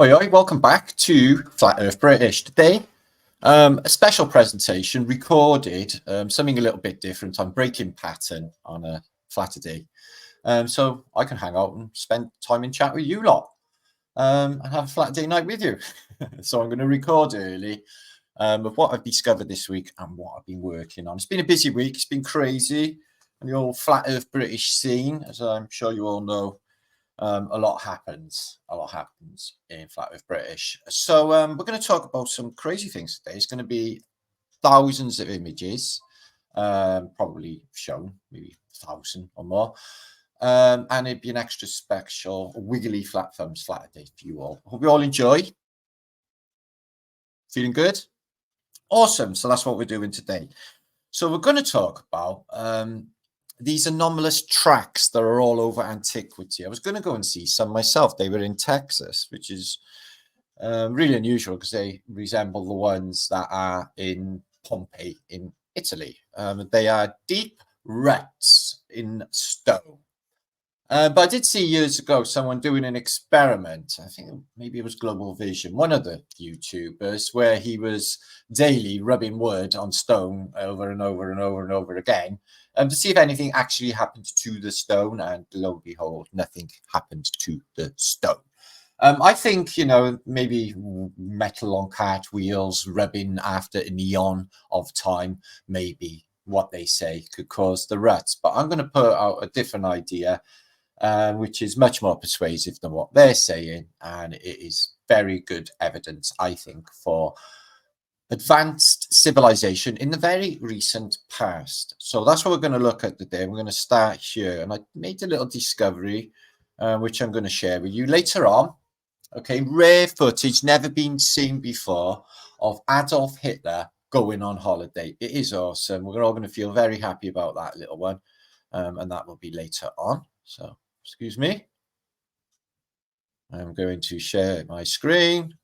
Oi, oi, welcome back to Flat Earth British. Today, a special presentation recorded, something a little bit different. I'm breaking pattern on a Flaterday. So I can hang out and spend time in chat with you lot and have a Flaterday night with you. So I'm going to record early of what I've discovered this week and what I've been working on. It's been a busy week. It's been crazy. And the old Flat Earth British scene, as I'm sure you all know, a lot happens. A lot happens in Flat Earth British. So we're going to talk about some crazy things today. It's going to be thousands of images, probably shown, maybe 1,000 or more. And it'd be an extra special Wiggly Flat Thumbs Flaterday for you all. Hope you all enjoy. Feeling good? Awesome. So that's what we're doing today. So we're going to talk about these anomalous tracks that are all over antiquity. I was going to go and see some myself. They were in Texas, which is really unusual because they resemble the ones that are in Pompeii in Italy. They are deep ruts in stone. But I did see years ago someone doing an experiment. I think maybe it was Global Vision, one of the YouTubers, where he was daily rubbing wood on stone over and over and over and over again to see if anything actually happened to the stone. And lo and behold, nothing happened to the stone. I think, you know, maybe metal on cartwheels rubbing after an eon of time, maybe what they say could cause the ruts. But I'm going to put out a different idea, which is much more persuasive than what they're saying. And it is very good evidence, I think, for advanced civilization in the very recent past. So that's what we're going to look at today. We're going to start here. And I made a little discovery, which I'm going to share with you later on. Okay, rare footage, never been seen before, of Adolf Hitler going on holiday. It is awesome. We're all going to feel very happy about that little one. And that will be later on. So, excuse me. I'm going to share my screen.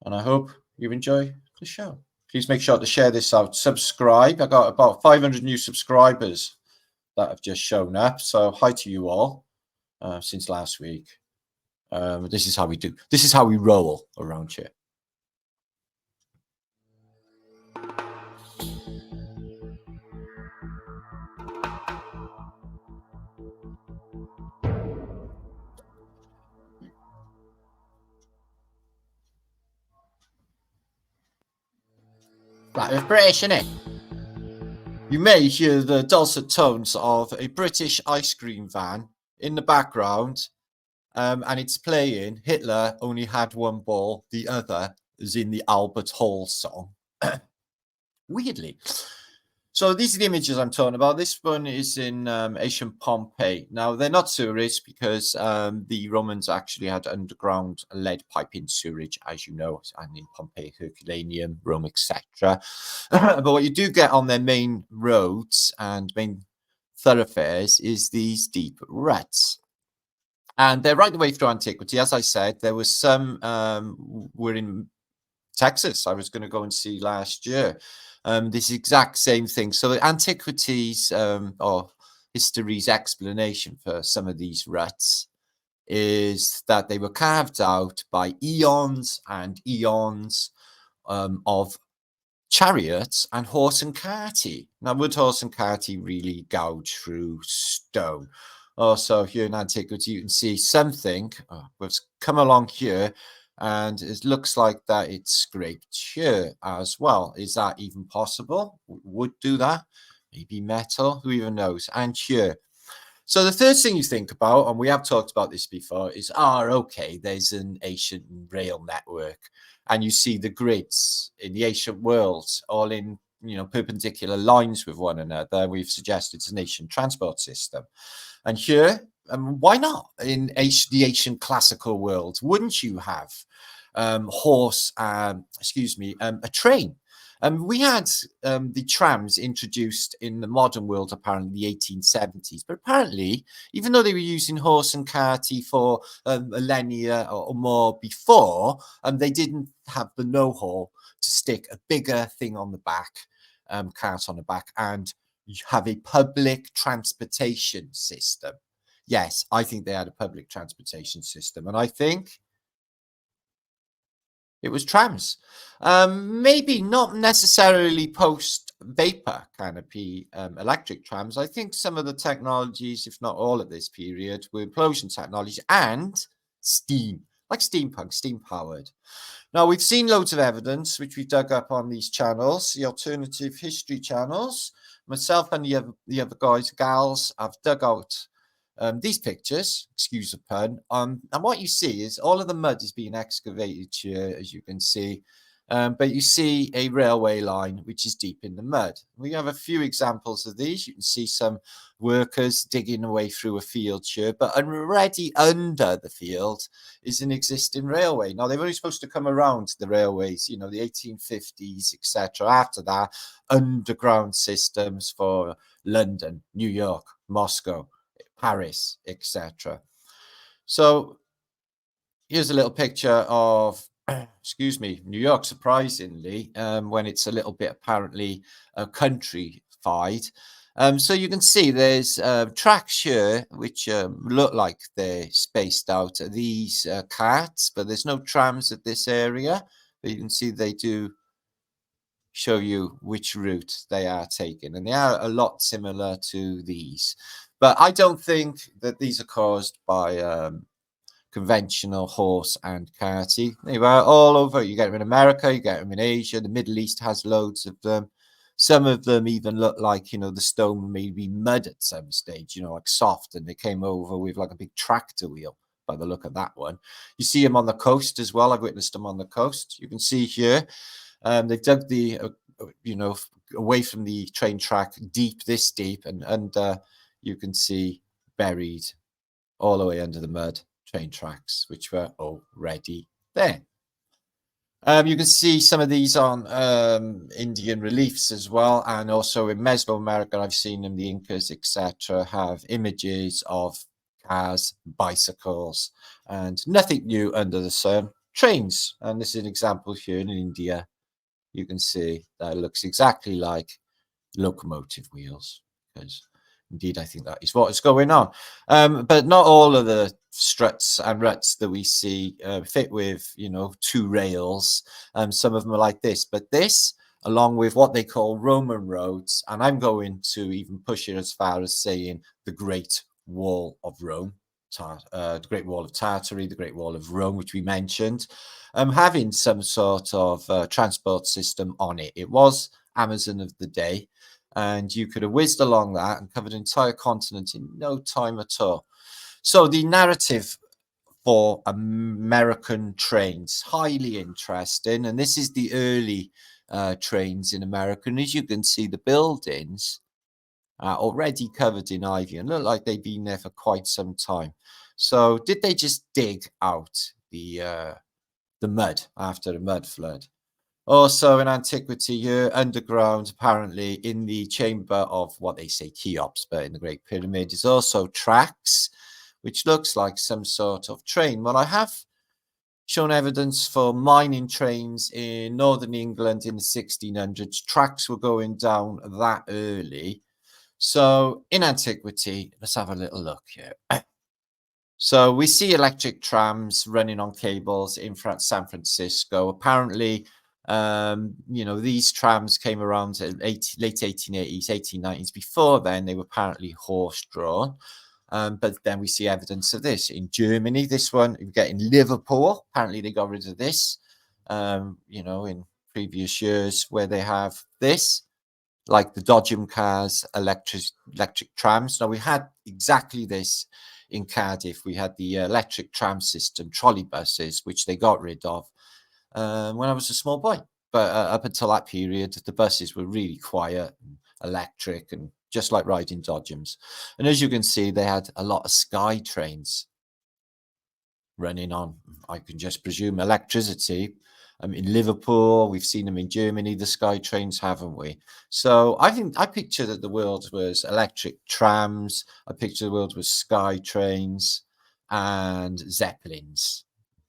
And I hope you enjoy the show. Please make sure to share this out. Subscribe. I got about 500 new subscribers that have just shown up. So hi to you all since last week. This is how we do. This is how we roll around here. Flat Earth British, innit? You may hear the dulcet tones of a British ice cream van in the background, and it's playing Hitler Only Had One Ball, the other is in the Albert Hall song. Weirdly. So these are the images I'm talking about. This one is in ancient Pompeii. Now, they're not sewage because the Romans actually had underground lead piping sewerage, as you know, and in Pompeii, Herculaneum, Rome, etc. But what you do get on their main roads and main thoroughfares is these deep ruts. And they're right the way through antiquity. As I said, there was some were in Texas. I was going to go and see last year. This exact same thing. So the antiquities or history's explanation for some of these ruts is that they were carved out by eons and eons of chariots and horse and carty. Now, would horse and carty really gouge through stone? Also, here in antiquity, you can see something was come along here, and it looks like that it's scraped here as well. Is that even possible? Would do that? Maybe metal? Who even knows? And here. So the third thing you think about, and we have talked about this before, is, okay, there's an ancient rail network. And you see the grids in the ancient world all in, perpendicular lines with one another. We've suggested it's an ancient transport system. And here, why not? In the ancient classical world, wouldn't you have a train? We had the trams introduced in the modern world, apparently the 1870s. But apparently, even though they were using horse and carty for millennia or more before, they didn't have the know-how to stick a bigger thing on the back, cart on the back, and have a public transportation system. Yes, I think they had a public transportation system. And I think It was trams. Maybe not necessarily post-vapor canopy electric trams. I think some of the technologies, if not all at this period, were propulsion technology and steam, like steampunk, steam-powered. Now, we've seen loads of evidence, which we dug up on these channels, the alternative history channels. Myself and the other guys, gals, have dug out these pictures, excuse the pun, and what you see is all of the mud is being excavated here, as you can see. But you see a railway line which is deep in the mud. We have a few examples of these. You can see some workers digging away through a field here, but already under the field is an existing railway. Now, they're only supposed to come around the railways, you know, the 1850s, etc. After that, underground systems for London, New York, Moscow, Paris, etc. So here's a little picture of, excuse me, New York, surprisingly, when it's a little bit apparently countrified. So you can see there's tracks here which look like they're spaced out. These carts, but there's no trams at this area. But you can see they do show you which route they are taking, and they are a lot similar to these. But I don't think that these are caused by conventional horse and carty. They were all over. You get them in America, you get them in Asia. The Middle East has loads of them. Some of them even look like, you know, the stone may be mud at some stage, you know, like soft, and they came over with like a big tractor wheel by the look of that one. You see them on the coast as well. I've witnessed them on the coast. You can see here, they dug the, you know, away from the train track deep, this deep, and you can see buried all the way under the mud train tracks, which were already there. You can see some of these on Indian reliefs as well, and also in Mesoamerica, I've seen them, the Incas, etc., have images of cars, bicycles, and nothing new under the sun, trains. And this is an example here in India. You can see that it looks exactly like locomotive wheels, because indeed I think that is what is going on. But not all of the struts and ruts that we see fit with, you know, two rails. Some of them are like this, but this, along with what they call Roman roads, and I'm going to even push it as far as saying the Great Wall of Rome, the Great Wall of Tartary, the Great Wall of Rome, which we mentioned, having some sort of transport system on it. It was Amazon of the day, and you could have whizzed along that and covered an entire continent in no time at all. So the narrative for American trains, highly interesting, and this is the early trains in America. And as you can see, the buildings are already covered in ivy and look like they've been there for quite some time. So did they just dig out the mud after the mud flood? Also in antiquity here, underground, apparently in the chamber of what they say Cheops, but in the Great Pyramid is also tracks, which looks like some sort of train. Well, I have shown evidence for mining trains in northern England in the 1600s. Tracks were going down that early. So in antiquity, let's have a little look here. So we see electric trams running on cables in San Francisco. Apparently, you know, these trams came around late 1880s, 1890s. Before then, they were apparently horse-drawn. But then we see evidence of this in Germany. This one we get in Liverpool. Apparently, they got rid of this, you know, in previous years where they have this, like the Dodgem cars, electric trams. Now, we had exactly this in Cardiff. We had the electric tram system, trolley buses, which they got rid of when I was a small boy. But up until that period, the buses were really quiet and electric, and just like riding Dodgems. And as you can see, they had a lot of sky trains running on, I can just presume, electricity. In Liverpool, we've seen them in Germany, the sky trains, haven't we? So I picture that the world was electric trams. I picture the world was sky trains and zeppelins,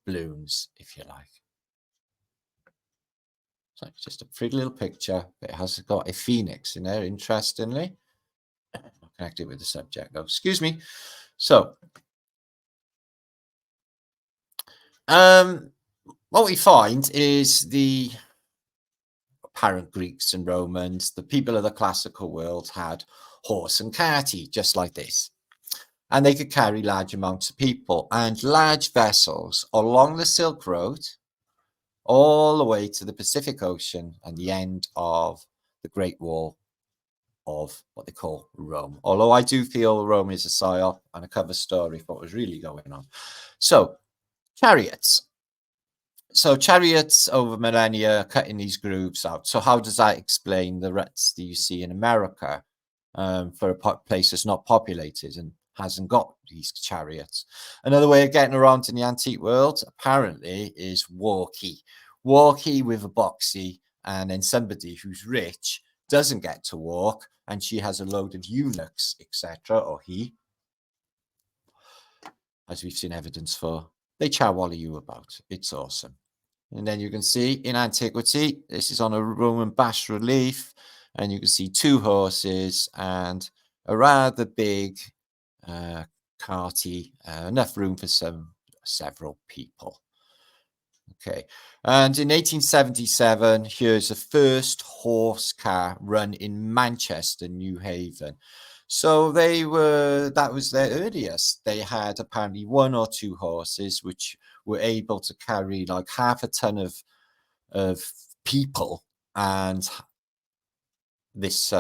balloons, if you like. So it's just a pretty little picture. It has got a phoenix in there, interestingly. I'll connect it with the subject, though. Excuse me. So, what we find is the apparent Greeks and Romans, the people of the classical world, had horse and carty, just like this. And they could carry large amounts of people and large vessels along the Silk Road, all the way to the Pacific Ocean and the end of the Great Wall of what they call Rome. Although I do feel Rome is a psyop and a cover story for what was really going on. So, chariots. So chariots over millennia cutting these grooves out. So how does that explain the ruts that you see in America for a place that's not populated and hasn't got these chariots? Another way of getting around in the antique world apparently is walkie. Walkie with a boxy, and then somebody who's rich doesn't get to walk and she has a load of eunuchs, etc., or he, as we've seen evidence for. They chow you about. It's awesome. And then you can see in antiquity, this is on a Roman bas relief, and you can see two horses and a rather big carty, enough room for several people. Okay, and in 1877, here's the first horse car run in Manchester, New Haven. So that was their earliest. They had apparently one or two horses which were able to carry like half a ton of people, and this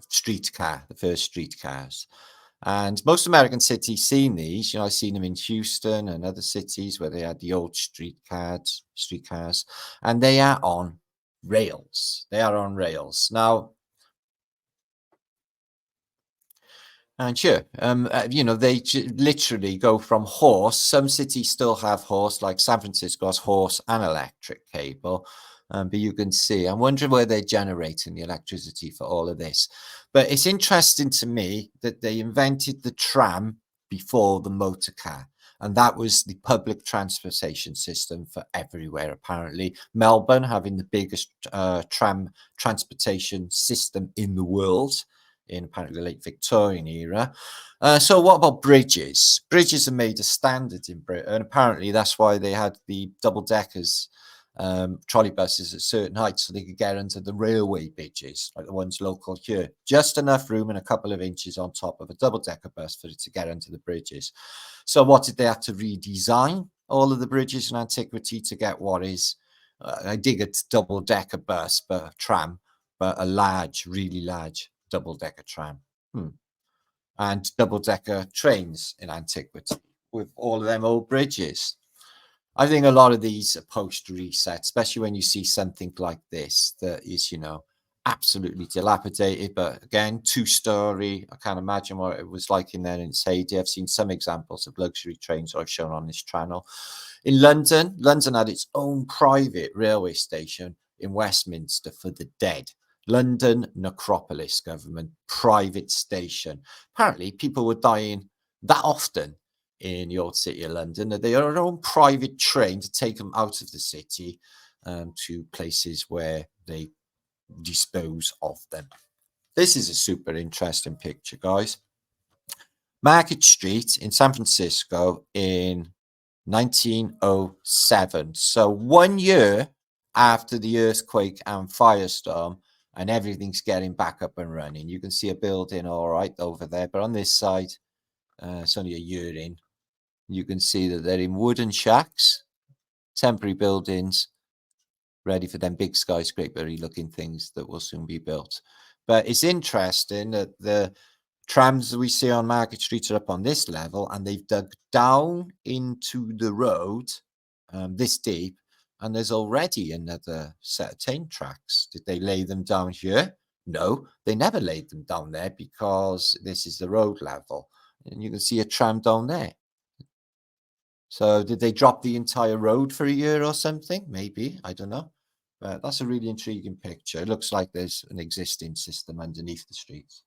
streetcar, the first streetcars. And most American cities seen these. You know, I've seen them in Houston and other cities where they had the old streetcars, and they are on rails. They are on rails. Now, and sure, you know, they literally go from horse. Some cities still have horse, like San Francisco has horse and electric cable. But you can see, I'm wondering where they're generating the electricity for all of this. But it's interesting to me that they invented the tram before the motor car. And that was the public transportation system for everywhere, apparently. Melbourne having the biggest tram transportation system in the world in apparently the late Victorian era. So what about bridges? Bridges are made a standard in Britain, and apparently that's why they had the double-deckers, trolley buses at certain heights so they could get under the railway bridges, like the ones local here. Just enough room and a couple of inches on top of a double-decker bus for it to get under the bridges. So what did they have to redesign? All of the bridges in antiquity to get what is, I dig a double-decker bus, but a tram, but a large, really large double-decker tram. And double-decker trains in antiquity with all of them old bridges. I think a lot of these are post-reset, especially when you see something like this that is, you know, absolutely dilapidated. But again, two-story. I can't imagine what it was like in there in its heyday. I've seen some examples of luxury trains I've shown on this channel. In London, London had its own private railway station in Westminster for the dead. London Necropolis government private station. Apparently, people were dying that often in the old city of London that they had their own private train to take them out of the city to places where they dispose of them. This is a super interesting picture, guys. Market Street in San Francisco in 1907. So 1 year after the earthquake and firestorm, and everything's getting back up and running. You can see a building all right over there, but on this side, it's only a year in. You can see that they're in wooden shacks, temporary buildings, ready for them big skyscraper-y looking things that will soon be built. But it's interesting that the trams that we see on Market Street are up on this level, and they've dug down into the road this deep, and there's already another set of train tracks. Did they lay them down here? No, they never laid them down there because this is the road level. And you can see a tram down there. So did they drop the entire road for a year or something? Maybe, I don't know. But that's a really intriguing picture. It looks like there's an existing system underneath the streets.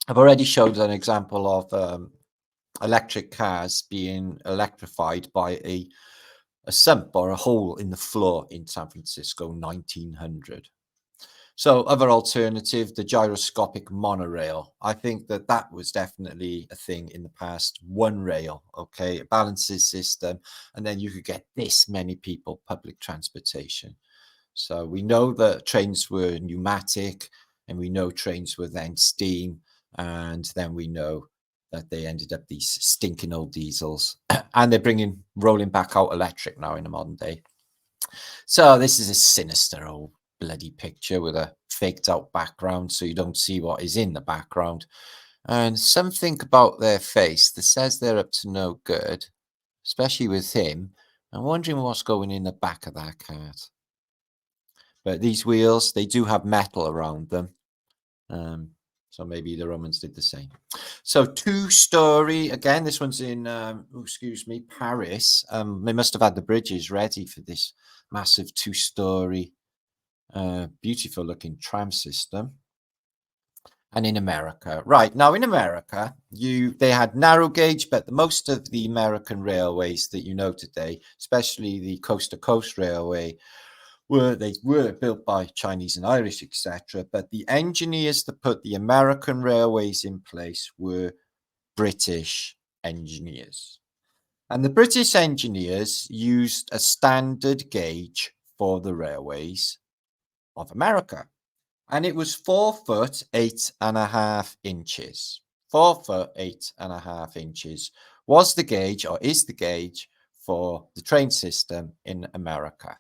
I've already showed an example of electric cars being electrified by a sump or a hole in the floor in San Francisco, 1900. So other alternative, the gyroscopic monorail. I think that that was definitely a thing in the past. One rail, okay, it balances system, and then you could get this many people public transportation. So we know that trains were pneumatic, and we know trains were then steam, and then we know that they ended up these stinking old diesels, and they're rolling back out electric now in the modern day. So this is a sinister old bloody picture with a faked out background, so you don't see what is in the background. And something about their face that says they're up to no good, especially with him. I'm wondering what's going in the back of that cat. But these wheels, they do have metal around them. So maybe the Romans did the same. So two-story, again, this one's in, excuse me, Paris. They must have had the bridges ready for this massive two-story, beautiful looking tram system. And in America, right now in America, they had narrow gauge, but most of the American railways that you know today, especially the coast-to-coast railway, were built by Chinese and Irish, etc. But the engineers that put the American railways in place were British engineers. And the British engineers used a standard gauge for the railways of America. And it was 4 foot 8.5 inches. 4 foot 8.5 inches was the gauge, or is the gauge, for the train system in America.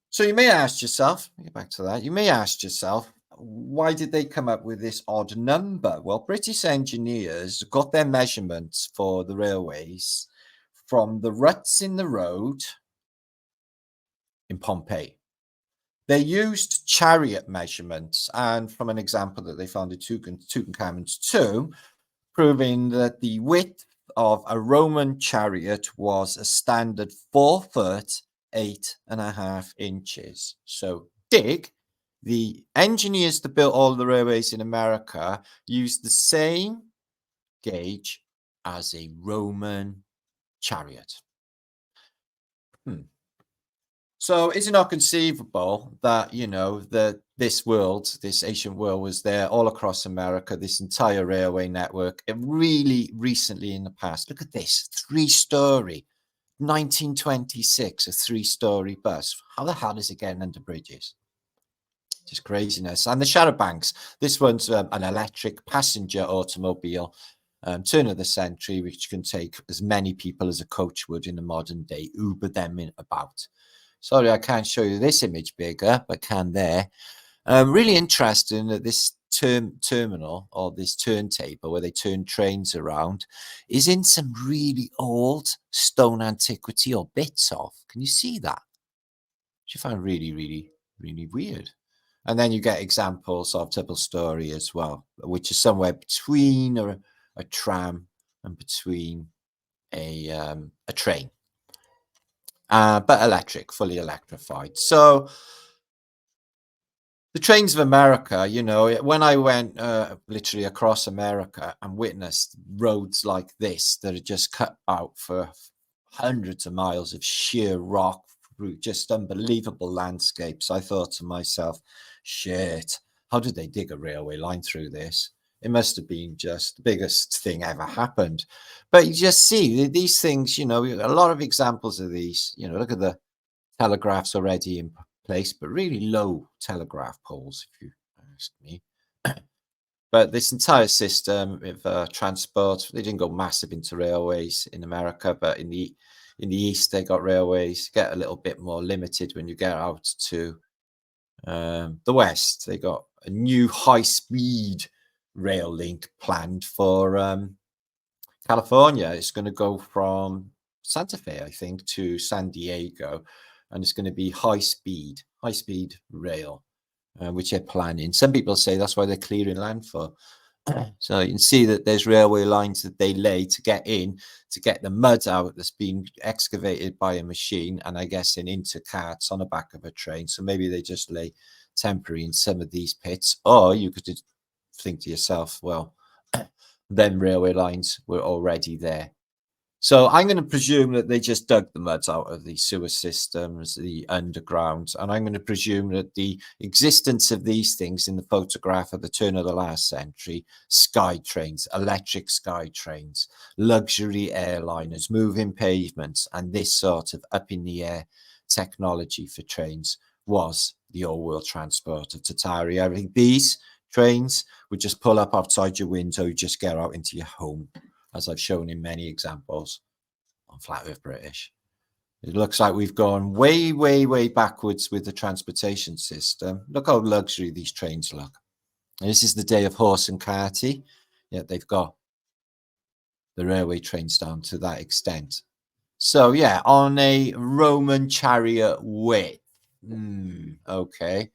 So you may ask yourself, get back to that, you may ask yourself, why did they come up with this odd number? Well, British engineers got their measurements for the railways from the ruts in the road in Pompeii. They used chariot measurements, and from an example that they found in Tutankhamun's tomb, proving that the width of a Roman chariot was a standard 4 foot 8.5 inches. So the engineers that built all the railways in America used the same gauge as a Roman chariot. So is it not conceivable that, you know, that this ancient world was there all across America, this entire railway network, it really recently in the past? Look at this, 3-story, 1926, a 3-story bus. How the hell is it getting under bridges? Just craziness. And the shadow banks, this one's an electric passenger automobile, turn of the century, which can take as many people as a coach would in the modern day, Uber them about. Sorry, I can't show you this image bigger, but can there. Really interesting that this terminal, or this turntable where they turn trains around, is in some really old stone antiquity or bits of. Can you see that? Which I find really, really, really weird. And then you get examples of double story as well, which is somewhere between a tram and between a train. But electric, fully electrified. So the trains of America, you know, when I went literally across America and witnessed roads like this that are just cut out for hundreds of miles of sheer rock, just unbelievable landscapes, I thought to myself, shit, how did they dig a railway line through this? It must have been just the biggest thing ever happened. But you just see these things, you know, a lot of examples of these, you know, look at the telegraphs already in place, but really low telegraph poles, if you ask me. But this entire system of transport, they didn't go massive into railways in America, but in the east they got railways. Get a little bit more limited when you get out to the west. They got a new high-speed rail link planned for California. It's going to go from Santa Fe, I think, to San Diego, and it's going to be high speed rail, which they're planning. Some people say that's why they're clearing land for. So you can see that there's railway lines that they lay to get the mud out that's been excavated by a machine, and I guess into carts on the back of a train. So maybe they just lay temporary in some of these pits, or you could think to yourself, well, then railway lines were already there. So I'm going to presume that they just dug the muds out of the sewer systems, the underground, and I'm going to presume that the existence of these things in the photograph at the turn of the last century, sky trains, electric sky trains, luxury airliners, moving pavements, and this sort of up in the air technology for trains was the old world transport of Tartaria. I think these trains would just pull up outside your window, you just get out into your home, as I've shown in many examples on Flat Earth British. It looks like we've gone way, way, way backwards with the transportation system. Look how luxury these trains look. And this is the day of horse and carty. Yet they've got the railway trains down to that extent. So yeah, on a Roman chariot width. Okay.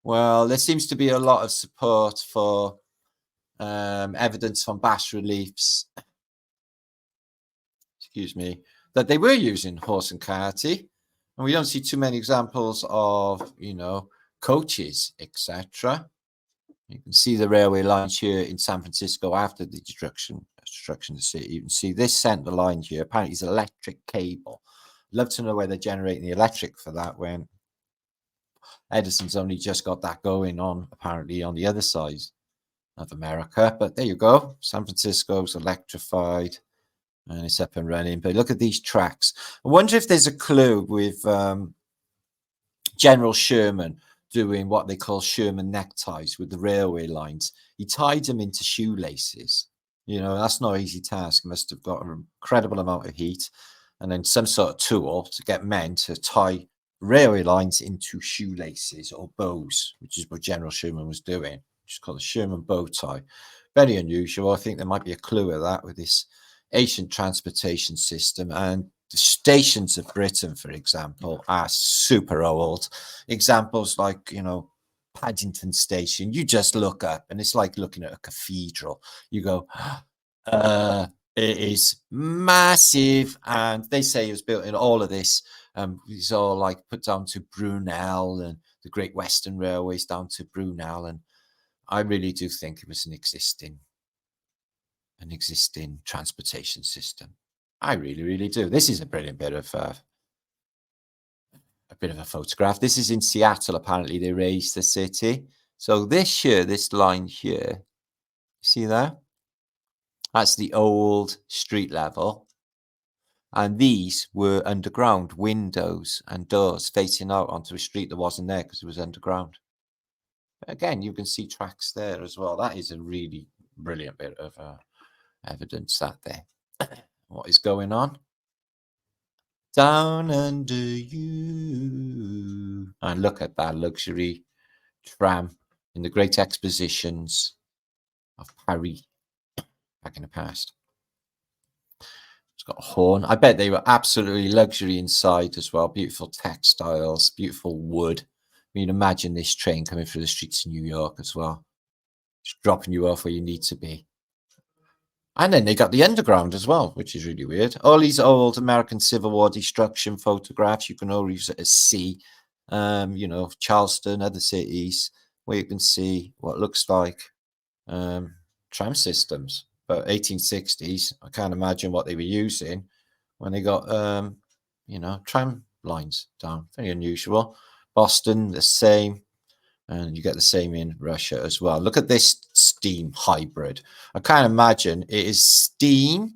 Well, there seems to be a lot of support for evidence from bas reliefs, excuse me, that they were using horse and carty, and we don't see too many examples of, you know, coaches, etc. You can see the railway lines here in San Francisco after the destruction of the city. You can see this center line here. Apparently, it's electric cable. Love to know where they're generating the electric for that when Edison's only just got that going on, apparently, on the other side of America. But there you go. San Francisco's electrified and it's up and running. But look at these tracks. I wonder if there's a clue with General Sherman doing what they call Sherman neckties with the railway lines. He tied them into shoelaces. You know, that's not an easy task. He must have got an incredible amount of heat and then some sort of tool to get men to tie railway lines into shoelaces or bows, which is what General Sherman was doing, which is called a Sherman bow tie. Very unusual. I think there might be a clue of that with this ancient transportation system. And the stations of Britain, for example, are super old. Examples like, you know, Paddington Station, you just look up and it's like looking at a cathedral. You go, it is massive. And they say it was built in all of this. It's all like put down to Brunel and the Great Western Railways down to Brunel. And I really do think it was an existing transportation system. I really, really do. This is a brilliant bit of a photograph. This is in Seattle. Apparently, they raised the city. So this here, this line here, see that? That's the old street level. And these were underground windows and doors facing out onto a street that wasn't there because it was underground. But again, you can see tracks there as well. That is a really brilliant bit of evidence that there. What is going on? Down under you. And look at that luxury tram in the great expositions of Paris back in the past. It's got a horn. I bet they were absolutely luxury inside as well. Beautiful textiles, beautiful wood. I mean, imagine this train coming through the streets of New York as well, just dropping you off where you need to be. And then they got the underground as well, which is really weird. All these old American Civil War destruction photographs, you can all use it as see, you know, Charleston, other cities, where you can see what looks like tram systems. But 1860s, I can't imagine what they were using when they got, you know, tram lines down. Very unusual. Boston, the same. And you get the same in Russia as well. Look at this steam hybrid. I can't imagine it is steam,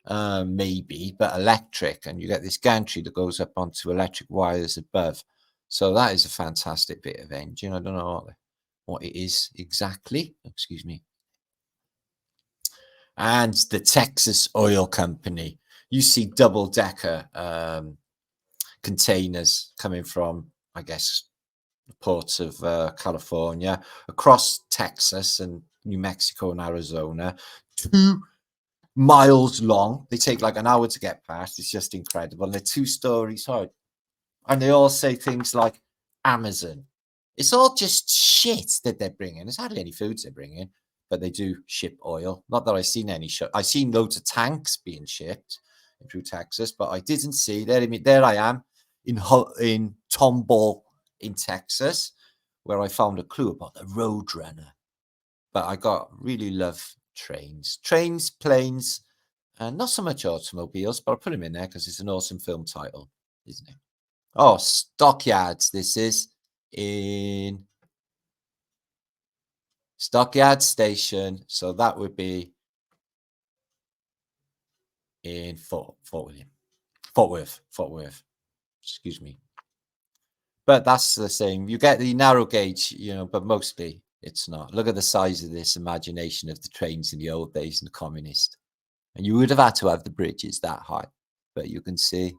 maybe, but electric. And you get this gantry that goes up onto electric wires above. So that is a fantastic bit of engine. I don't know what it is exactly. Excuse me. And the Texas Oil Company. You see double-decker containers coming from, I guess, the ports of California, across Texas and New Mexico and Arizona, 2 miles long. They take like an hour to get past. It's just incredible. And they're 2 stories high. And they all say things like Amazon. It's all just shit that they're bringing. There's hardly any foods they're bringing, but they do ship oil. Not that I've seen any. I've seen loads of tanks being shipped through Texas, but I didn't see there. I mean, there I am in Tomball in Texas, where I found a clue about the Roadrunner. But I really love trains, planes, And not so much automobiles, but I'll put him in there because it's an awesome film title, isn't it? Oh, Stockyards. This is in Stockyard Station. So that would be in Fort Worth. Excuse me. But that's the same. You get the narrow gauge, but mostly it's not. Look at the size of this imagination of the trains in the old days and the communist. And you would have had to have the bridges that high. But you can see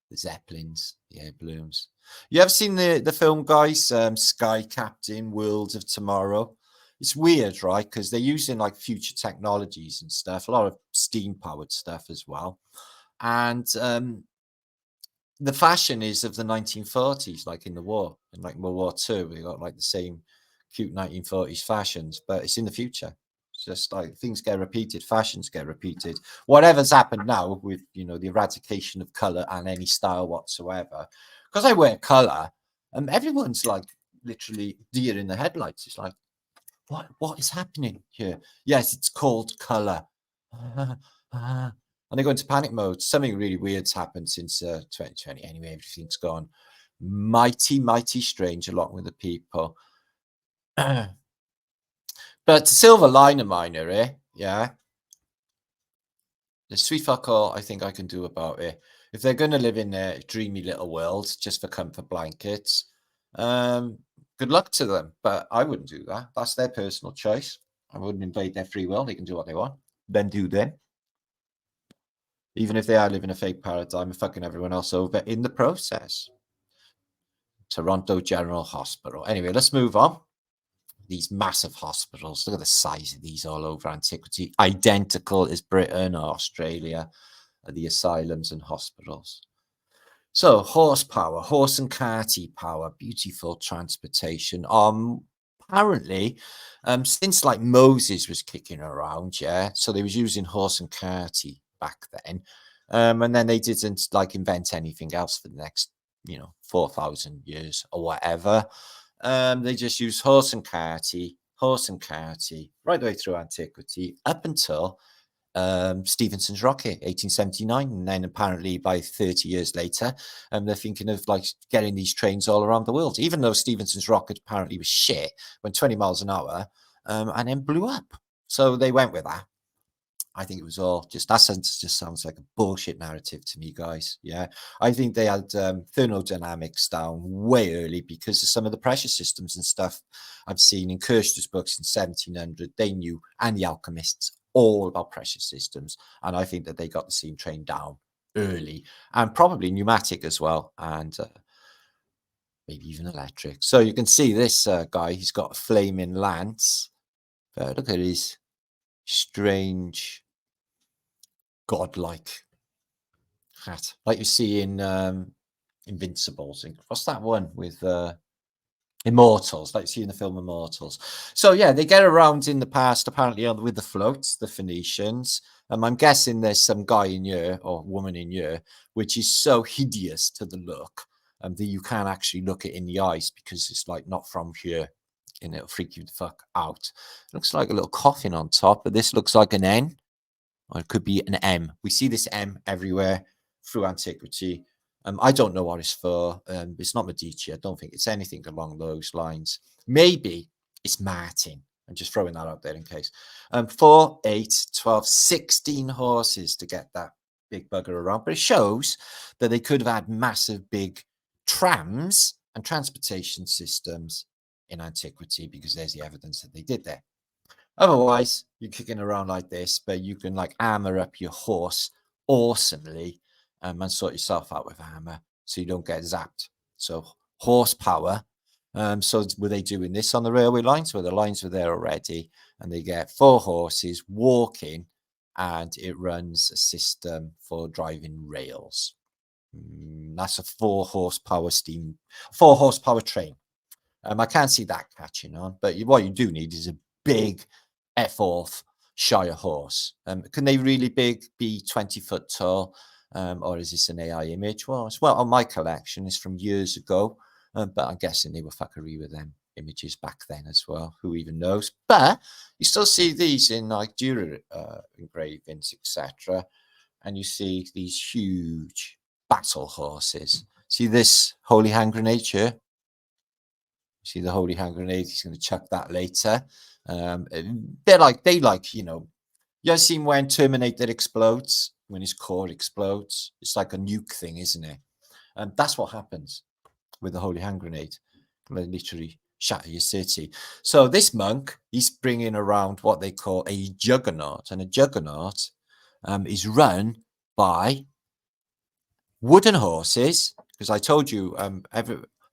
the Zeppelins, the air balloons. You have seen the film, guys, Sky Captain, Worlds of Tomorrow. It's weird, right? Because they're using like future technologies and stuff, a lot of steam-powered stuff as well. And the fashion is of the 1940s, like in the war, and like World War II, we got like the same cute 1940s fashions, but it's in the future. It's just like things get repeated, fashions get repeated. Whatever's happened now with the eradication of color and any style whatsoever, because I wear color, and everyone's like literally deer in the headlights. It's like, what is happening here? Yes, it's called color. And they go into panic mode. Something really weird's happened since 2020. Anyway, everything's gone mighty, mighty strange along with the people. But silver liner miner, eh? Yeah. The sweet fuck all I think I can do about it. If they're going to live in their dreamy little world just for comfort blankets, good luck to them. But I wouldn't do that. That's their personal choice. I wouldn't invade their free will. They can do what they want. Then do them. Even if they are living a fake paradigm and fucking everyone else over in the process. Toronto General Hospital. Anyway, let's move on. These massive hospitals. Look at the size of these all over antiquity. Identical as Britain or Australia, the asylums and hospitals. So horsepower, horse and carty power, beautiful transportation. Apparently, since like Moses was kicking around, yeah, so they was using horse and carty back then, and then they didn't like invent anything else for the next 4,000 years or whatever. They just used horse and carty right the way through antiquity up until Stephenson's rocket, 1879, and then apparently by 30 years later, they're thinking of like getting these trains all around the world, even though Stephenson's rocket apparently was shit, went 20 miles an hour, and then blew up. So they went with that. I think it was all just just sounds like a bullshit narrative to me, guys. Yeah, I think they had thermodynamics down way early because of some of the pressure systems and stuff I've seen in Kirchner's books in 1700. They knew, and the alchemists, all about pressure systems, and I think that they got the steam train down early, and probably pneumatic as well, and maybe even electric. So you can see this guy; he's got a flaming lance. But look at his strange godlike hat, like you see in Invincibles. What's that one with Immortals, like you see in the film Immortals? So yeah, they get around in the past apparently with the floats, the Phoenicians. I'm guessing there's some guy in here or woman in here which is so hideous to the look that you can't actually look it in the eyes because it's like not from here, and it'll freak you the fuck out. It looks like a little coffin on top, but this looks like an N. Or it could be an M. We see this M everywhere through antiquity. I don't know what it's for. It's not Medici. I don't think it's anything along those lines. Maybe it's Martin. I'm just throwing that out there in case. 4, 8, 12, 16 horses to get that big bugger around. But it shows that they could have had massive big trams and transportation systems in antiquity because there's the evidence that they did there. Otherwise, you're kicking around like this, but you can like armor up your horse awesomely and sort yourself out with armor so you don't get zapped. So horsepower. So were they doing this on the railway lines? Well, the lines were there already, and they get 4 horses walking, and it runs a system for driving rails. That's a 4 horsepower train. I can't see that catching on, but what you do need is a big F-off Shire horse. Can they really be 20 foot tall, or is this an AI image? Well, on my collection is from years ago, but I'm guessing they were fuckery with them images back then as well. Who even knows? But you still see these in like Dura engravings, etc. And you see these huge battle horses. See this holy hand grenade here? See the holy hand grenade? He's going to chuck that later. They like, you know, you ever seen when Terminator explodes? When his core explodes? It's like a nuke thing, isn't it? And that's what happens with the holy hand grenade. They literally shatter your city. So this monk, he's bringing around what they call a juggernaut. And a juggernaut is run by wooden horses, because I told you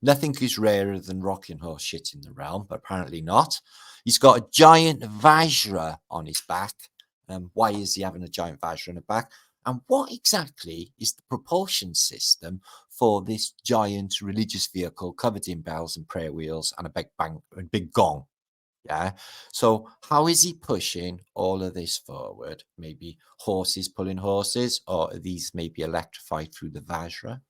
nothing is rarer than rocking horse shit in the realm, but apparently not. He's got a giant Vajra on his back. Why is he having a giant Vajra on the back? And what exactly is the propulsion system for this giant religious vehicle covered in bells and prayer wheels and a big gong? Yeah. So how is he pushing all of this forward? Maybe horses pulling horses, or are these maybe electrified through the Vajra?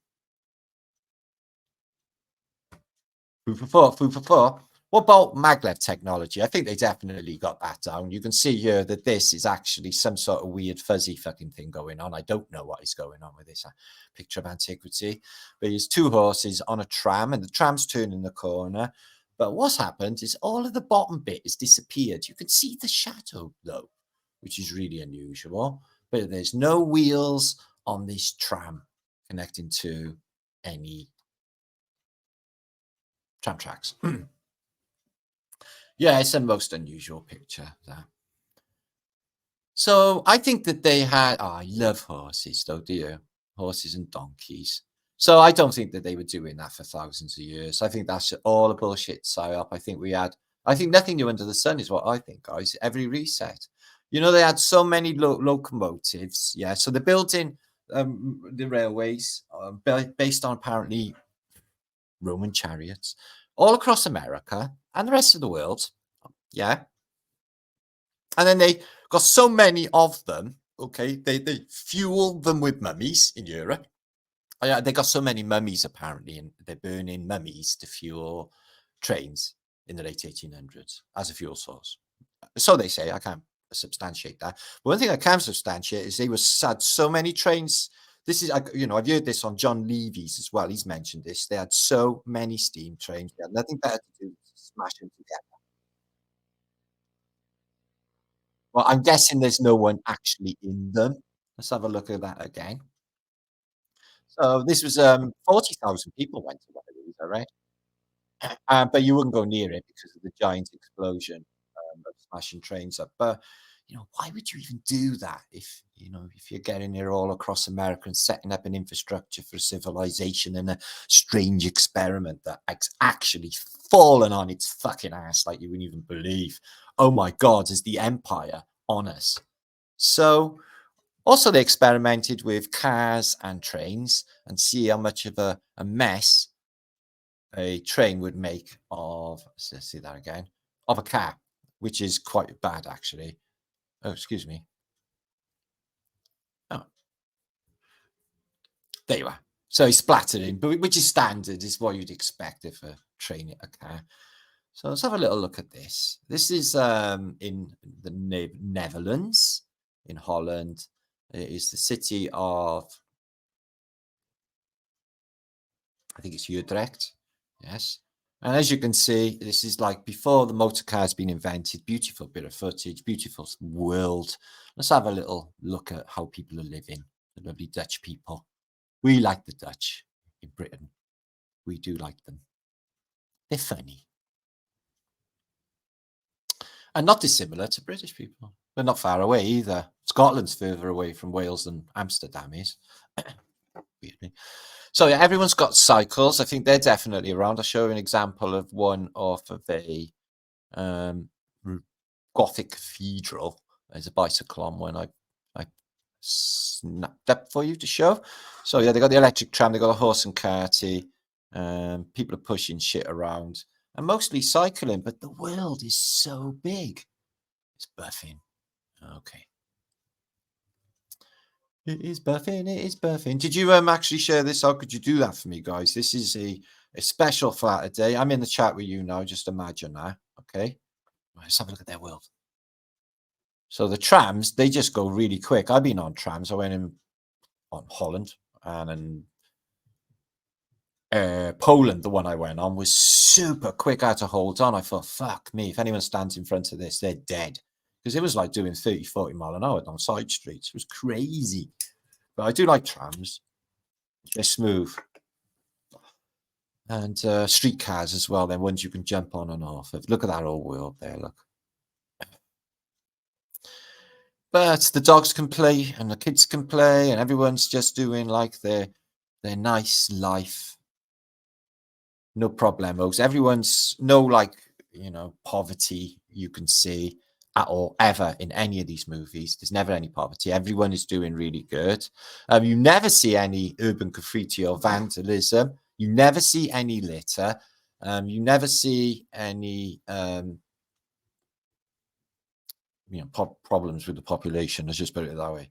Food for thought, food for thought. What about maglev technology? I think they definitely got that down. You can see here that this is actually some sort of weird fuzzy fucking thing going on. I don't know what is going on with this picture of antiquity. But there's two horses on a tram, and the tram's turning the corner. But what's happened is all of the bottom bit has disappeared. You can see the shadow, though, which is really unusual. But there's no wheels on this tram connecting to any tram tracks. Yeah, it's a most unusual picture there. So I think that they had, oh, I love horses though, do you? Horses and donkeys. So I don't think that they were doing that for thousands of years. I think that's all a bullshit psyop. I think nothing new under the sun is what I think, guys. Every reset. You know, they had so many locomotives. Yeah. So they're building the railways based on apparently Roman chariots all across America and the rest of the world. Yeah. And then they got so many of them. Okay. They fuel them with mummies in Europe. Yeah, they got so many mummies apparently, and they're burning mummies to fuel trains in the late 1800s as a fuel source. So they say. I can't substantiate that. But one thing I can substantiate is they had so many trains. This is, you know, I've heard this on John Levy's as well. He's mentioned this. They had so many steam trains. They had nothing better to do than smash them together. Well, I'm guessing there's no one actually in them. Let's have a look at that again. So this was 40,000 people went to one of these, all right? But you wouldn't go near it because of the giant explosion of smashing trains up. But you know, why would you even do that if you know if you're getting there all across America and setting up an infrastructure for civilization and a strange experiment that actually fallen on its fucking ass like you wouldn't even believe. Oh my God, is the empire on us? So also they experimented with cars and trains and see how much of a mess a train would make of, let's see that again, of a car, which is quite bad actually. Oh, excuse me. Oh, there you are. So he splattered in, but which is standard, is what you'd expect if a train a car. So let's have a little look at this. This is in the Netherlands, in Holland. It is the city of, I think it's Utrecht. Yes. And as you can see, this is like before the motor car has been invented. Beautiful bit of footage, beautiful world. Let's have a little look at how people are living. The lovely Dutch people. We like the Dutch in Britain. We do like them. They're funny. And not dissimilar to British people. They're not far away either. Scotland's further away from Wales than Amsterdam is. Weirdly. So yeah, everyone's got cycles. I think they're definitely around. I'll show you an example of one off of a Gothic cathedral. There's a bicycle on one I snapped up for you to show. So yeah, they got the electric tram, they got a horse and carty. People are pushing shit around and mostly cycling, but the world is so big. It's buffing. Okay. It is buffing. It is buffing. Did you actually share this? How could you do that for me, guys? This is a a special Flaterday. I'm in the chat with you now. Just imagine that. Okay. Let's have a look at their world. So the trams, they just go really quick. I've been on trams. I went in on Holland and in Poland. The one I went on was super quick. I had to hold on. I thought, fuck me. If anyone stands in front of this, they're dead. Because it was like doing 30, 40 mile an hour on side streets. It was crazy. But I do like trams. They're smooth. And streetcars as well. They're ones you can jump on and off of. Look at that old world there. Look. But the dogs can play and the kids can play and everyone's just doing like their nice life. No problemos. Everyone's no like, you know, poverty you can see at all, ever in any of these movies. There's never any poverty. Everyone is doing really good. You never see any urban graffiti or vandalism. You never see any litter. You never see any you know, problems with the population. Let's just put it that way.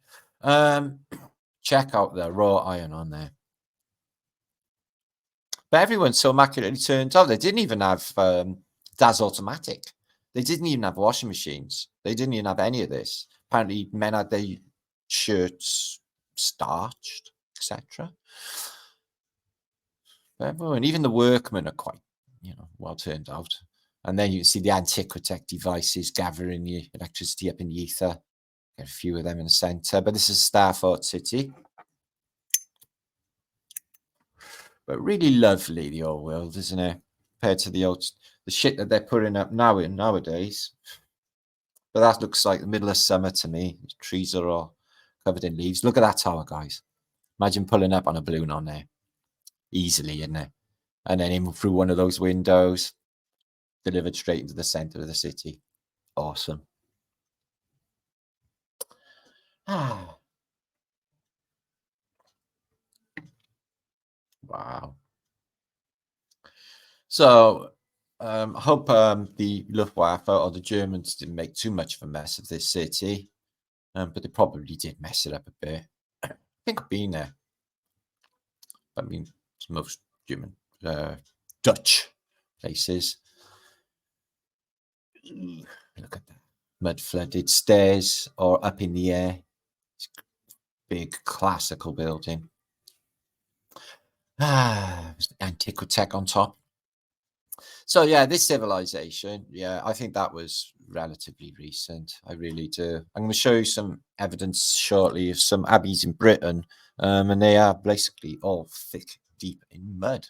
Check out the raw iron on there. But everyone's so immaculately turned out. They didn't even have DAS automatic. They didn't even have washing machines. They didn't even have any of this. Apparently, men had their shirts starched, etc. Everyone, even the workmen are quite, you know, well turned out. And then you can see the antiquitech devices gathering the electricity up in the ether. Get a few of them in the center. But this is Starfort City. But really lovely, the old world, isn't it? Compared to the shit that they're putting up nowadays. But that looks like the middle of summer to me. The trees are all covered in leaves. Look at that tower, guys. Imagine pulling up on a balloon on there. Easily, isn't it? And then in through one of those windows, delivered straight into the center of the city. Awesome. Ah. Wow. So I hope the Luftwaffe or the Germans didn't make too much of a mess of this city, but they probably did mess it up a bit. I think I've been there. I mean, it's most German, Dutch places. Look at that. Mud flooded stairs or up in the air. It's a big classical building. Antiquitech on top. So yeah, this civilization, yeah, I think that was relatively recent. I really do. I'm going to show you some evidence shortly of some abbeys in Britain, and they are basically all thick, deep in mud.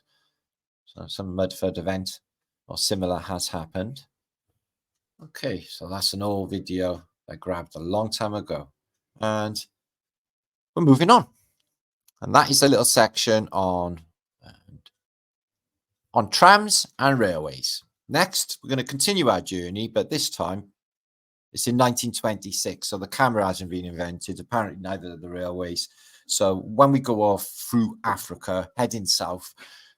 So some mud flood event or similar has happened. Okay, so that's an old video I grabbed a long time ago, and we're moving on. And that is a little section on trams and railways. Next, we're going to continue our journey, but this time it's in 1926. So the camera hasn't been invented, apparently neither of the railways. So when we go off through Africa, heading south,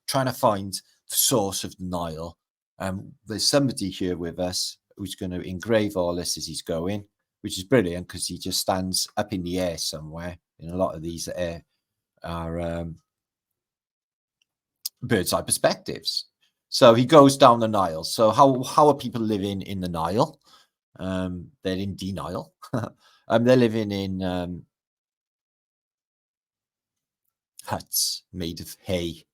trying to find the source of the Nile, there's somebody here with us who's going to engrave all this as he's going, which is brilliant because he just stands up in the air somewhere. In a lot of these are bird's eye perspectives. So he goes down the Nile. So how are people living in the Nile? They're in denial. They're living in huts made of hay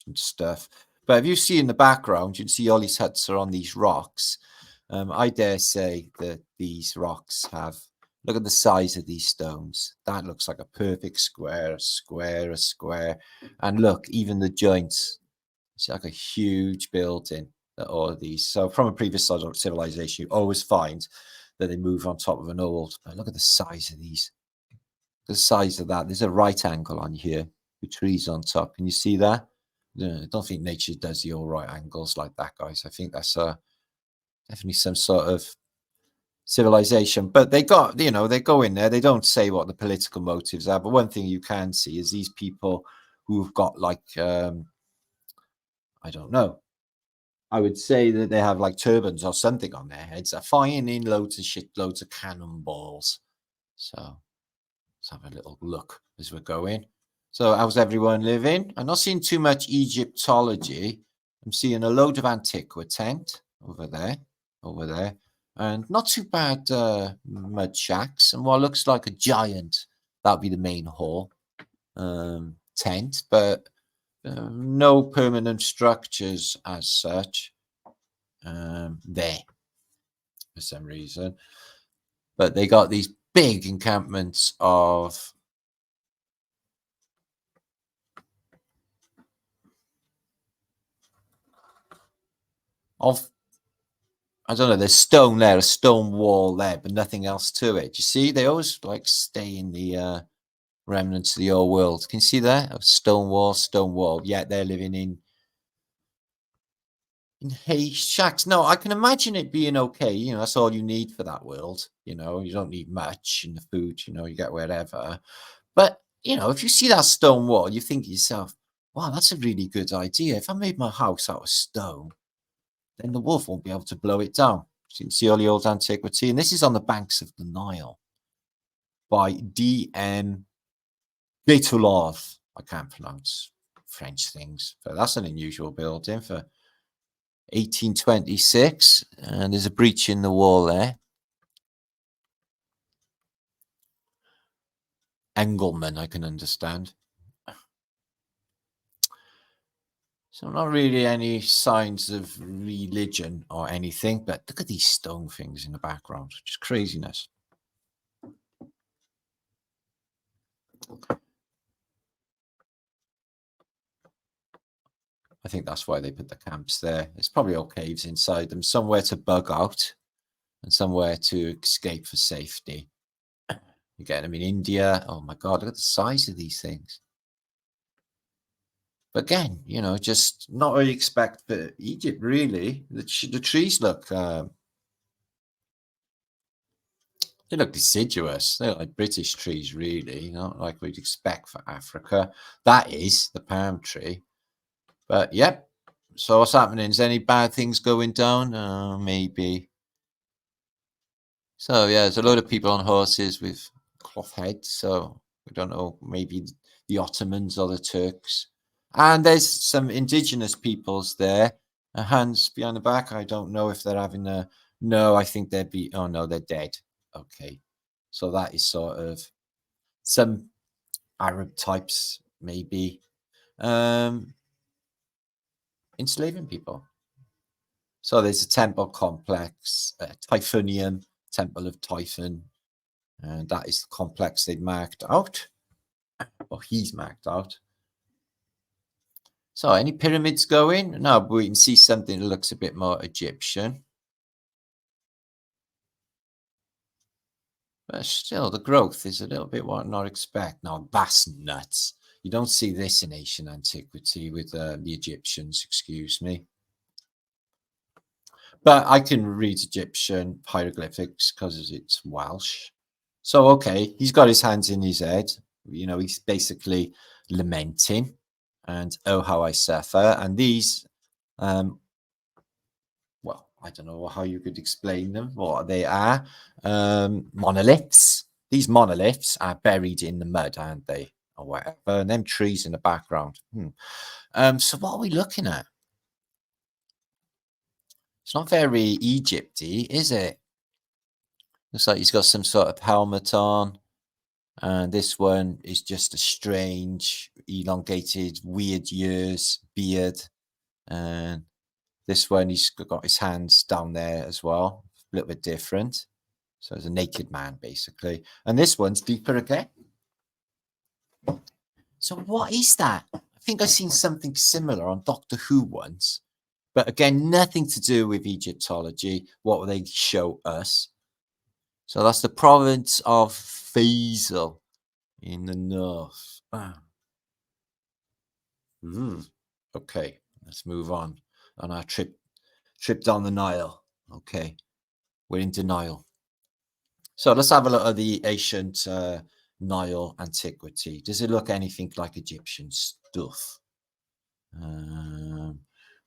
and stuff. But if you see in the background, you can see all these huts are on these rocks. I dare say that these rocks have, look at the size of these stones. That looks like a perfect square, a square, a square. And look, even the joints, it's like a huge building that all of these. So from a previous civilization, you always find that they move on top of an old. But look at the size of these. The size of that. There's a right angle on here with trees on top. Can you see that? I don't think nature does the all right angles like that, guys. I think that's definitely some sort of civilization. But they got, you know, they go in there. They don't say what the political motives are. But one thing you can see is these people who've got like, I don't know. I would say that they have like turbans or something on their heads. They're firing in loads of shit, loads of cannonballs. So let's have a little look as we're going. So how's everyone living? I'm not seeing too much Egyptology. I'm seeing a load of antiquitech over there, and not too bad mud shacks, and what looks like a giant. That'll be the main hall tent, but no permanent structures as such there for some reason. But they got these big encampments of I don't know, there's stone there, a stone wall there, but nothing else to it. You see, they always like stay in the remnants of the old world. Can you see there? A stone wall, yet they're living in hay shacks. No, I can imagine it being okay. You know, that's all you need for that world. You know, you don't need much in the food, you know, you get wherever. But, you know, if you see that stone wall, you think to yourself, wow, that's a really good idea. If I made my house out of stone, then the wolf won't be able to blow it down. So you can see all the old antiquity. And this is on the banks of the Nile by D.M. Gaitulov. I can't pronounce French things, but that's an unusual building for 1826. And there's a breach in the wall there. Engelman, I can understand. So not really any signs of religion or anything, but look at these stone things in the background, just craziness. I think that's why they put the camps there. There's probably all caves inside them, somewhere to bug out and somewhere to escape for safety. You get them in India. Oh my God, look at the size of these things. But again, you know, just not really expect for Egypt, really. The trees look, they look deciduous. They're like British trees, really, not like we'd expect for Africa. That is the palm tree. But yep. So what's happening? Is any bad things going down? Maybe. So yeah, there's a load of people on horses with cloth heads. So we don't know, maybe the Ottomans or the Turks. And there's some indigenous peoples there. Hands behind the back. I don't know if they're having a. No, I think they'd be. Oh no, they're dead. Okay, so that is sort of some Arab types, maybe, enslaving people. So there's a temple complex, Typhonium, Temple of Typhon, and that is the complex they've marked out. Or he's marked out. So any pyramids going? No, but we can see something that looks a bit more Egyptian. But still, the growth is a little bit what I'd not expect. No, that's nuts. You don't see this in ancient antiquity with the Egyptians, excuse me. But I can read Egyptian hieroglyphics because it's Welsh. So, okay, he's got his hands in his head. You know, he's basically lamenting and, oh, how I suffer. And these, well, I don't know how you could explain them, what they are. Monoliths. These monoliths are buried in the mud, aren't they? Or whatever. And them trees in the background. So what are we looking at? It's not very Egypt-y, is it? Looks like he's got some sort of helmet on. And this one is just a strange, elongated, weird ears, beard. And this one, he's got his hands down there as well. A little bit different. So it's a naked man, basically. And this one's deeper again. So what is that? I think I've seen something similar on Doctor Who once. But again, nothing to do with Egyptology. What will they show us? So that's the province of Faisal in the north. Okay, let's move on our trip down the Nile. Okay, we're in denial. So let's have a look at the ancient Nile antiquity. Does it look anything like Egyptian stuff?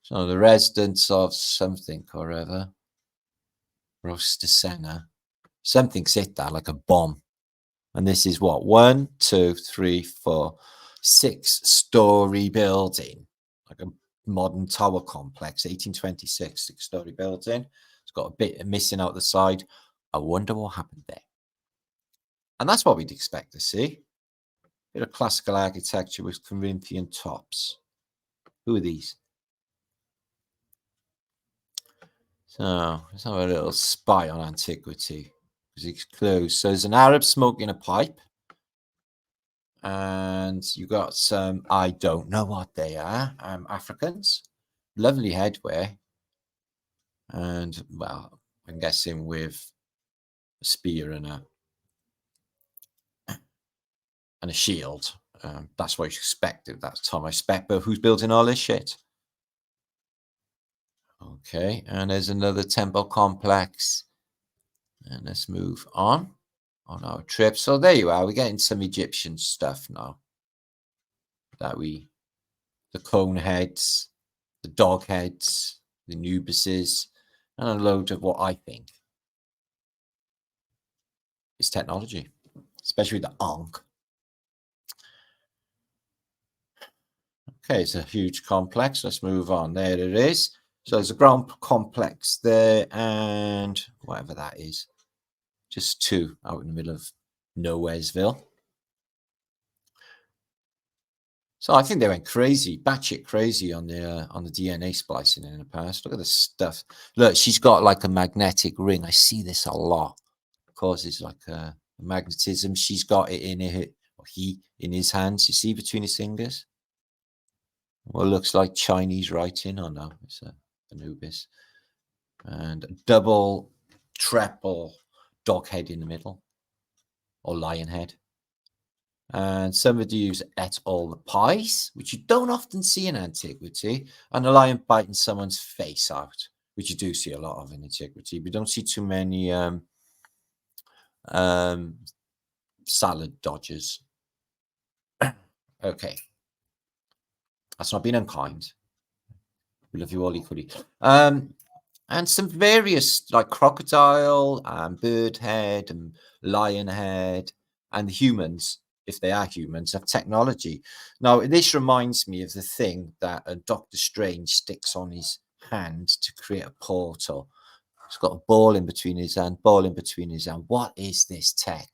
So the residents of something or other, Rosticena, something's hit that like a bomb. And this is what? 1, 2, 3, 4, 6-story building, like a modern tower complex, 1826, 6-story building. It's got a bit missing out the side. I wonder what happened there. And that's what we'd expect to see. A bit of classical architecture with Corinthian tops. Who are these? So let's have a little spy on antiquity, because it's close. So there's an Arab smoking a pipe. And you got some, I don't know what they are, Africans. Lovely headwear. And, well, I'm guessing with a spear and a shield. That's what you expected that time, I expect. But who's building all this shit? Okay, and there's another temple complex. And let's move on our trip. So there you are. We're getting some Egyptian stuff now. The cone heads, the dog heads, the Nubises, and a load of what I think is technology, especially the Ankh. Okay, it's a huge complex. Let's move on. There it is. So there's a ground complex there and whatever that is. Just two out in the middle of Nowheresville. So I think they went crazy, batshit crazy on the DNA splicing in the past. Look at the stuff. Look, she's got like a magnetic ring. I see this a lot. Causes like a magnetism. She's got it in it, or he in his hands. You see between his fingers. What looks like Chinese writing. Oh no, it's Anubis. And a double, triple dog head in the middle, or lion head. And somebody who's ate all the pies, which you don't often see in antiquity, and a lion biting someone's face out, which you do see a lot of in antiquity. We don't see too many salad dodgers. Okay. That's not being unkind. We love you all equally. And some various, like crocodile, bird head, and lion head, and the humans, if they are humans, have technology. Now, this reminds me of the thing that Doctor Strange sticks on his hand to create a portal. He's got a ball in between his hand, What is this tech?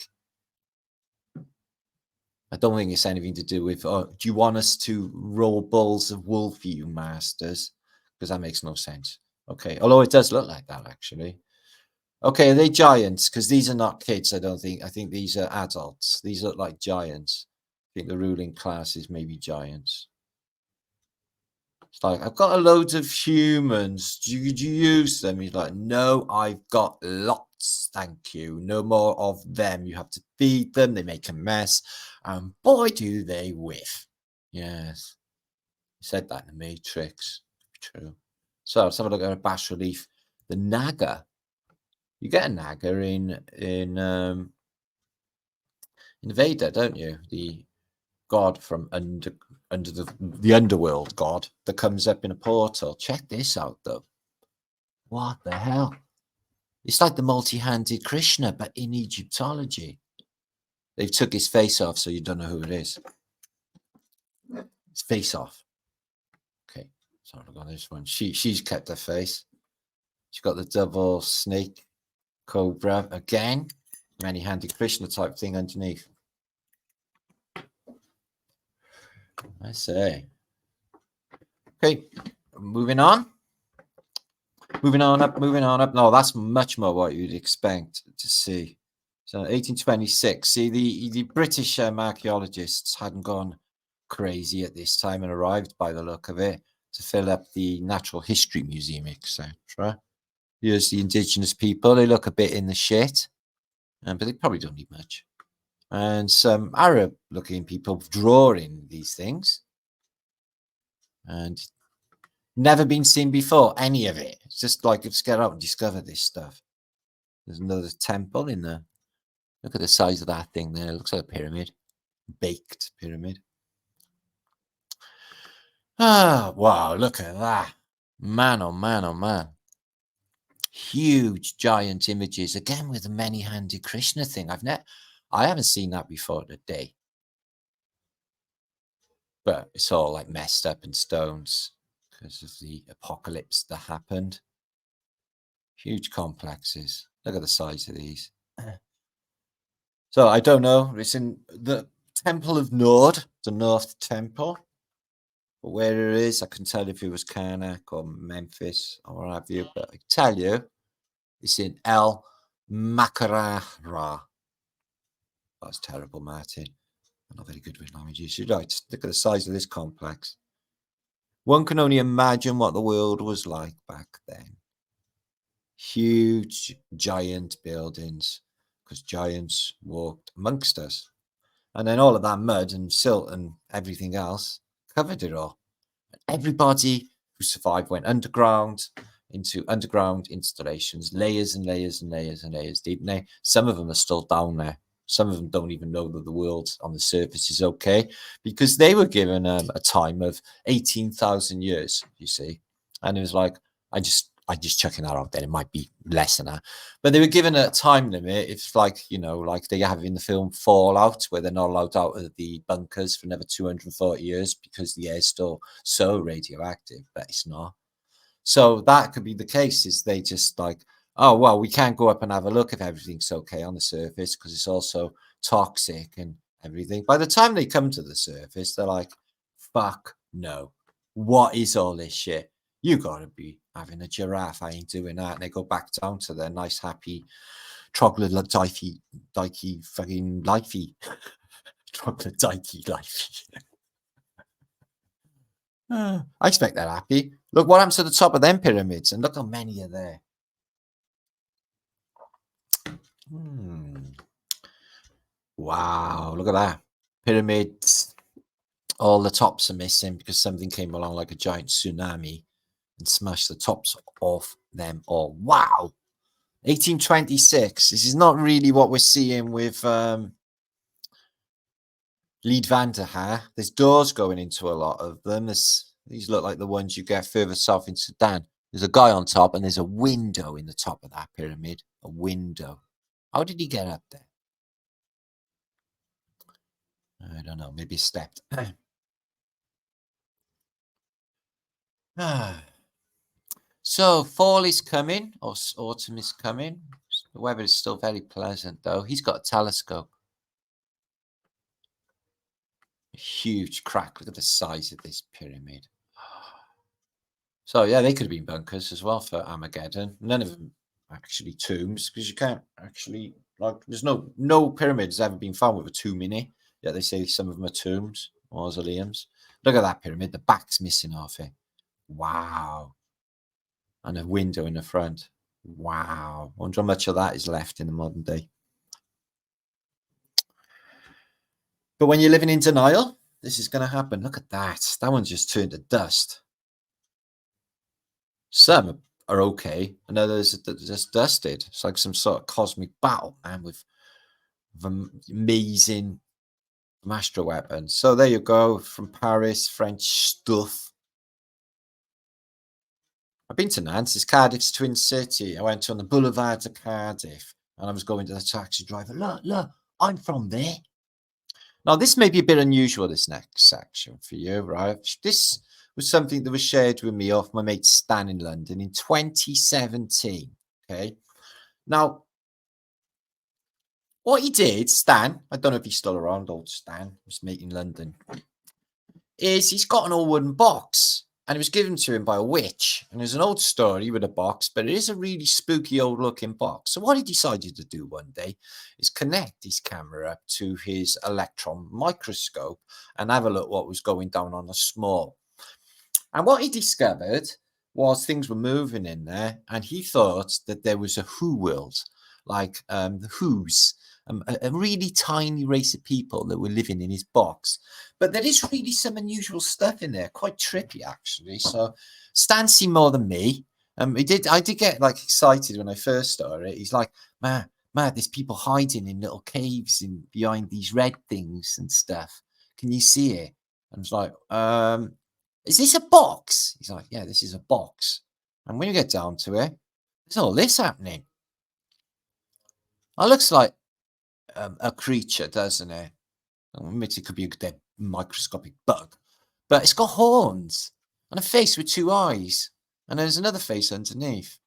I don't think it's anything to do with, do you want us to roll balls of wool for you, masters? Because that makes no sense. Okay, although it does look like that, actually. Okay, are they giants? Because these are not kids, I don't think. I think these are adults. These look like giants. I think the ruling class is maybe giants. It's like, I've got a load of humans. Do you use them? He's like, no, I've got lots. Thank you. No more of them. You have to feed them. They make a mess. And boy, do they whiff. Yes. He said that in the Matrix. True. So let's have a look at a bas relief. The Naga. You get a Naga in Veda, don't you? The god from under the underworld god that comes up in a portal. Check this out, though. What the hell? It's like the multi-handed Krishna, but in Egyptology. They've took his face off, so you don't know who it is. It's face off. Okay, so look on this one. She's kept her face. She's got the double snake cobra again. Many-handed Krishna type thing underneath. I say. Okay, moving on. Moving on up. No, that's much more what you'd expect to see. So 1826. See, the British archaeologists hadn't gone crazy at this time and arrived, by the look of it, to fill up the Natural History Museum, etc. Here's the indigenous people. They look a bit in the shit, but they probably don't need much. And some Arab-looking people drawing these things. And never been seen before, any of it. It's just like, let's get out and discover this stuff. There's another temple in there. Look at the size of that thing there. It looks like a pyramid. Baked pyramid. Ah, wow, look at that. Man, oh man, oh man. Huge, giant images. Again, with the many-handed Krishna thing. I haven't seen that before today. But it's all like messed up in stones because of the apocalypse that happened. Huge complexes. Look at the size of these. So I don't know. It's in the Temple of Nord, the North Temple. But where it is, I couldn't tell if it was Karnak or Memphis or what have you. But I tell you, it's in El Makarahra. That's terrible, Martin. I'm not very good with languages. You're right. Look at the size of this complex. One can only imagine what the world was like back then. Huge, giant buildings, because giants walked amongst us. And then all of that mud and silt and everything else covered it all. Everybody who survived went underground into underground installations, layers and layers and layers and layers deep. Now, some of them are still down there. Some of them don't even know that the world on the surface is okay, because they were given a time of 18,000 years, you see. And it was like, I just checking that out there. It might be less than that. But they were given a time limit. It's like, you know, like they have in the film Fallout, where they're not allowed out of the bunkers for another 240 years because the air's still so radioactive, but it's not. So that could be the case, is they just like, oh, well, we can't go up and have a look if everything's okay on the surface because it's also toxic and everything. By the time they come to the surface, they're like, fuck no. What is all this shit? You gotta be having a giraffe. I ain't doing that. And they go back down to their nice, happy troglodyte fucking lifey. Troglodyte lifey. I expect they're happy. Look what happens to the top of them pyramids, and look how many are there. Wow, look at that. Pyramids. All the tops are missing because something came along like a giant tsunami and smashed the tops off them all. Wow. 1826. This is not really what we're seeing with Lead van der Haar. There's doors going into a lot of them. These look like the ones you get further south in Sudan. There's a guy on top and there's a window in the top of that pyramid. A window. How did he get up there? I don't know. Maybe he stepped. So fall is coming, or autumn is coming. The weather is still very pleasant, though. He's got a telescope. A huge crack. Look at the size of this pyramid. So yeah, they could have been bunkers as well for Armageddon. None of them actually tombs, because you can't actually, like, there's no pyramids ever been found with a tomb in it. Yeah, they say some of them are tombs, mausoleums. Look at that pyramid. The back's missing off it. Wow. And a window in the front. Wow. I wonder how much of that is left in the modern day. But when you're living in denial, this is going to happen. Look at that. That one's just turned to dust. Some are okay, and others are just dusted. It's like some sort of cosmic battle, man, with amazing astro weapons. So there you go, from Paris, French stuff. I've been to Nantes. It's Cardiff's twin city. I went on the boulevard to Cardiff, and I was going to the taxi driver. Look, I'm from there. Now, this may be a bit unusual, this next section for you, right? This was something that was shared with me off my mate Stan in London in 2017, okay? Now, what he did, Stan, I don't know if he's still around, old Stan, his mate in London, is he's got an old wooden box, and it was given to him by a witch. And there's an old story with a box, but it is a really spooky old looking box. So what he decided to do one day is connect his camera up to his electron microscope and have a look what was going down on the small. And what he discovered was things were moving in there, and he thought that there was a Who world, like the Who's, a really tiny race of people that were living in his box. But there is really some unusual stuff in there, quite trippy actually. So Stan's seen more than me. I did get like excited when I first saw it. He's like, man, there's people hiding in little caves behind these red things and stuff. Can you see it? I was like, is this a box? He's like, yeah, this is a box. And when you get down to it, there's all this happening. It looks like a creature, doesn't it? It could be a dead microscopic bug. but it's got horns and a face with 2 eyes, and there's another face underneath.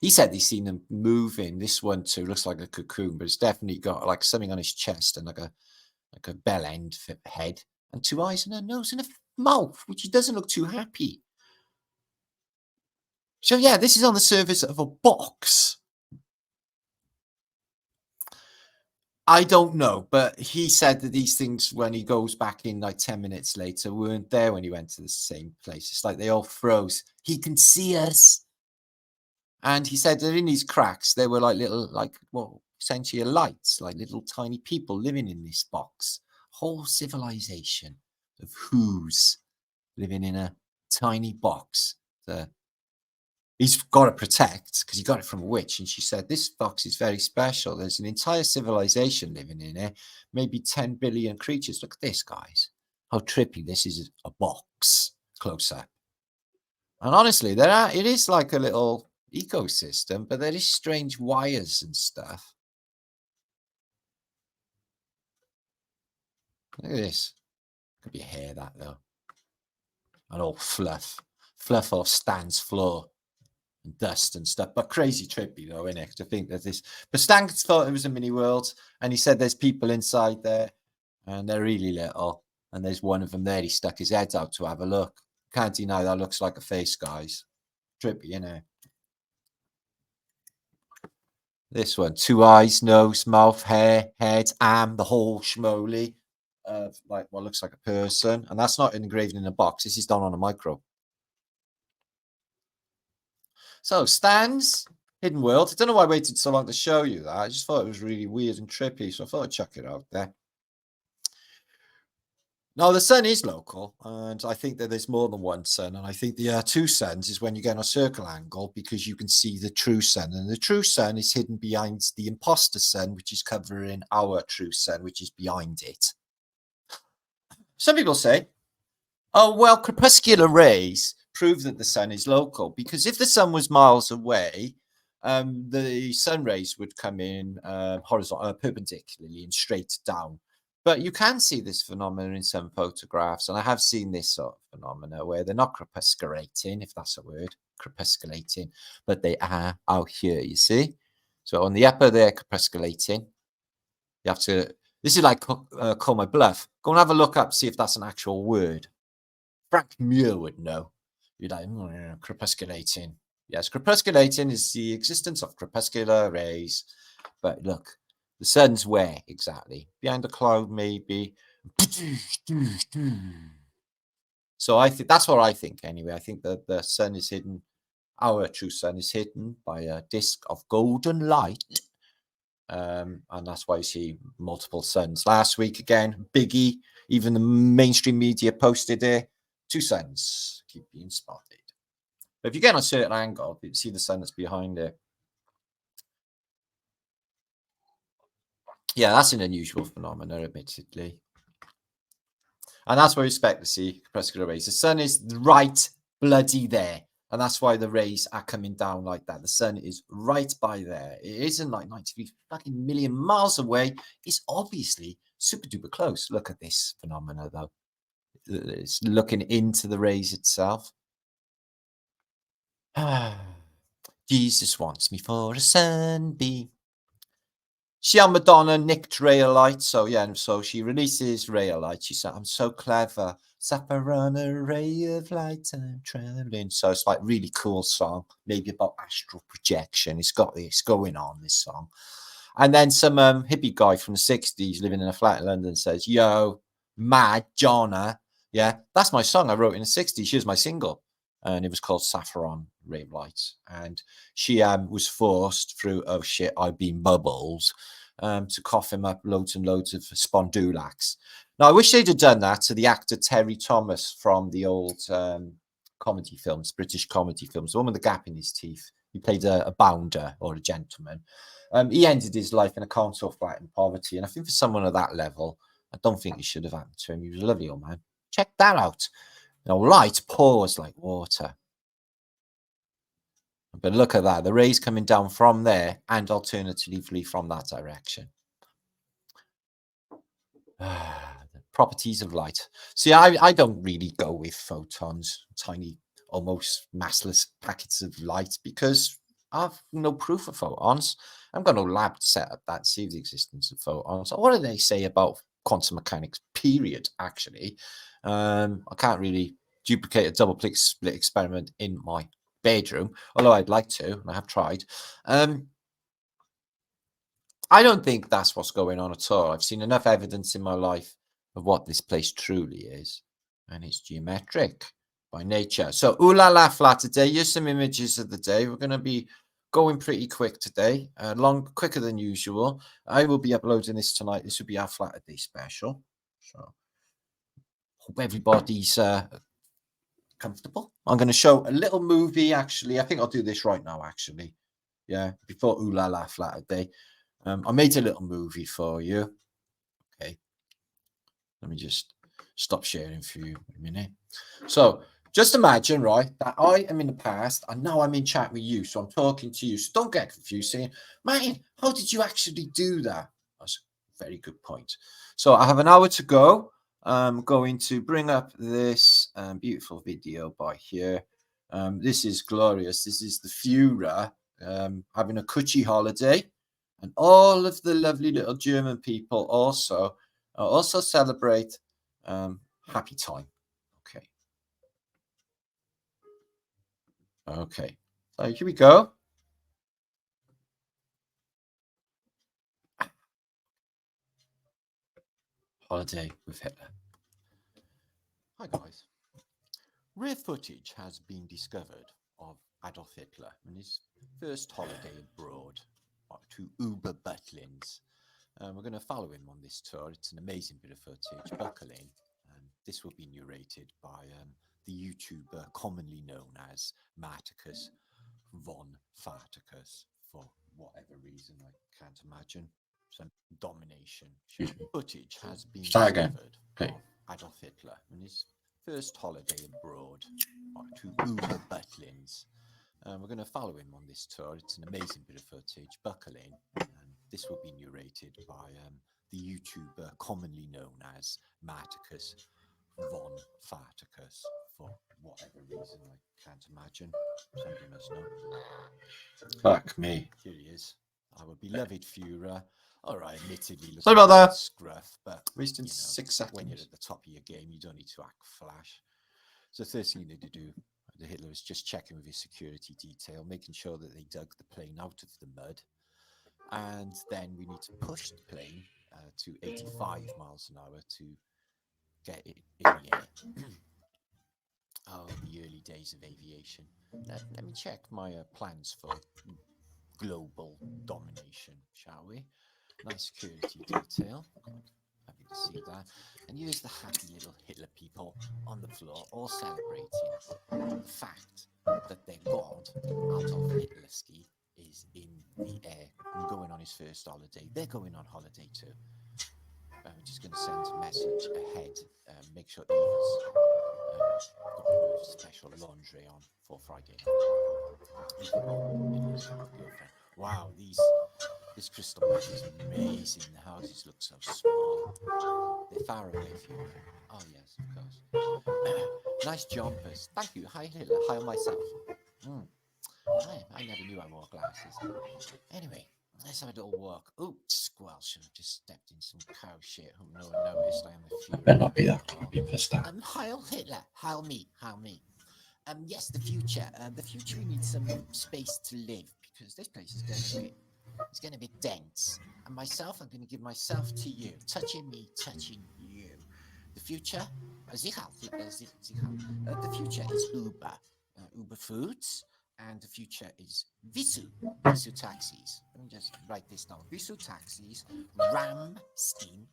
He said he's seen them moving. This one too looks like a cocoon, but it's definitely got like something on his chest and like a bell end head and 2 eyes and a nose and a mouth, which doesn't look too happy. So yeah, this is on the surface of a box. I don't know, but he said that these things, when he goes back in like 10 minutes later, weren't there when he went to the same place. It's like they all froze. He can see us. And he said that in these cracks, there were like little, like, well, essentially lights, like little tiny people living in this box. Whole civilization of who's living in a tiny box. He's got to protect because he got it from a witch. And she said, this box is very special. There's an entire civilization living in it, maybe 10 billion creatures. Look at this, guys. How trippy this is, a box close up. And honestly, it is like a little ecosystem, but there is strange wires and stuff. Look at this. Could be hair, that though. And all fluff off Stan's floor. Dust and stuff, but crazy trippy though, isn't it? To think that this, but Stan thought it was a mini world, and he said there's people inside there, and they're really little, and there's one of them there. He stuck his head out to have a look. Can't deny that looks like a face, guys. Trippy, you know. This one, 2 eyes, nose, mouth, hair, head, arm, the whole schmoly, like what looks like a person, and that's not engraved in a box. This is done on a micro. So, Stan's Hidden World. I don't know why I waited so long to show you that. I just thought it was really weird and trippy, so I thought I'd chuck it out there. Now, the sun is local, and I think that there's more than one sun, and I think the 2 suns is when you get on a circle angle because you can see the true sun, and the true sun is hidden behind the imposter sun, which is covering our true sun, which is behind it. Some people say, oh, well, crepuscular rays prove that the sun is local, because if the sun was miles away, the sun rays would come in horizontal, perpendicularly and straight down. But you can see this phenomenon in some photographs, and I have seen this sort of phenomena where they're not crepusculating, if that's a word, crepusculating, but they are out here, you see? So on the upper, they're crepusculating. You have to, this is like call my bluff. Go and have a look up, see if that's an actual word. Frank Muir would know. You're like, crepusculating. Yes, crepusculating is the existence of crepuscular rays. But look, the sun's where exactly? Behind the cloud, maybe. So I think that's what I think anyway. I think that the sun is hidden. Our true sun is hidden by a disk of golden light. And that's why you see multiple suns. Last week again, Biggie, even the mainstream media posted it. 2 suns keep being spotted. But if you get on a certain angle, you see the sun that's behind it. Yeah, that's an unusual phenomenon, admittedly. And that's what we expect to see crepuscular rays. The sun is right bloody there. And that's why the rays are coming down like that. The sun is right by there. It isn't like 93 fucking million miles away. It's obviously super duper close. Look at this phenomena, though. It's looking into the rays itself. Jesus wants me for a sunbeam. She and Madonna nicked Rayolite. So, yeah, and so she releases Rayolite. She said, I'm so clever. Suffer on a ray of light, I'm traveling. So it's like really cool song, maybe about astral projection. It's got this going on, this song. And then some hippie guy from the 60s living in a flat in London says, yo, mad Jonna. Yeah, that's my song I wrote in the 60s. Here's my single. And it was called Saffron Ray of Light. And she was forced through, oh shit, I've been bubbles, to cough him up loads and loads of Spondulax. Now, I wish they'd have done that to the actor Terry Thomas from the old comedy films, British comedy films, the one with the gap in his teeth. He played a bounder or a gentleman. He ended his life in a council flat in poverty. And I think for someone at that level, I don't think it should have happened to him. He was a lovely old man. Check that out. You know, light pours like water. But look at that. The rays coming down from there and alternatively from that direction. The properties of light. See, I don't really go with photons, tiny, almost massless packets of light, because I've no proof of photons. I'm going to lab set up that, see the existence of photons. What do they say about quantum mechanics, period, actually? I can't really duplicate a double split experiment in my bedroom, although I'd like to, and I have tried. I don't think that's what's going on at all. I've seen enough evidence in my life of what this place truly is, and it's geometric by nature. So, ooh la la Flaterday, here's some images of the day. We're going to be going pretty quick today, quicker than usual. I will be uploading this tonight. This will be our Flaterday special. So, hope everybody's comfortable. I'm going to show a little movie, actually. I think I'll do this right now, actually. Yeah, before ooh la la Flaterday. I made a little movie for you. Okay. Let me just stop sharing for you a minute. So just imagine, right, that I am in the past and now I'm in chat with you. So I'm talking to you. So don't get confused saying, Martin, how did you actually do that? That's a very good point. So I have an hour to go. I'm going to bring up this beautiful video by here. This is glorious. This is the Führer having a cushy holiday. And all of the lovely little German people also celebrate happy time. Okay. Okay. So here we go. Holiday with Hitler. Hi guys. Rare footage has been discovered of Adolf Hitler and his first holiday abroad to Uber Butlins. We're going to follow him on this tour. It's an amazing bit of footage. Buckle in. This will be narrated by the YouTuber commonly known as Marticus von Farticus, for whatever reason I can't imagine. Some domination. Footage has been discovered of Adolf Hitler and his first holiday abroad to Uber Butlins. We're going to follow him on this tour. It's an amazing bit of footage. Buckle in. This will be narrated by the YouTuber commonly known as Marticus von Farticus, for whatever reason I can't imagine. Somebody must know. Fuck me. Here he is. Our beloved Führer. All right, admittedly, sorry about that. Scruff, but wasting 6 seconds. When you're at the top of your game, you don't need to act flash. So the first thing you need to do, the Hitler, is just checking with his security detail, making sure that they dug the plane out of the mud. And then we need to push the plane to 85 miles an hour to get it in the air. Oh, the early days of aviation. Let me check my plans for global domination, shall we? Nice security detail. Happy to see that. And here's the happy little Hitler people on the floor, all celebrating the fact that their god, Adolf Hitlerski, is in the air and going on his first holiday. They're going on holiday too. I'm just going to send a message ahead. Make sure Eva's got her special laundry on for Friday night. Wow, this crystal meth is amazing. The houses look so small. They're far away from you. Oh yes, of course. Nice jumpers. Thank you. Hi Hitler. Hi myself. I never knew I wore glasses. Anyway, let's have it all work. Oh, squelch. I just stepped in some cow shit. Hope no one noticed. I am the Führer. Better not be that. I'll be pissed off. Heil Hitler. Heil me. Heil me. Yes, the future. The future, we need some space to live, because this place is going to be dense. And myself, I'm going to give myself to you. Touching me, touching you. The future, the future is Uber. Uber Foods. And the future is Visu taxis. Let me just write this down. Visu taxis, Ram Steam,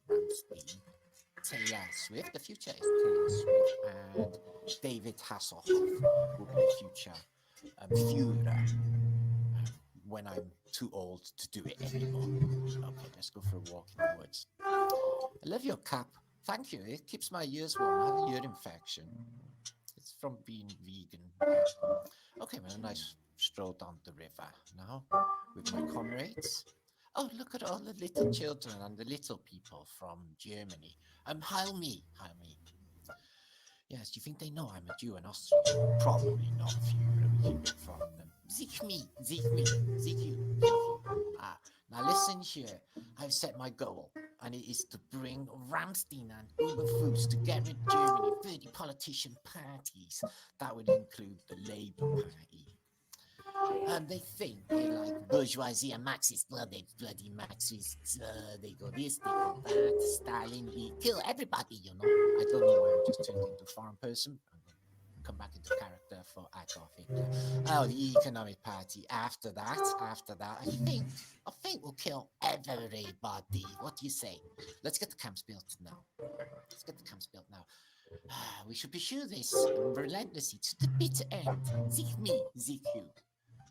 Taylor Swift. The future is Taylor Swift, and David Hasselhoff will be the future Führer when I'm too old to do it anymore. Okay, let's go for a walk in the woods. I love your cap. Thank you. It keeps my ears warm. I have a ear infection. It's from being vegan. Okay, well, a nice stroll down the river now with my comrades. Oh, look at all the little children and the little people from Germany. Heil me, heil me. Yes, do you think they know I'm a Jew in Austria? Probably not, if you really keep it from them. Sich me, sich me, sich you, sich you. Ah, now listen here. I've set my goal, and it is to bring Ramstein and Uberfuß to get rid of Germany 30 politician parties. That would include the Labour Party. And they think they like bourgeoisie and Marxists. Well, they bloody Marxists. They go this, they go that. Stalin, he kill everybody, you know. I don't know why I just turned into a foreign person. I'm going to come back into character for Adolf Hitler. Oh, the Economic Party. After that, I think we'll kill everybody. What do you say? Let's get the camps built now. We should pursue this relentlessly to the bitter end. Sich me, sich you.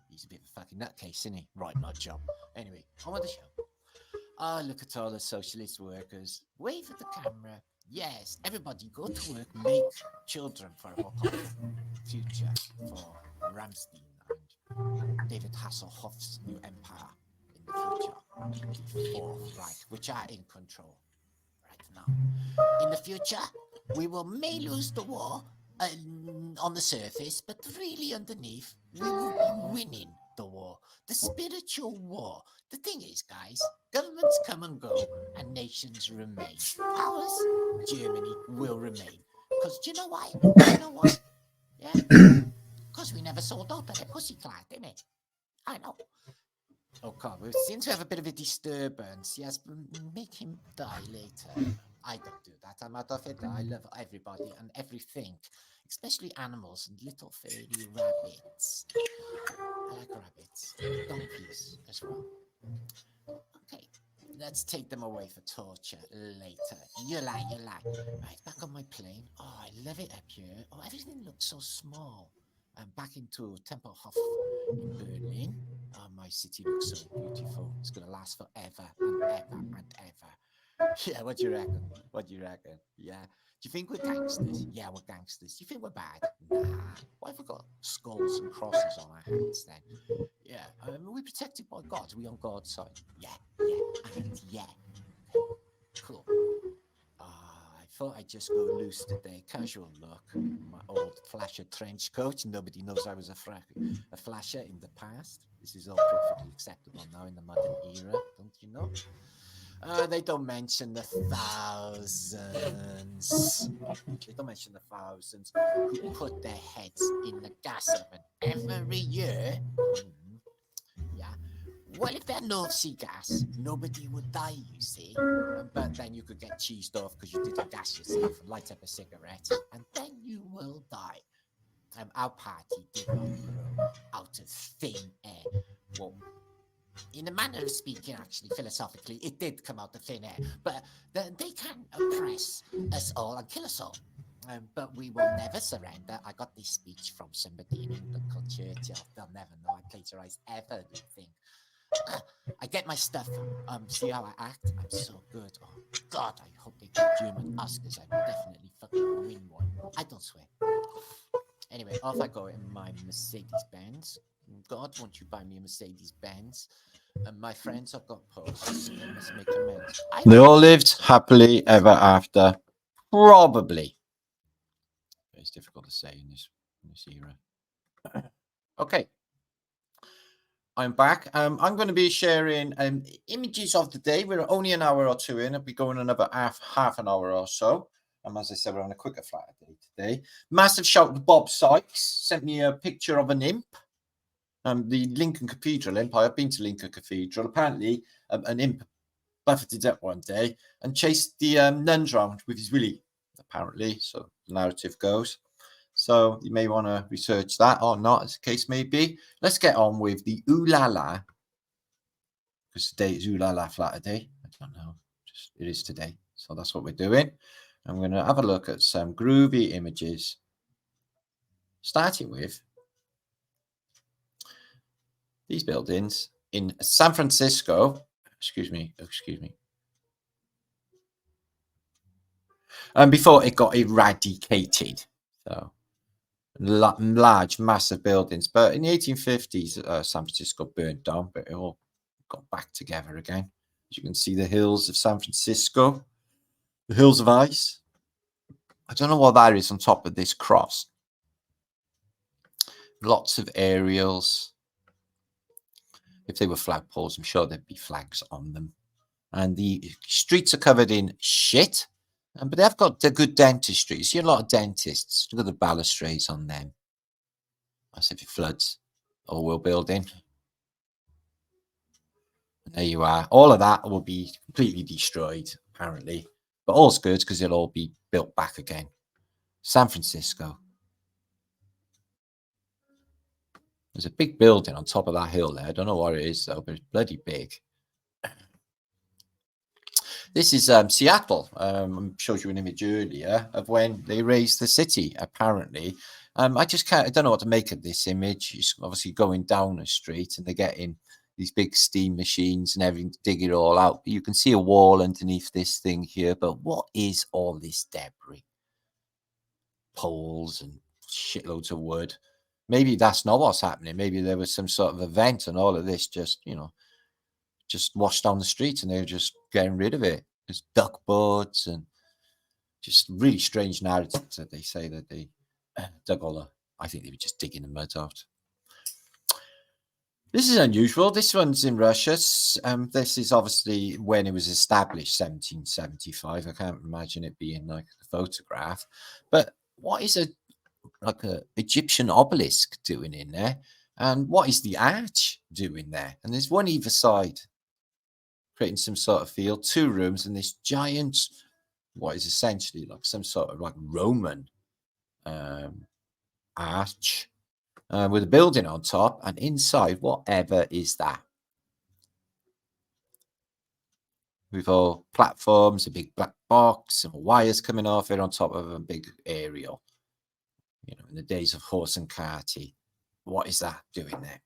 He's a bit of a fucking nutcase, isn't he? Right, nut job. Anyway, on with the show. Ah, look at all the socialist workers. Wave at the camera. Yes, everybody go to work, make children for our future, for Ramstein and David Hasselhoff's new empire in the future, the Fourth Reich, which are in control right now. In the future, we may lose the war on the surface, but really underneath, we will be winning the war, the spiritual war. The thing is, guys, governments come and go and nations remain. Ours, Germany, will remain. Because do you know why? Yeah? Because we never sold out at a pussy clat, didn't it? I know. Oh God, we seem to have a bit of a disturbance. Yes, make him die later. I don't do that. I'm Adolf Hitler. I love everybody and everything, especially animals and little fairy rabbits. I like rabbits. Donkeys as well. Okay, let's take them away for torture later. You lie. Right, back on my plane. Oh, I love it up here. Oh, everything looks so small. I'm back into Tempelhof in Berlin. Oh, my city looks so beautiful. It's going to last forever and ever and ever. Yeah, what do you reckon? Yeah. Do you think we're gangsters? Yeah, we're gangsters. Do you think we're bad? Nah. Why have we got skulls and crosses on our hands then? Yeah. We're protected by God. Are we on God's side? Yeah. Cool. I thought I'd just go loose today. Casual look. My old flasher trench coat. Nobody knows I was a flasher in the past. This is all perfectly acceptable now in the modern era, don't you know? They don't mention the thousands. Who put their heads in the gas oven every year. Yeah. Well, if there are no sea gas, nobody would die, you see. But then you could get cheesed off because you didn't gas yourself and light up a cigarette, and then you will die. Our party did not grow out of thin air. Well, in a manner of speaking, actually, philosophically, it did come out of thin air. But they can oppress us all and kill us all. But we will never surrender. I got this speech from somebody in England called Churchill. They'll never know I plagiarized everything. I get my stuff. See how I act? I'm so good. Oh, God, I hope they give German Oscars. I will definitely fucking win one. I don't swear. Anyway, off I go in my Mercedes-Benz. God, won't you buy me a Mercedes-Benz? And my friends have got posts. They must make amends. They all lived happily ever after. Probably. It's difficult to say in this era. Okay. I'm back. I'm going to be sharing images of the day. We're only an hour or two in. I'll be going another half an hour or so. As I said, we're on a quicker Flaterday today. Massive shout to Bob Sykes. Sent me a picture of an imp. The Lincoln Cathedral imp. I've been to Lincoln Cathedral. Apparently, an imp buffeted up one day and chased the nuns around with his willy, apparently. So the narrative goes. So you may want to research that or not, as the case may be. Let's get on with the ooh la la. Because today is ooh la la Flaterday. I don't know. It is today. So that's what we're doing. I'm going to have a look at some groovy images. Starting with these buildings in San Francisco. Excuse me. And before it got eradicated. So large, massive buildings. But in the 1850s, San Francisco burned down, but it all got back together again. As you can see, the hills of San Francisco, the hills of ice. I don't know what that is on top of this cross. Lots of aerials. If they were flagpoles, I'm sure there'd be flags on them. And the streets are covered in shit, but they've got the good dentistry. You see a lot of dentists. Look at the balustrades on them. That's if it floods. Oil building. And there you are. All of that will be completely destroyed, apparently. But all's good because it'll all be built back again. San Francisco. There's a big building on top of that hill there. I don't know what it is, though, but it's bloody big. This is Seattle. I showed you an image earlier of when they raised the city, apparently. I don't know what to make of this image. It's obviously going down a street and they're getting these big steam machines and everything to dig it all out. But you can see a wall underneath this thing here. But what is all this debris? Poles and shitloads of wood. Maybe that's not what's happening. Maybe there was some sort of event and all of this just, just washed down the street and they're just getting rid of it. There's duck boards and just really strange narratives that they say that they dug all the, I think they were just digging the mud out. This is unusual. This one's in Russia. This is obviously when it was established, 1775. I can't imagine it being like a photograph. But what is a Egyptian obelisk doing in there? And what is the arch doing there? And there's one either side, creating some sort of field, 2 rooms, and this giant, what is essentially like some sort of like Roman arch with a building on top, and inside, whatever is that? With all platforms, a big black box, and wires coming off it on top of a big aerial. In the days of horse and carty. What is that doing there?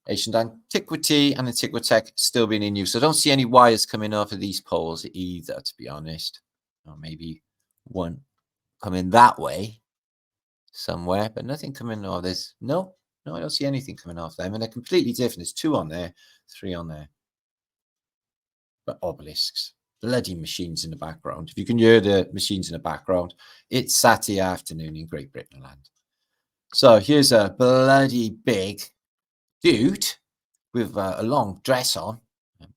Ancient antiquity and antiquitech still being in use. I don't see any wires coming off of these poles either, to be honest. Or maybe one coming that way somewhere, but nothing coming off. No, I don't see anything coming off them. And they're completely different. There's 2 on there, 3 on there. But obelisks. Bloody machines in the background. If you can hear the machines in the background, it's Saturday afternoon in Great Britain land. So here's a bloody big dude with a long dress on.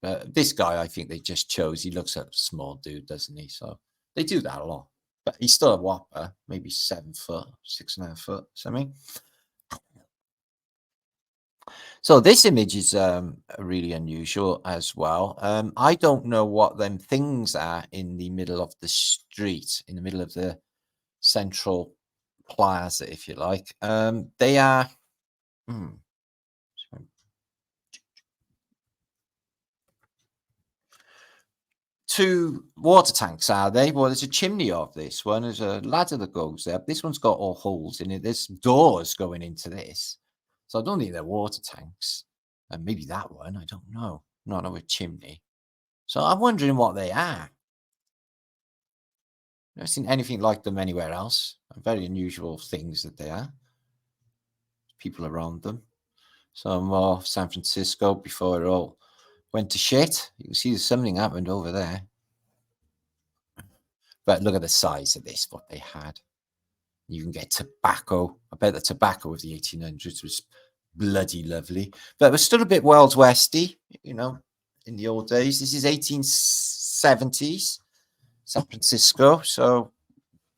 But this guy, I think they just chose. He looks like a small dude, doesn't he? So they do that a lot. But he's still a whopper, maybe 7 foot, 6.5 foot, something. So this image is really unusual as well. I don't know what them things are in the middle of the street, in the middle of the central plaza, if you like. They are... 2 water tanks, are they? Well, there's a chimney of this one. There's a ladder that goes there. This one's got all holes in it. There's doors going into this. So I don't think they're water tanks. And maybe that one, I don't know. Not a chimney. So I'm wondering what they are. Never seen anything like them anywhere else. Very unusual things that they are. People around them. Some more San Francisco before it all went to shit. You can see there's something happened over there. But look at the size of this, what they had. You can get tobacco. I bet the tobacco of the 1800s was bloody lovely. But it was still a bit Wild Westy, in the old days. This is 1870s, San Francisco. So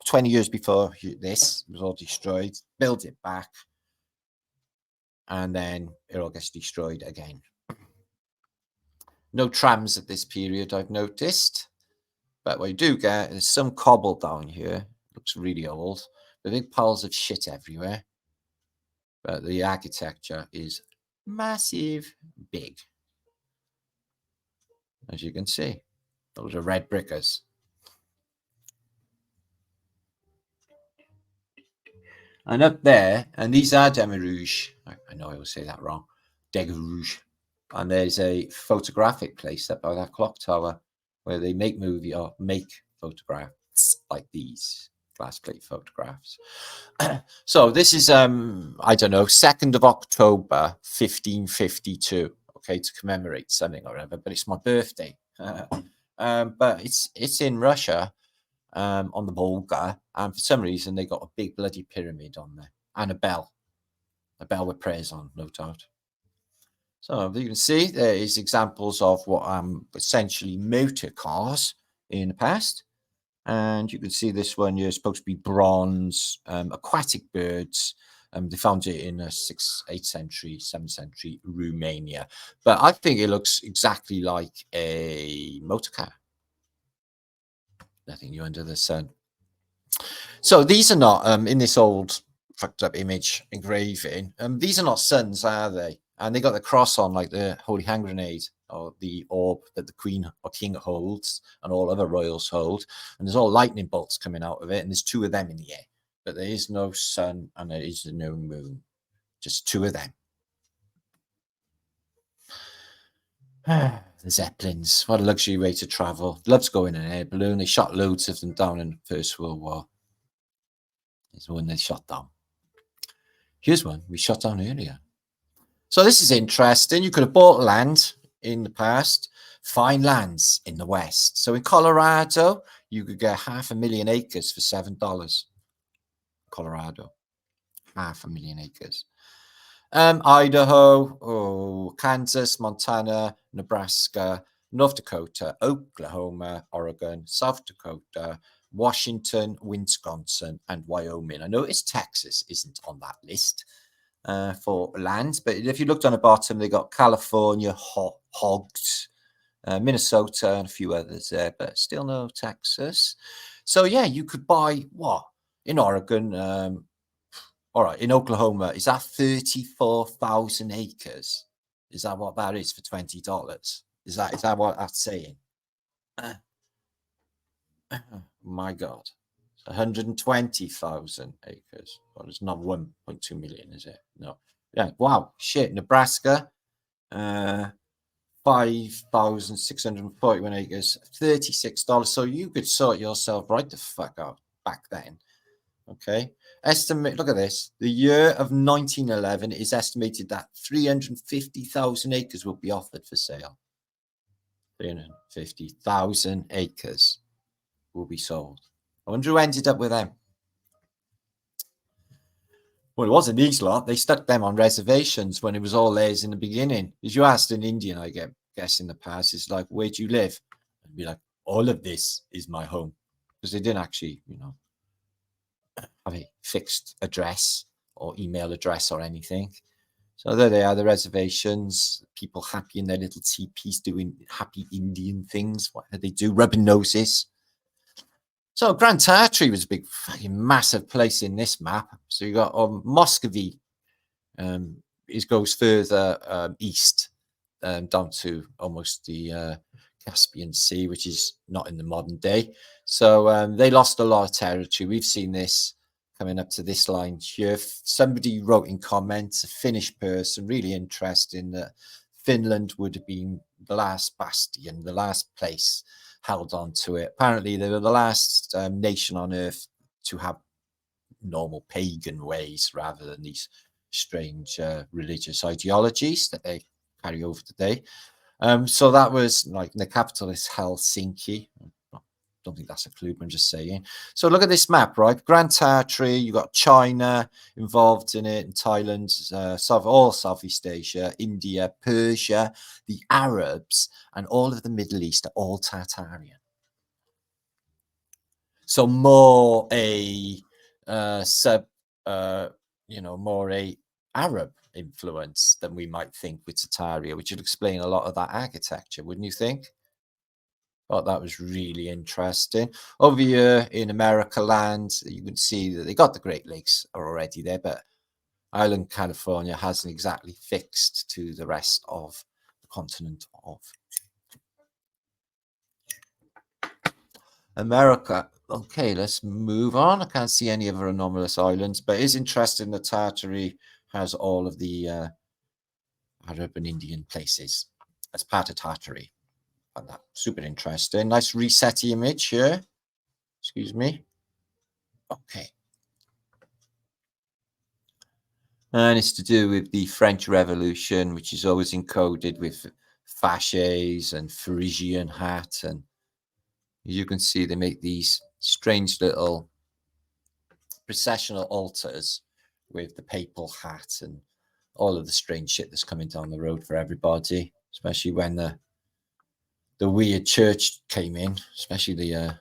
20 years before this, it was all destroyed. Build it back. And then it all gets destroyed again. No trams at this period, I've noticed. But what you do get is some cobble down here. Looks really old. The big piles of shit everywhere. But the architecture is massive, big. As you can see. Those are red brickers. And up there, and these are Demi Rouge. I know I always say that wrong. Demi Rouge. And there's a photographic place up by that clock tower where they make photographs like these glass plate photographs. So this is I don't know, 2nd of October 1552. okay, to commemorate something or whatever, but it's my birthday. But it's in Russia, on the Volga, and for some reason they got a big bloody pyramid on there and a bell with prayers on, no doubt. So you can see there is examples of what essentially motor cars in the past. And you can see this one here is supposed to be bronze, aquatic birds. They found it in a 6th, 8th century, 7th century Romania. But I think it looks exactly like a motor car. Nothing new under the sun. So these are not, in this old fucked up image engraving, these are not suns, are they? And they got the cross on like the holy hand grenade, or the orb that the queen or king holds and all other royals hold. And there's all lightning bolts coming out of it. And there's 2 of them in the air. But there is no sun and there is no moon. Just 2 of them. The Zeppelins. What a luxury way to travel. Loves going in an air balloon. They shot loads of them down in the First World War. There's one they shot down. Here's one we shot down earlier. So this is interesting. You could have bought land in the past, fine lands in the West. So in Colorado, you could get 500,000 acres for $7. Colorado, 500,000 acres. Idaho, Kansas, Montana, Nebraska, North Dakota, Oklahoma, Oregon, South Dakota, Washington, Wisconsin, and Wyoming. I noticed Texas isn't on that list for lands, but if you looked on the bottom, they got California, hogs, Minnesota, and a few others there, but still no Texas. So yeah, you could buy what in Oregon? All right, in Oklahoma, is that 34,000 acres? Is that what that is for $20? Is that what that's saying? My God, 120,000 acres. Well, it's not 1.2 million, is it? No. Yeah. Wow. Shit. Nebraska, 5,641 acres, $36. So you could sort yourself right the fuck out back then. Okay. Estimate. Look at this. The year of 1911 is estimated that 350,000 acres will be offered for sale. 350,000 acres will be sold. I wonder who ended up with them. Well, it wasn't these lot. They stuck them on reservations when it was all theirs in the beginning. As you asked an Indian, I guess in the past, it's like, where do you live? And be like, all of this is my home. Because they didn't actually, have a fixed address or email address or anything. So there they are, the reservations, people happy in their little teepees doing happy Indian things. What did they do? Rubbing noses. So Grand Tartary was a big, fucking massive place in this map. So you got Muscovy. It goes further east, down to almost the Caspian Sea, which is not in the modern day. So they lost a lot of territory. We've seen this coming up to this line here. Somebody wrote in comments, a Finnish person, really interesting, that Finland would have been the last bastion, the last place held on to it. Apparently, they were the last nation on earth to have normal pagan ways rather than these strange religious ideologies that they carry over today. So that was like the capital is Helsinki. Don't think that's a clue, but I'm just saying. So look at this map, right? Grand Tartary, you got China involved in it, and Thailand, all Southeast Asia, India, Persia, the Arabs, and all of the Middle East are all Tartarian. So more a more a Arab influence than we might think with Tartaria, which would explain a lot of that architecture, wouldn't you think? Thought that was really interesting. Over here in America land, you can see that they got the Great Lakes are already there, but Island California hasn't exactly fixed to the rest of the continent of America. Okay, let's move on. I can't see any other anomalous islands, but it is interesting that Tartary has all of the Arab and Indian places as part of Tartary. And that super interesting. Nice reset image here. Excuse me. Okay. And it's to do with the French Revolution, which is always encoded with fasces and Parisian hat. And you can see they make these strange little processional altars with the papal hat and all of the strange shit that's coming down the road for everybody, especially when the weird church came in, especially the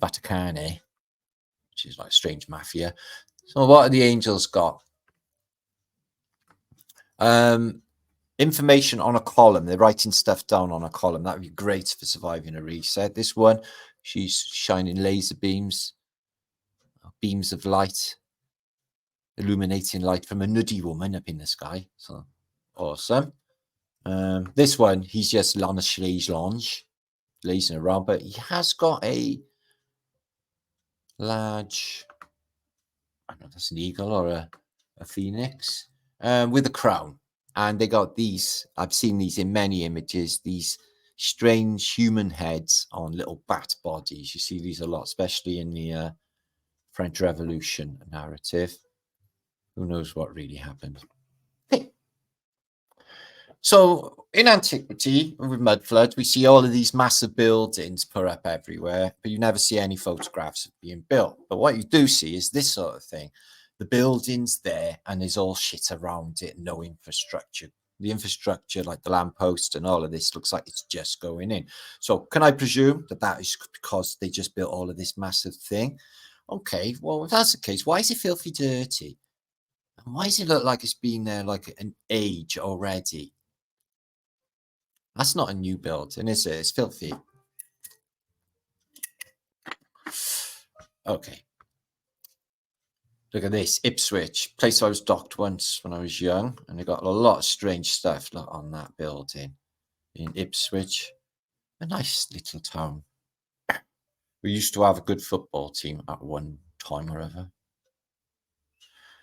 Vatican, which is like strange mafia. So what have the angels got? Information on a column. They're writing stuff down on a column. That would be great for surviving a reset. This one, she's shining laser beams of light, illuminating light from a nuddy woman up in the sky. So awesome. This one, he's just on a chaise lounge, lazing around, but he has got a large, I don't know if that's an eagle or a phoenix, with a crown. And they got these, I've seen these in many images, these strange human heads on little bat bodies. You see these a lot, especially in the French Revolution narrative. Who knows what really happened? So in antiquity, with mud floods, we see all of these massive buildings put up everywhere, but you never see any photographs of being built. But what you do see is this sort of thing. The building's there and there's all shit around it, no infrastructure. The infrastructure, like the lamppost and all of this, looks like it's just going in. So can I presume that that is because they just built all of this massive thing? Okay, well, if that's the case, why is it filthy dirty? And why does it look like it's been there like an age already? That's not a new build, and is it? It's filthy. Okay. Look at this, Ipswich, place I was docked once when I was young, and they got a lot of strange stuff on that building in Ipswich. A nice little town. We used to have a good football team at one time or other.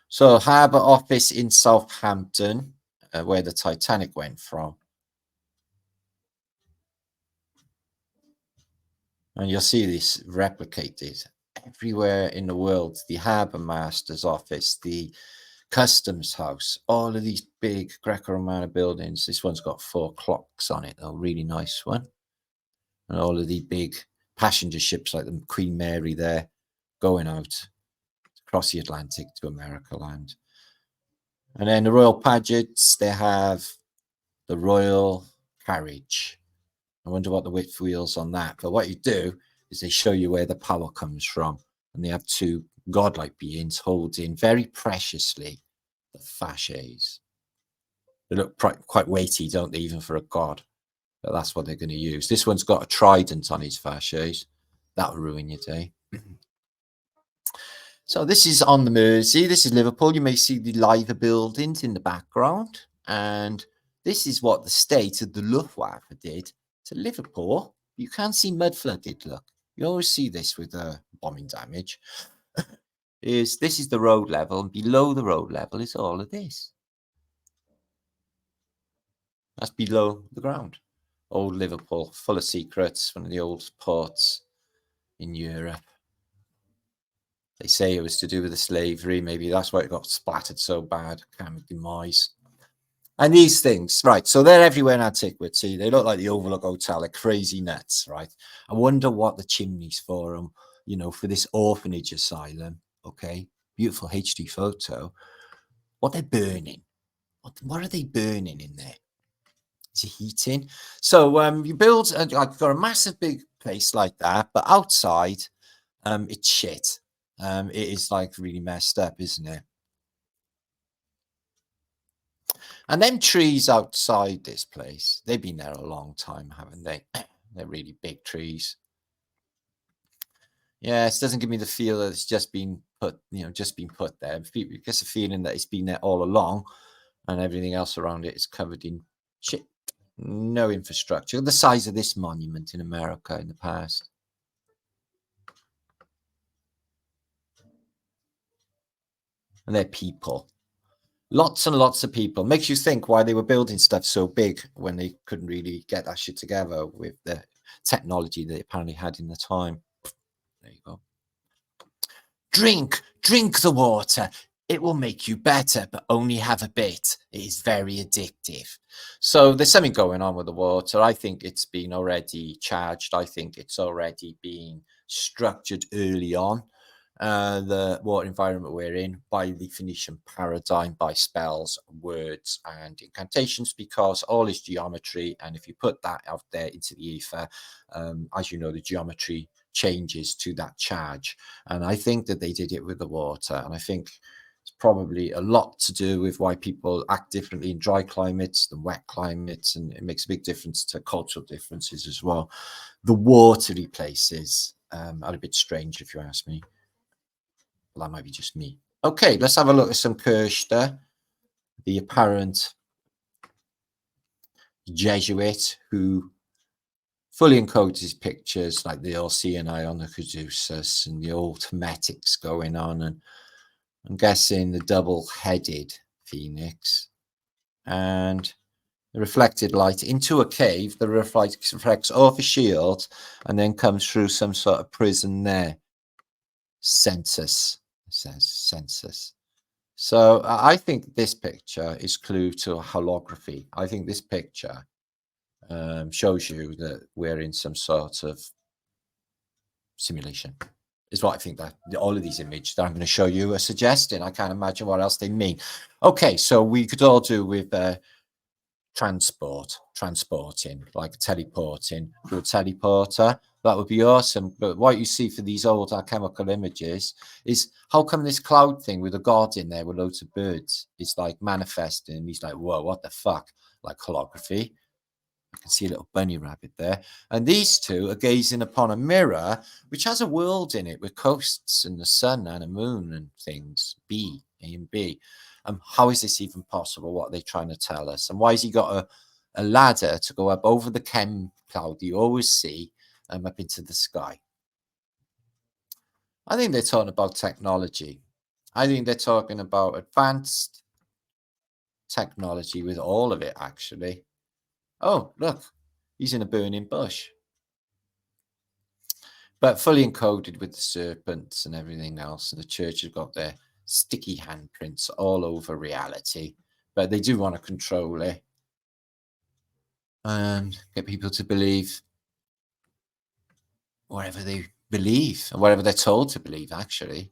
So, Harbour Office in Southampton, where the Titanic went from. And you'll see this replicated everywhere in the world. The Harbour Master's Office, the Customs House, all of these big Greco-Roman buildings. This one's got 4 clocks on it, a really nice one. And all of the big passenger ships like the Queen Mary there going out across the Atlantic to America land. And then the royal pageants, they have the royal carriage. I wonder what the width wheels on that. But what you do is they show you where the power comes from. And they have 2 godlike beings holding very preciously the fasces. They look quite weighty, don't they, even for a god? But that's what they're going to use. This one's got a trident on his fasces. That'll ruin your day. So this is on the Mersey. This is Liverpool. You may see the Liver buildings in the background. And this is what the state of the Luftwaffe did to Liverpool. You can see mud flooded, look. You always see this with bombing damage. This is the road level, and below the road level is all of this. That's below the ground. Old Liverpool, full of secrets, one of the old ports in Europe. They say it was to do with the slavery. Maybe that's why it got splattered so bad. Kind of demise. And these things, right, so they're everywhere in antiquity. They look like the Overlook Hotel. They're crazy nuts, right? I wonder what the chimney's for them, you know, for this orphanage asylum, okay? Beautiful HD photo. What they're burning. What are they burning in there? Is it heating? So you build, I've got a massive big place like that, but outside, it's shit. It is like really messed up, isn't it? And them trees outside this place, they've been there a long time, haven't they? They're really big trees. Yeah, it doesn't give me the feel that it's just been put, just been put there. It gets a feeling that it's been there all along and everything else around it is covered in shit. No infrastructure. The size of this monument in America in the past. And they're people. Lots and lots of people. Makes you think why they were building stuff so big when they couldn't really get that shit together with the technology they apparently had in the time. There you go. Drink the water. it will make you better, but only have a bit. It is very addictive. So there's something going on with the water. I think it's been already charged. I think it's already been structured early on. The water environment we're in by the Phoenician paradigm, by spells, words, and incantations, because all is geometry. And if you put that out there into the ether, as you know, the geometry changes to that charge. And I think that they did it with the water. And I think it's probably a lot to do with why people act differently in dry climates than wet climates. And it makes a big difference to cultural differences as well. The watery places are a bit strange, if you ask me. Well, that might be just me. Okay, let's have a look at some Kirster, the apparent Jesuit who fully encodes his pictures, like the All-Seeing Eye on the Caduceus and the old Hermetics going on. And I'm guessing the double-headed phoenix and the reflected light into a cave that reflects off a shield and then comes through some sort of prison there. Census, it says census. So I think this picture is clue to holography. I think this picture shows you that we're in some sort of simulation. Is what I think that all of these images that I'm going to show you are suggesting. I can't imagine what else they mean. Okay, so we could all do with transporting, like teleporting through a teleporter. That would be awesome. But what you see for these old alchemical images is how come this cloud thing with a god in there with loads of birds is like manifesting. And he's like, whoa, what the fuck? Like holography. I can see a little bunny rabbit there. And these two are gazing upon a mirror, which has a world in it with coasts and the sun and a moon and things, B, A and B. How is this even possible? What are they trying to tell us? And why has he got a ladder to go up over the chem cloud you always see up into the sky? I think they're talking about technology. I think they're talking about advanced technology with all of it, actually. Oh, look, he's in a burning bush. But fully encoded with the serpents and everything else. And the church has got their sticky handprints all over reality. But they do want to control it and get people to believe whatever they believe and whatever they're told to believe, actually,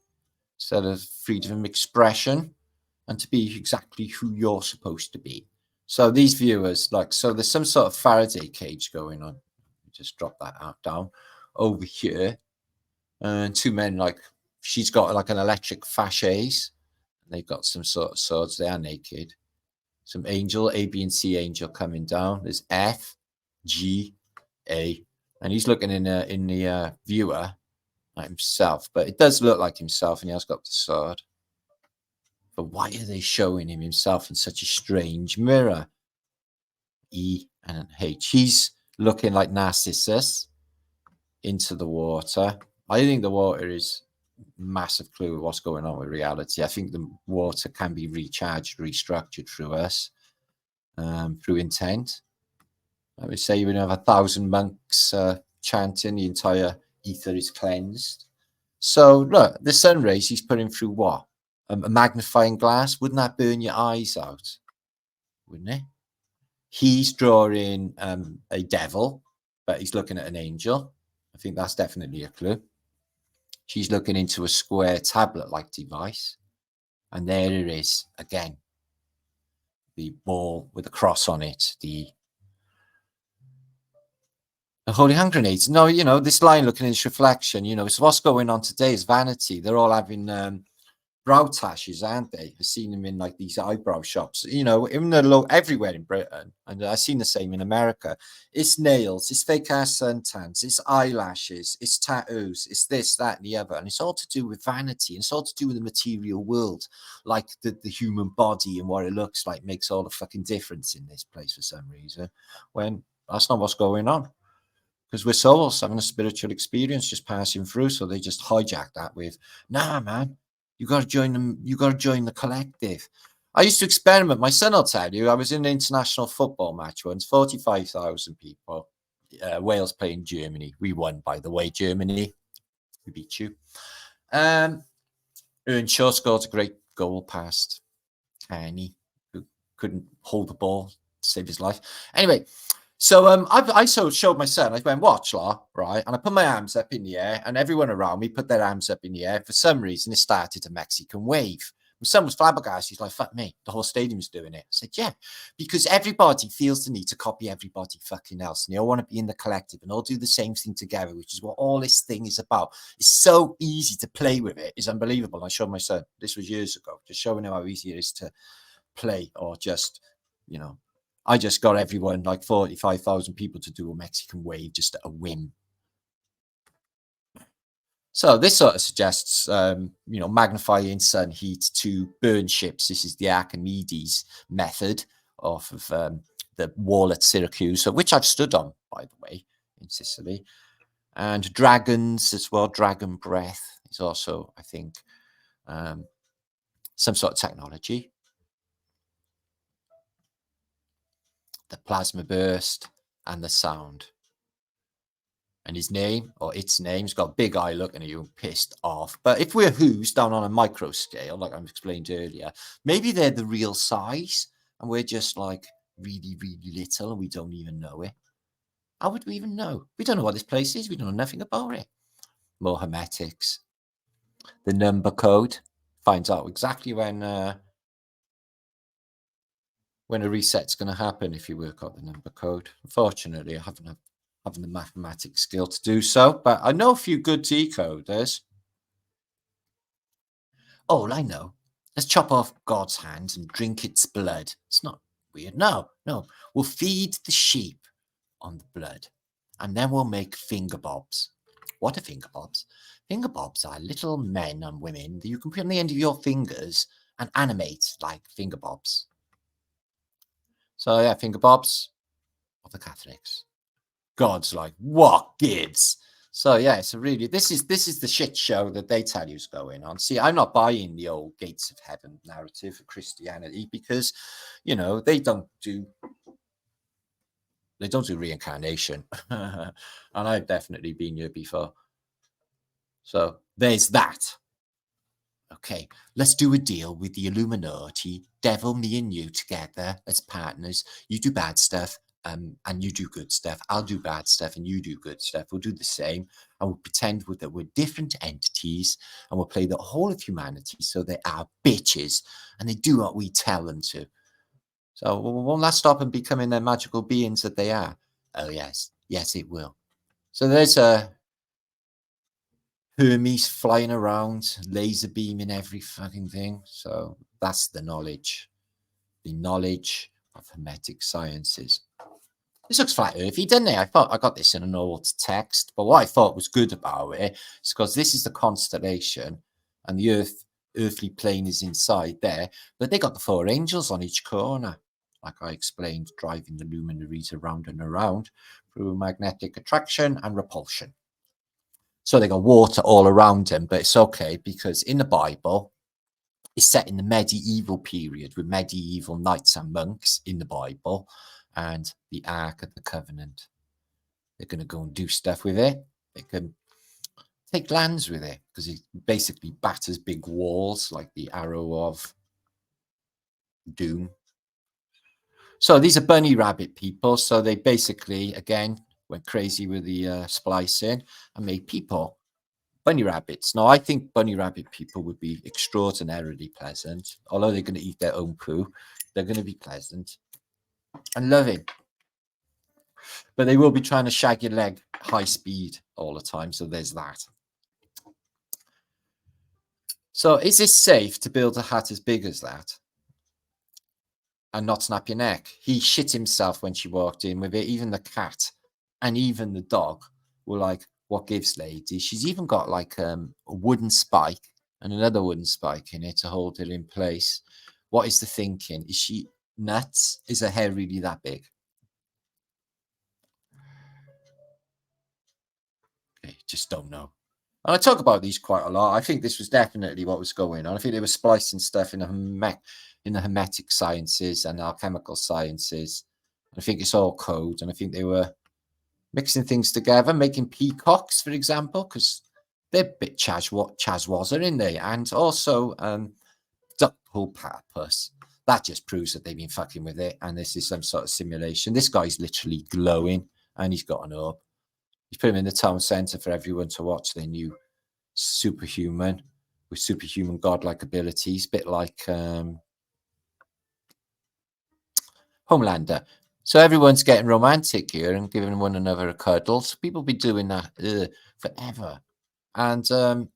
instead of freedom of expression and to be exactly who you're supposed to be. So these viewers, so there's some sort of Faraday cage going on. Just drop that out down over here. And two men, she's got like an electric fasces. They've got some sort of swords. They are naked. Some angel, A, B, and C angel coming down. There's F, G, A. And he's looking in the viewer like himself. But it does look like himself, and he has got the sword. But why are they showing him himself in such a strange mirror? E and H. He's looking like Narcissus into the water. I think the water is massive clue of what's going on with reality. I think the water can be recharged, restructured through us, through intent. I would say even have 1,000 monks chanting, the entire ether is cleansed. So look, the sun rays he's putting through what? A magnifying glass. Wouldn't that burn your eyes out? Wouldn't it? He's drawing a devil, but he's looking at an angel. I think that's definitely a clue. She's looking into a square tablet-like device. And there it is, again. The ball with a cross on it. The holy hand grenades. No, this line looking in this reflection, it's what's going on today is Vanity. They're all having brow tashes, aren't they? I've seen them in like these eyebrow shops, even though everywhere in Britain, and I've seen the same in America. It's nails, it's fake ass suntans, it's eyelashes, it's tattoos, it's this, that, and the other, and it's all to do with vanity, and it's all to do with the material world, like the human body and what it looks like makes all the fucking difference in this place for some reason, when that's not what's going on. Because we're souls having a spiritual experience just passing through, so they just hijack that with, nah, man. You got to join them. You got to join the collective. I used to experiment. My son will tell you. I was in an international football match once, 45,000 people. Wales playing Germany. We won, by the way, Germany. We beat you. Earnshaw scored a great goal past Kenny, who couldn't hold the ball to save his life. Anyway, so I showed my son. I went, watch, right? And I put my arms up in the air, and everyone around me put their arms up in the air. For some reason, it started a Mexican wave. My son was flabbergasted. He's like, fuck me. The whole stadium's doing it. I said, yeah, because everybody feels the need to copy everybody fucking else. And they all want to be in the collective and all do the same thing together, which is what all this thing is about. It's so easy to play with it. It's unbelievable. I showed my son, this was years ago, just showing him how easy it is to play, or just, you know, I just got everyone, like 45,000 people, to do a Mexican wave just at a whim. So this sort of suggests, you know, magnifying sun heat to burn ships. This is the Archimedes method of the wall at Syracuse, which I've stood on, by the way, in Sicily. And dragons as well. Dragon breath is also, I think, some sort of technology. The plasma burst and the sound. And his name, or its name's got a big eye looking at you and pissed off. But if we're who's down on a micro scale, like I explained earlier, maybe they're the real size and we're just like really, really little and we don't even know it. How would we even know? We don't know what this place is. We don't know nothing about it. More hermetics. The number code finds out exactly when a reset's going to happen if you work out the number code. Unfortunately, I haven't having the mathematics skill to do so, but I know a few good decoders. Oh, I know. Let's chop off God's hand and drink its blood. It's not weird. No. We'll feed the sheep on the blood, and then we'll make finger bobs. What are finger bobs? Finger bobs are little men and women that you can put on the end of your fingers and animate like finger bobs. So yeah, finger bobs of the Catholics. God's like, what gives? So yeah, it's a really, this is the shit show that they tell you is going on. See, I'm not buying the old gates of heaven narrative of Christianity because, you know, they don't do reincarnation. And I've definitely been here before. So there's that. Okay, let's do a deal with the Illuminati. Devil, me and you together as partners. You do bad stuff. And you do good stuff. I'll do bad stuff and you do good stuff. We'll do the same and we'll pretend that we're different entities and we'll play the whole of humanity so they are bitches and they do what we tell them to. So won't that stop them becoming the magical beings that they are? Oh, yes. Yes, it will. So there's a Hermes flying around, laser beaming every fucking thing. So that's the knowledge of hermetic sciences. This looks flat earthy, doesn't it? I thought I got this in an old text, but what I thought was good about it is because this is the constellation and the earthly plane is inside there, but they got the 4 angels on each corner, like I explained, driving the luminaries around and around through magnetic attraction and repulsion. So they got water all around them, but it's okay because in the Bible, it's set in the medieval period with medieval knights and monks in the Bible. And the Ark of the Covenant. They're going to go and do stuff with it. They can take lands with it because it basically batters big walls like the arrow of doom. So these are bunny rabbit people. So they basically, again, went crazy with the splicing and made people bunny rabbits. Now, I think bunny rabbit people would be extraordinarily pleasant. Although they're going to eat their own poo, they're going to be pleasant and loving. But they will be trying to shag your leg high speed all the time. So there's that. So is it safe to build a hat as big as that and not snap your neck? He shit himself when she walked in with it. Even the cat and even the dog were like, what gives, lady? She's even got like a wooden spike and another wooden spike in it to hold it in place. What is the thinking? Is she nuts? Is her hair really that big? Okay, just don't know. And I talk about these quite a lot. I think this was definitely what was going on. I think they were splicing stuff in the hermetic sciences and alchemical sciences. I think it's all code. And I think they were mixing things together, making peacocks, for example, because they're a bit Chazwazzer in there, and also duck pull platypus. That just proves that they've been fucking with it, and this is some sort of simulation. This guy's literally glowing, and he's got an orb. He's put him in the town centre for everyone to watch their new superhuman with superhuman godlike abilities, a bit like Homelander. So everyone's getting romantic here and giving one another a cuddle. So people be doing that forever. And a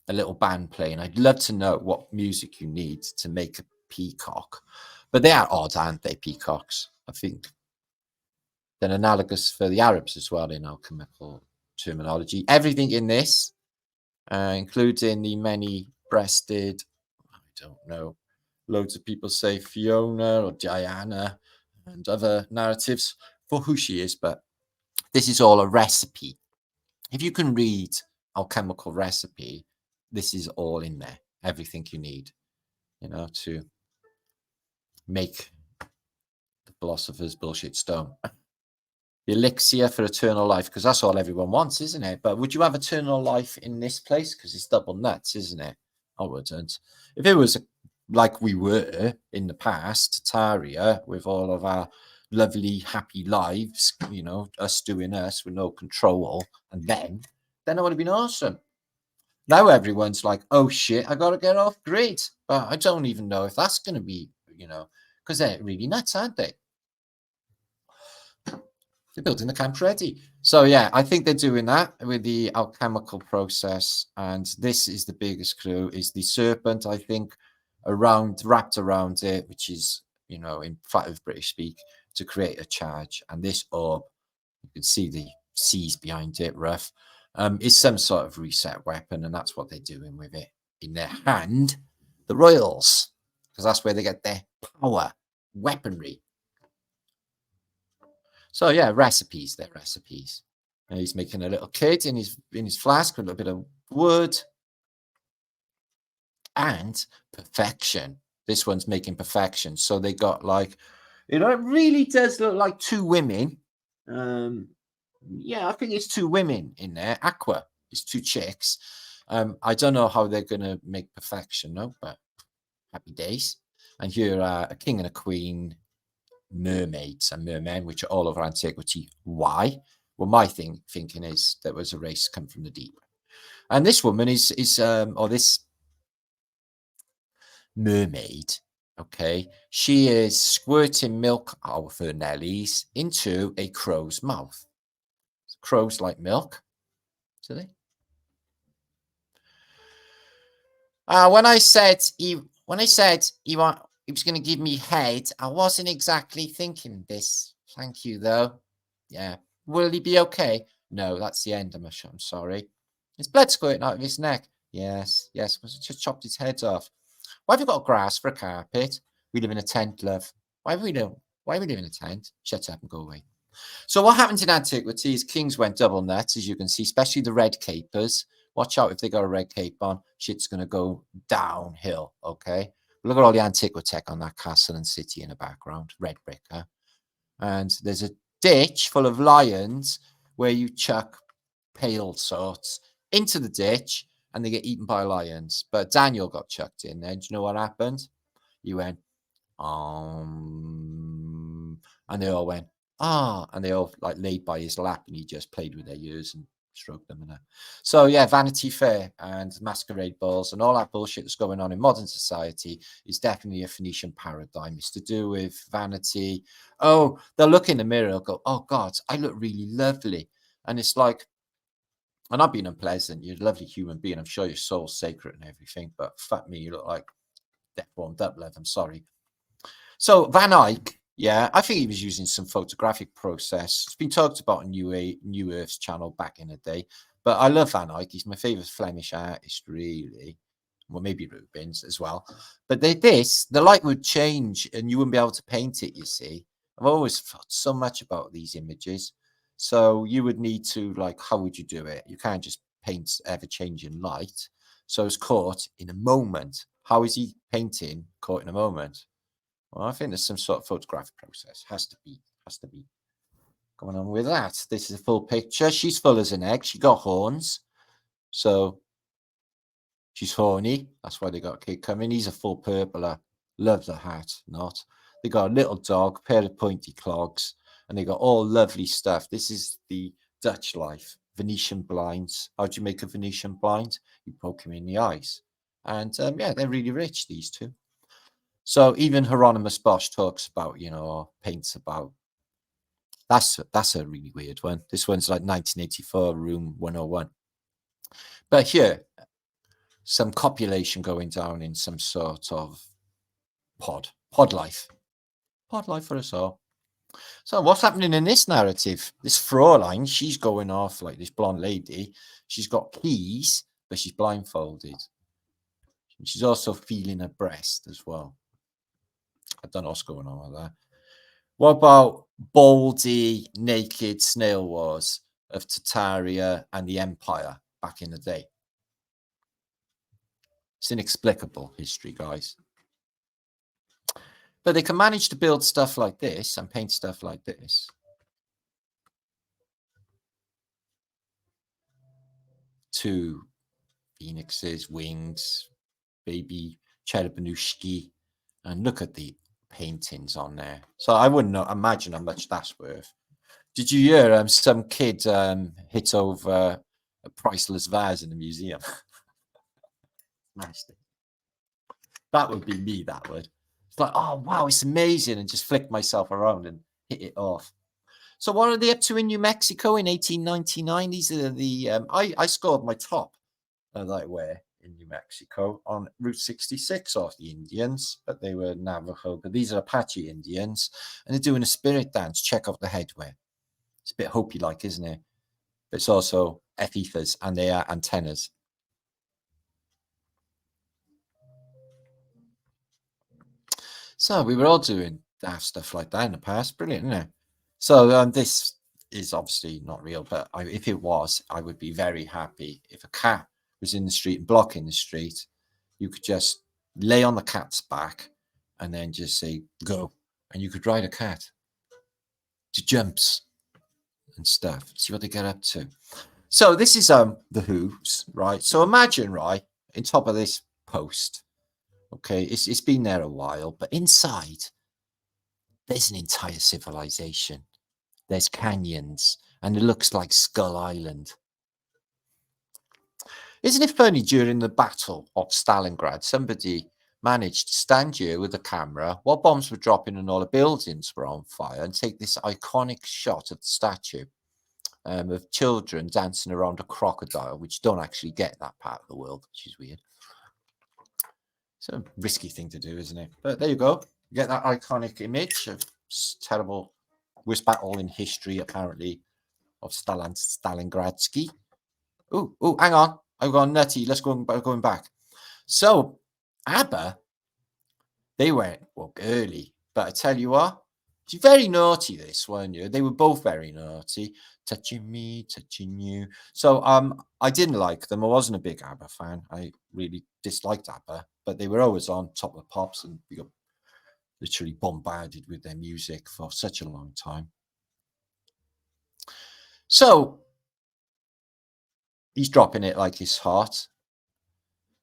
little band playing. I'd love to know what music you need to make a peacock. But they are odd, aren't they, peacocks? I think they're analogous for the Arabs as well in alchemical terminology. Everything in this, including the many-breasted, I don't know, loads of people say Fiona or Diana and other narratives for who she is, but this is all a recipe. If you can read alchemical recipe, this is all in there, everything you need, you know, to make the philosopher's bullshit stone. The elixir for eternal life, because that's all everyone wants, isn't it? But would you have eternal life in this place? Because it's double nuts, isn't it? I wouldn't. If it was like we were in the past, Tartaria, with all of our lovely, happy lives, you know, us doing us with no control, and then it would have been awesome. Now everyone's like, oh shit, I got to get off grid. But I don't even know if that's going to be, you know, because they're really nuts, aren't they? They're building the camp ready. So yeah, I think they're doing that with the alchemical process. And this is the biggest clue, is the serpent, I think, wrapped around it, which is, you know, in fact of British speak, to create a charge. And this orb, you can see the C's behind it, rough, is some sort of reset weapon. And that's what they're doing with it in their hand, the royals, because that's where they get their power, weaponry. So yeah, recipes, they're recipes. And he's making a little kid in his flask with a little bit of wood. And perfection. This one's making perfection. So they got like, you know, it really does look like two women. Yeah, I think it's two women in there. Aqua is two chicks. I don't know how they're gonna make perfection, no, but happy days. And here are a king and a queen, mermaids and mermen, which are all over antiquity. Why? Well, my thinking is there was a race come from the deep, and this woman is or this mermaid, okay, she is squirting milk out of her nellies into a crow's mouth. Crows like milk, do they? When I said he he was going to give me head, I wasn't exactly thinking this. Thank you, though. Yeah. Will he be okay? No, that's the end. I'm sorry. His blood squirting out of his neck. Yes, yes. Just chopped his head off. Why have you got grass for a carpet? We live in a tent, love. Why we live in a tent? Shut up and go away. So what happened in antiquity is kings went double nuts, as you can see, especially the red capers. Watch out if they got a red cape on, shit's going to go downhill, okay? Look at all the antiquitech on that castle and city in the background, red brick, huh? And there's a ditch full of lions where you chuck pale sorts into the ditch and they get eaten by lions. But Daniel got chucked in there. Do you know what happened? He went, and they all went, and they all like laid by his lap and he just played with their ears and stroked them. And so yeah, Vanity Fair and masquerade balls and all that bullshit that's going on in modern society is definitely a Phoenician paradigm. It's to do with vanity. Oh, they'll look in the mirror and go, oh God, I look really lovely. And it's like, and I've been unpleasant. You're a lovely human being. I'm sure your soul's sacred and everything, but fuck me, you look like deformed up, love. I'm sorry. So Van Eyck, yeah, I think he was using some photographic process. It's been talked about on New Earth's channel back in the day. But I love Van Eyck. He's my favourite Flemish artist, really. Well, maybe Rubens as well. But the light would change and you wouldn't be able to paint it, you see. I've always thought so much about these images. So you would need to, like, how would you do it? You can't just paint ever-changing light. So it's caught in a moment. How is he painting caught in a moment? Well, I think there's some sort of photographic process. Has to be going on with that. This is a full picture. She's full as an egg. She got horns. So she's horny. That's why they got a kid coming. He's a full purpler. Loves the hat, not. They got a little dog, pair of pointy clogs, and they got all lovely stuff. This is the Dutch life. Venetian blinds. How do you make a Venetian blind? You poke him in the eyes. And yeah, they're really rich, these two. So even Hieronymus Bosch talks about, you know, or paints about. That's a really weird one. This one's like 1984, room 101. But here, some copulation going down in some sort of pod life for us all. So what's happening in this narrative? This Fraulein, she's going off like this blonde lady. She's got keys, but she's blindfolded. She's also feeling her breast as well. I don't know what's going on with that. What about baldy, naked snail wars of Tartaria and the Empire back in the day? It's inexplicable history, guys. But they can manage to build stuff like this and paint stuff like this. Two phoenixes, wings, baby Cherepanushki, and look at the paintings on there. So I wouldn't imagine how much that's worth. Did you hear some kid hit over a priceless vase in the museum? Nasty. That would be me, that would. It's like, oh, wow, it's amazing, and just flick myself around and hit it off. So what are they up to in New Mexico in 1899? These are the, I scored my top that I wear in New Mexico on Route 66 off the Indians, but they were Navajo, but these are Apache Indians, and they're doing a spirit dance. Check out the headwear. It's a bit Hopi-like, isn't it? But it's also FEBs, and they are antennas. So we were all doing daft stuff like that in the past. Brilliant, isn't it? So this is obviously not real, but if it was, I would be very happy if a cat was in the street and blocking the street. You could just lay on the cat's back and then just say, go. And you could ride a cat to jumps and stuff. See what they get up to. So this is the Who's, right? So imagine, right, in top of this post, okay, it's been there a while, but inside there's an entire civilization. There's canyons, and it looks like Skull Island. Isn't it funny, during the Battle of Stalingrad, somebody managed to stand here with a camera while bombs were dropping and all the buildings were on fire and take this iconic shot of the statue of children dancing around a crocodile, which don't actually get that part of the world, which is weird. It's a risky thing to do, isn't it? But there you go. You get that iconic image of terrible worst battle in history, apparently, of Stalingradsky. Oh, hang on. I've gone nutty. Let's go going back. So, ABBA, they went early. But I tell you what, it's very naughty, this, weren't you? They were both very naughty. Touching me, touching you. So, I didn't like them. I wasn't a big ABBA fan. I really disliked ABBA. But they were always on Top of the Pops, and we got literally bombarded with their music for such a long time. So, he's dropping it like it's hot.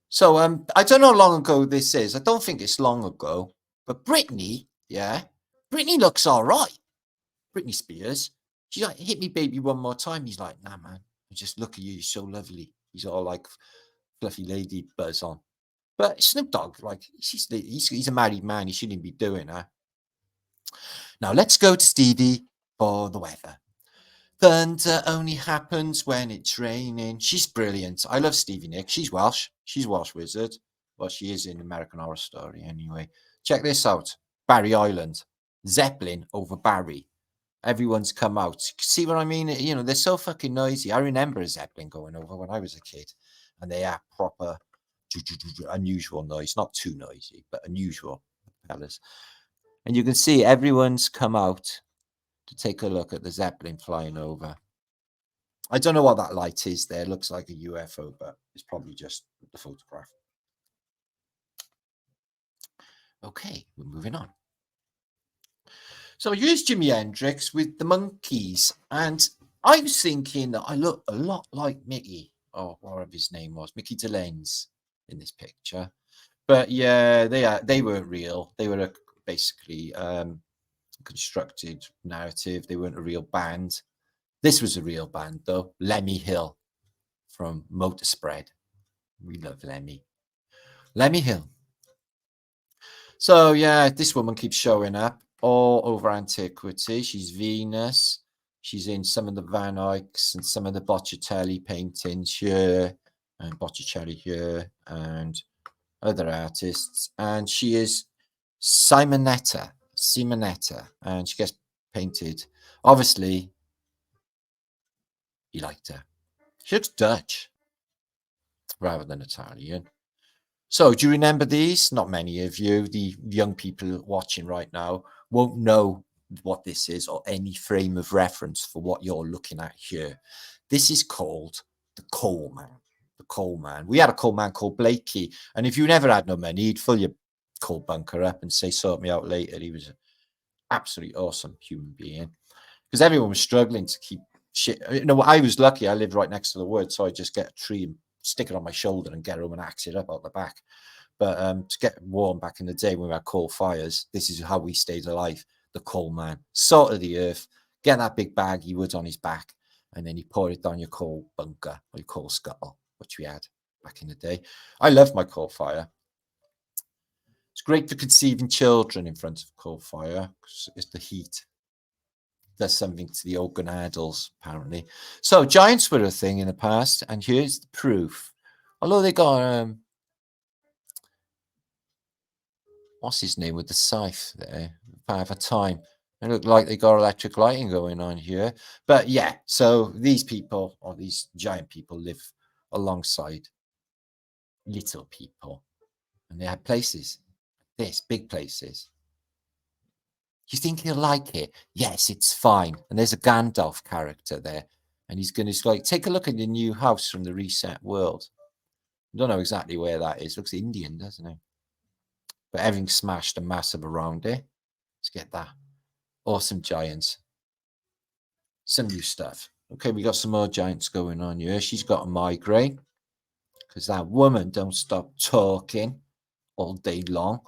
So I don't know how long ago this is. I don't think it's long ago. But Britney, yeah, Britney looks all right. Britney Spears. She's like, hit me, baby, one more time. He's like, nah, man. Just look at you. You're so lovely. He's all like fluffy lady buzz on. But Snoop Dogg, like, he's a married man. He shouldn't be doing that. Now let's go to Stevie for the weather. Thunder only happens when it's raining. She's brilliant. I love Stevie Nicks. She's Welsh. She's Welsh wizard. Well, she is in American Horror Story anyway. Check this out. Barry Island. Zeppelin over Barry. Everyone's come out. See what I mean? You know, they're so fucking noisy. I remember a Zeppelin going over when I was a kid. And they are proper unusual noise. Not too noisy, but unusual fellas. And you can see everyone's come out to take a look at the Zeppelin flying over. I don't know what that light is there. It looks like a UFO, but it's probably just the photograph. Okay, we're moving on. So here's Jimi Hendrix with the Monkees. And I was thinking that I look a lot like Mickey. oh, whatever his name was, Mickey Delaney's in this picture. But yeah, they weren't real. They were basically constructed narrative. They weren't a real band. This was a real band though. Lemmy Hill from Motorspread. We love Lemmy. Lemmy Hill. So yeah, this woman keeps showing up all over antiquity. She's Venus. She's in some of the Van Eycks and some of the Botticelli paintings here, and Botticelli here, and other artists. And she is Simonetta, and she gets painted. Obviously, he liked her. She looks Dutch rather than Italian. So do you remember these? Not many of you, the young people watching right now, won't know what this is or any frame of reference for what you're looking at here. This is called the coal man. The coal man. We had a coal man called Blakey, and if you never had no money, he'd fill your coal bunker up and say, sort me out later. He was an absolutely awesome human being because everyone was struggling to keep shit. You know, I was lucky. I lived right next to the wood, so I just get a tree and stick it on my shoulder and get home and axe it up out the back. But to get warm back in the day when we had coal fires, this is how we stayed alive. The coal man, salt of the earth, get that big bag he would on his back, and then you pour it down your coal bunker or your coal scuttle, which we had back in the day. I loved my coal fire. It's great for conceiving children in front of coal fire because it's the heat. Does something to the organelles, apparently. So giants were a thing in the past, and here's the proof. Although they got what's his name with the scythe there, Power of Time. It looked like they got electric lighting going on here. But yeah, so these people, or these giant people, live alongside little people. And they had places, this, big places. You think he'll like it? Yes, it's fine. And there's a Gandalf character there. And he's going to like, take a look at the new house from the reset world. I don't know exactly where that is. Looks Indian, doesn't it? But everything's smashed and massive around it. Let's get that. Awesome giants. Some new stuff. Okay, we got some more giants going on here. She's got a migraine because that woman don't stop talking all day long.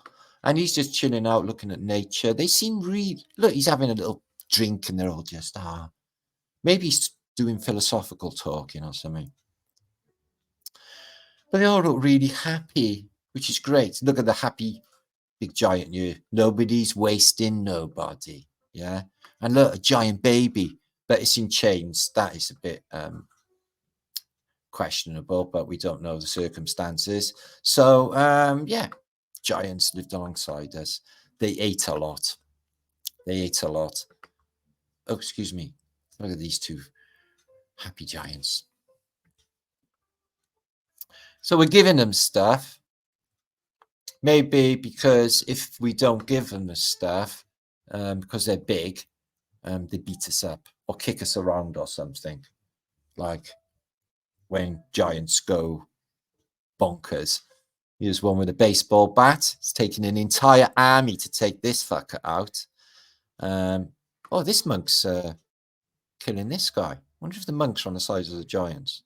And he's just chilling out, looking at nature. They seem really... Look, he's having a little drink and they're all just... maybe he's doing philosophical talking or something. But they all look really happy, which is great. Look at the happy big giant here. Nobody's wasting nobody. Yeah. And look, a giant baby, but it's in chains. That is a bit questionable, but we don't know the circumstances. So, yeah, giants lived alongside us. They ate a lot. They ate a lot. Oh, excuse me. Look at these two happy giants. So we're giving them stuff. Maybe because if we don't give them the stuff, because they're big, they beat us up or kick us around or something. Like when giants go bonkers. Here's one with a baseball bat. It's taking an entire army to take this fucker out. Oh, this monk's killing this guy. I wonder if the monks are on the size of the giants.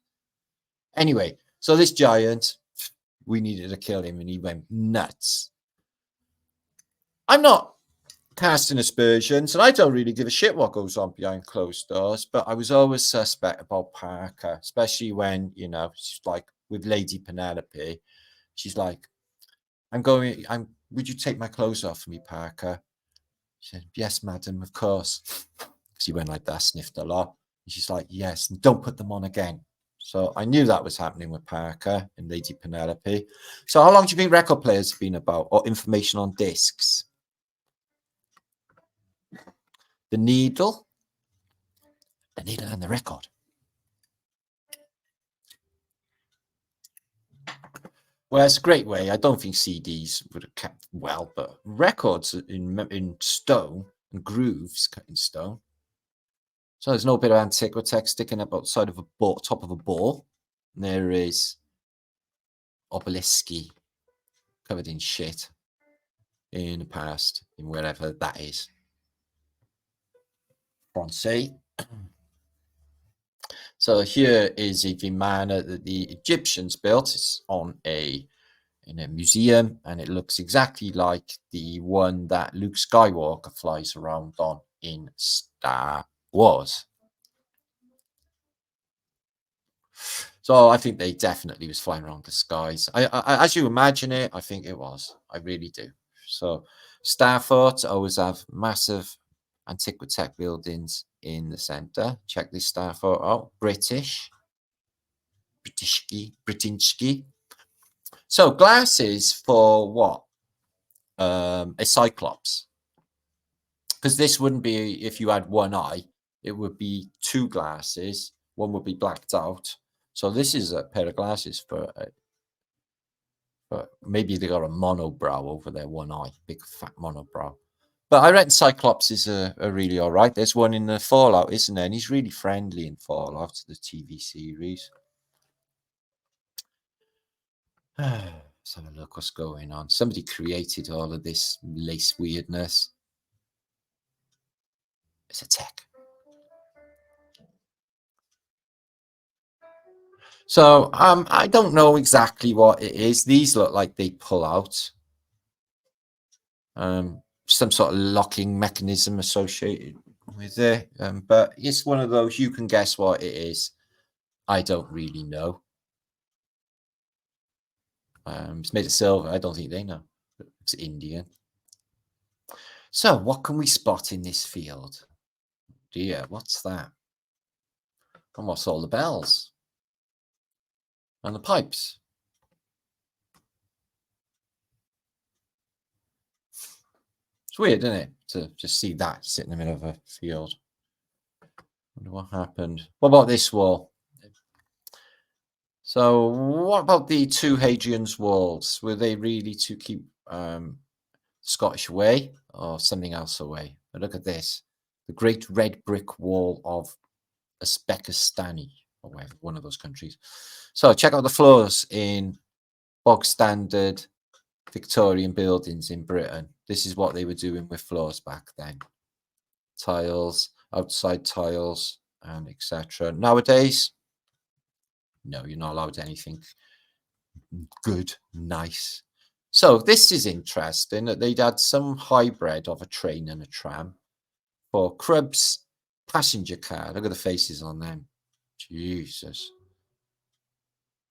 Anyway, so this giant, we needed to kill him and he went nuts. I'm not casting aspersions, and I don't really give a shit what goes on behind closed doors, but I was always suspect about Parker, especially when, you know, she's like with Lady Penelope. She's like, would you take my clothes off for me, Parker? She said, yes, madam, of course. Because he went like that, sniffed a lot. And she's like, yes, and don't put them on again. So I knew that was happening with Parker and Lady Penelope. So how long do you think record players have been about, or information on discs? The needle and the record. Well, it's a great way. I don't think CDs would have kept well, but records in stone and grooves cut in stone. So there's no bit of antiquitech sticking up outside of a ball, top of a ball. And there is obelisky covered in shit in the past, in wherever that is. Francais. So here is a Vimana that the Egyptians built. It's in a museum, and it looks exactly like the one that Luke Skywalker flies around on in Star Wars. So I think they definitely was flying around the skies. As you imagine it, I think it was. I really do. So Starfort always have massive antiquitech buildings in the center. Check this Starfort out. Britishki. So glasses for what? A cyclops. Because this wouldn't be if you had one eye. It would be two glasses. One would be blacked out. So this is a pair of glasses for maybe they got a monobrow over their one eye, big fat monobrow. But I reckon Cyclops are really all right. There's one in the Fallout, isn't there? And he's really friendly in Fallout, the TV series. Let's have a look what's going on. Somebody created all of this lace weirdness. It's a tech. So I don't know exactly what it is. These look like they pull out. Some sort of locking mechanism associated with it. But it's one of those, you can guess what it is. I don't really know. It's made of silver. I don't think they know. It's Indian. So what can we spot in this field? Dear, what's that? And what's all the bells? And the pipes? It's weird, isn't it? To just see that sitting in the middle of a field. Wonder what happened. What about this wall? So what about the two Hadrian's walls? Were they really to keep Scottish away or something else away? But look at this. The Great Red Brick Wall of Uzbekistan, or whatever, one of those countries. So check out the floors in bog standard Victorian buildings in Britain. This is what they were doing with floors back then. Tiles, outside tiles, and etc. Nowadays, no, you're not allowed anything good, nice. So this is interesting that they'd had some hybrid of a train and a tram for Crub's passenger car. Look at the faces on them. Jesus.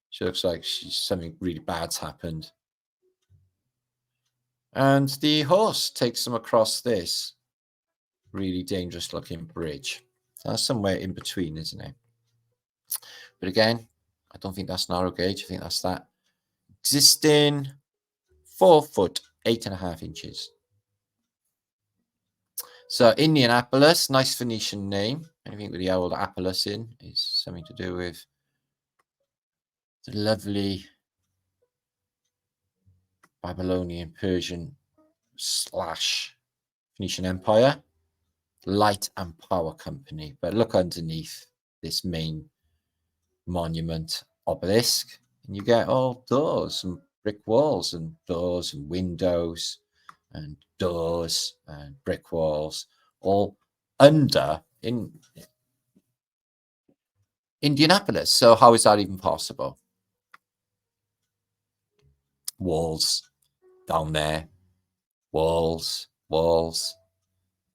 She looks like something really bad's happened. And the horse takes them across this really dangerous looking bridge. That's somewhere in between, isn't it? But again, I don't think that's narrow gauge. I think that's that existing 4 foot 8.5 inches. So Indianapolis, nice Phoenician name. Anything with the old Apollos in is something to do with the lovely Babylonian, Persian / Phoenician Empire. Light and Power Company. But look underneath this main monument obelisk, and you get all doors and brick walls and doors and windows and doors and brick walls, all under in Indianapolis. So how is that even possible? Walls down there, walls,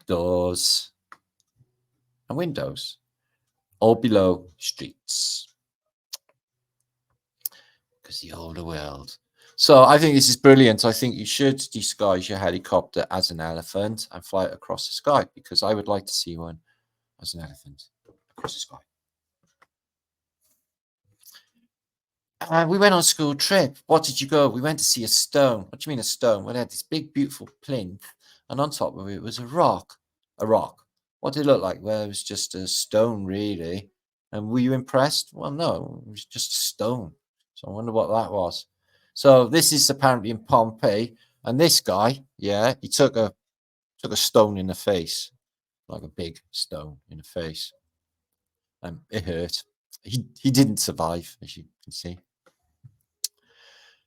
doors, and windows, all below streets. Because the older world. So I think this is brilliant. I think you should disguise your helicopter as an elephant and fly it across the sky, because I would like to see one as an elephant across the sky. We went on a school trip. What did you go? We went to see a stone. What do you mean a stone? Well, it had this big, beautiful plinth, and on top of it was a rock. A rock. What did it look like? Well, it was just a stone, really. And were you impressed? Well, no, it was just a stone. So I wonder what that was. So this is apparently in Pompeii, and this guy, yeah, he took a stone in the face, like a big stone in the face, and it hurt. He didn't survive, as you can see.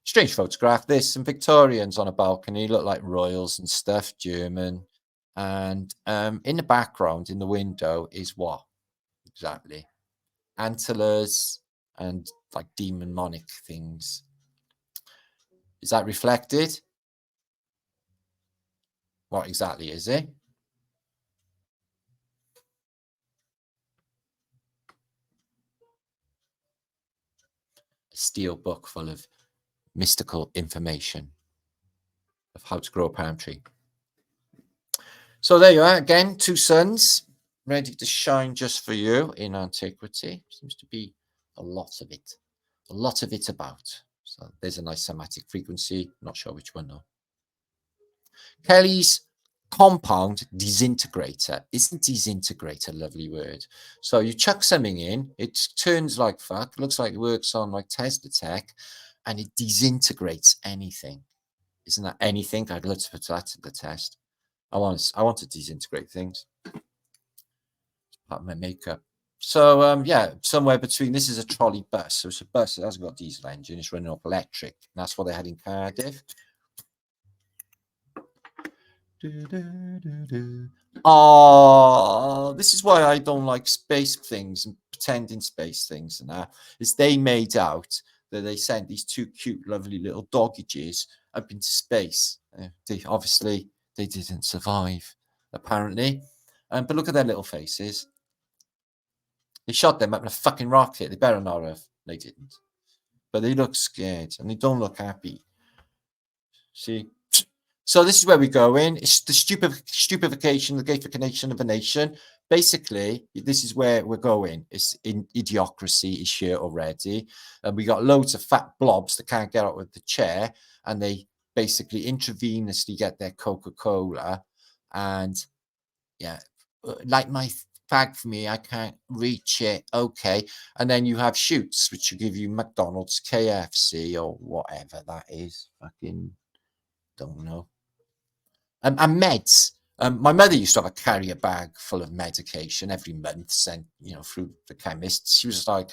Strange photograph. There's some Victorians on a balcony, look like royals and stuff, German. And in the background, in the window, is what exactly? antlers, and like demonic things. Is that reflected? What exactly is it? A steel book full of mystical information of how to grow a palm tree. So there you are again, 2 suns ready to shine just for you in antiquity. Seems to be a lot of it about. So there's a nice somatic frequency. Not sure which one though. Kelly's compound disintegrator. Isn't disintegrator a lovely word? So you chuck something in, it turns like fuck, looks like it works on like Tesla tech, and it disintegrates anything. Isn't that anything? I'd love to put that to the test. I want to disintegrate things. Part of my makeup. So yeah, somewhere between, this is a trolley bus. So it's a bus that hasn't got diesel engine, it's running off electric. And that's what they had in Cardiff. Oh, this is why I don't like space things and pretending space things and that. Is they made out that they sent these 2 cute, lovely little doggages up into space. Obviously they didn't survive, apparently. But look at their little faces. They shot them up in a fucking rocket. They better not have. They didn't. But they look scared and they don't look happy. See? So this is where we go in. It's the stupefaction, the gamification of a nation. Basically, this is where we're going. It's in idiocracy is here already. And we got loads of fat blobs that can't get out of the chair. And they basically intravenously get their Coca-Cola. And yeah, like my fag for me, I can't reach it. Okay. And then you have shoots, which will give you McDonald's, KFC, or whatever that is. Fucking don't know. And meds. My mother used to have a carrier bag full of medication every month sent, through the chemist. She was like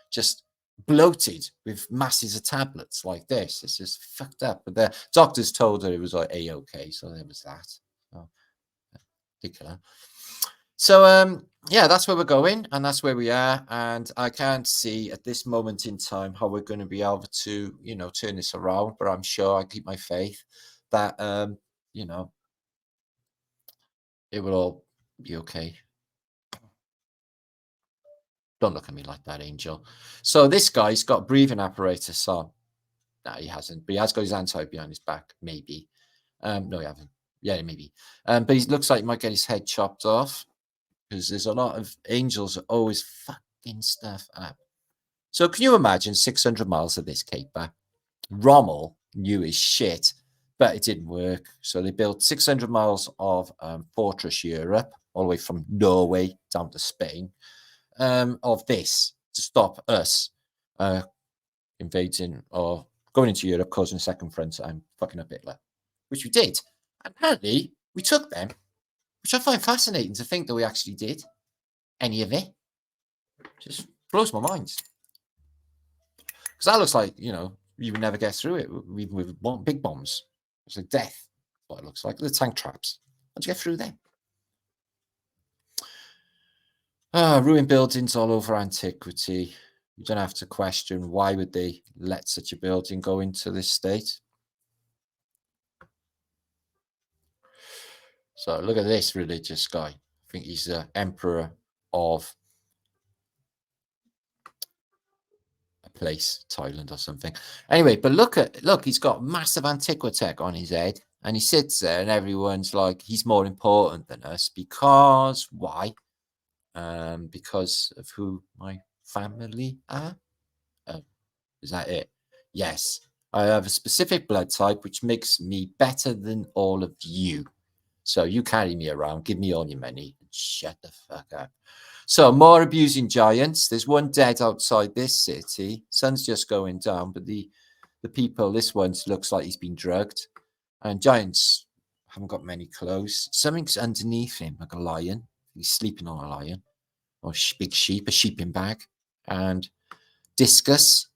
just bloated with masses of tablets like this. It's just fucked up. But the doctors told her it was like A-OK, so there was that. So, ridiculous. So yeah, that's where we're going, and that's where we are. And I can't see at this moment in time how we're going to be able to, turn this around. But I'm sure I keep my faith that it will all be okay. Don't look at me like that, Angel. So this guy's got breathing apparatus on. No, he hasn't, but he has got his hands tied behind his back, maybe. No, he hasn't. Yeah, maybe. But he looks like he might get his head chopped off because there's a lot of angels that always fucking stuff up. So can you imagine 600 miles of this caper? Rommel knew his shit, but it didn't work. So they built 600 miles of Fortress Europe, all the way from Norway down to Spain, of this to stop us invading or going into Europe, causing a second front and fucking up Hitler, which we did. And apparently, we took them, which I find fascinating to think that we actually did any of it. Just blows my mind. Because that looks like, you would never get through it, even with big bombs. It's like death. That's what it looks like. The tank traps. How'd you get through them? Ruined buildings all over antiquity. You don't have to question why would they let such a building go into this state. So look at this religious guy. I think he's the emperor of a place, Thailand or something. Anyway, but look, he's got massive antiquitech on his head, and he sits there, and everyone's like, he's more important than us because why? Because of who my family are. Oh, is that it? Yes, I have a specific blood type which makes me better than all of you. So you carry me around, give me all your money, and shut the fuck up. So more abusing giants. There's one dead outside this city. Sun's just going down, but the people, this one looks like he's been drugged. And giants haven't got many clothes. Something's underneath him, like a lion. He's sleeping on a lion. Or big sheep, a sheeping bag. And discus.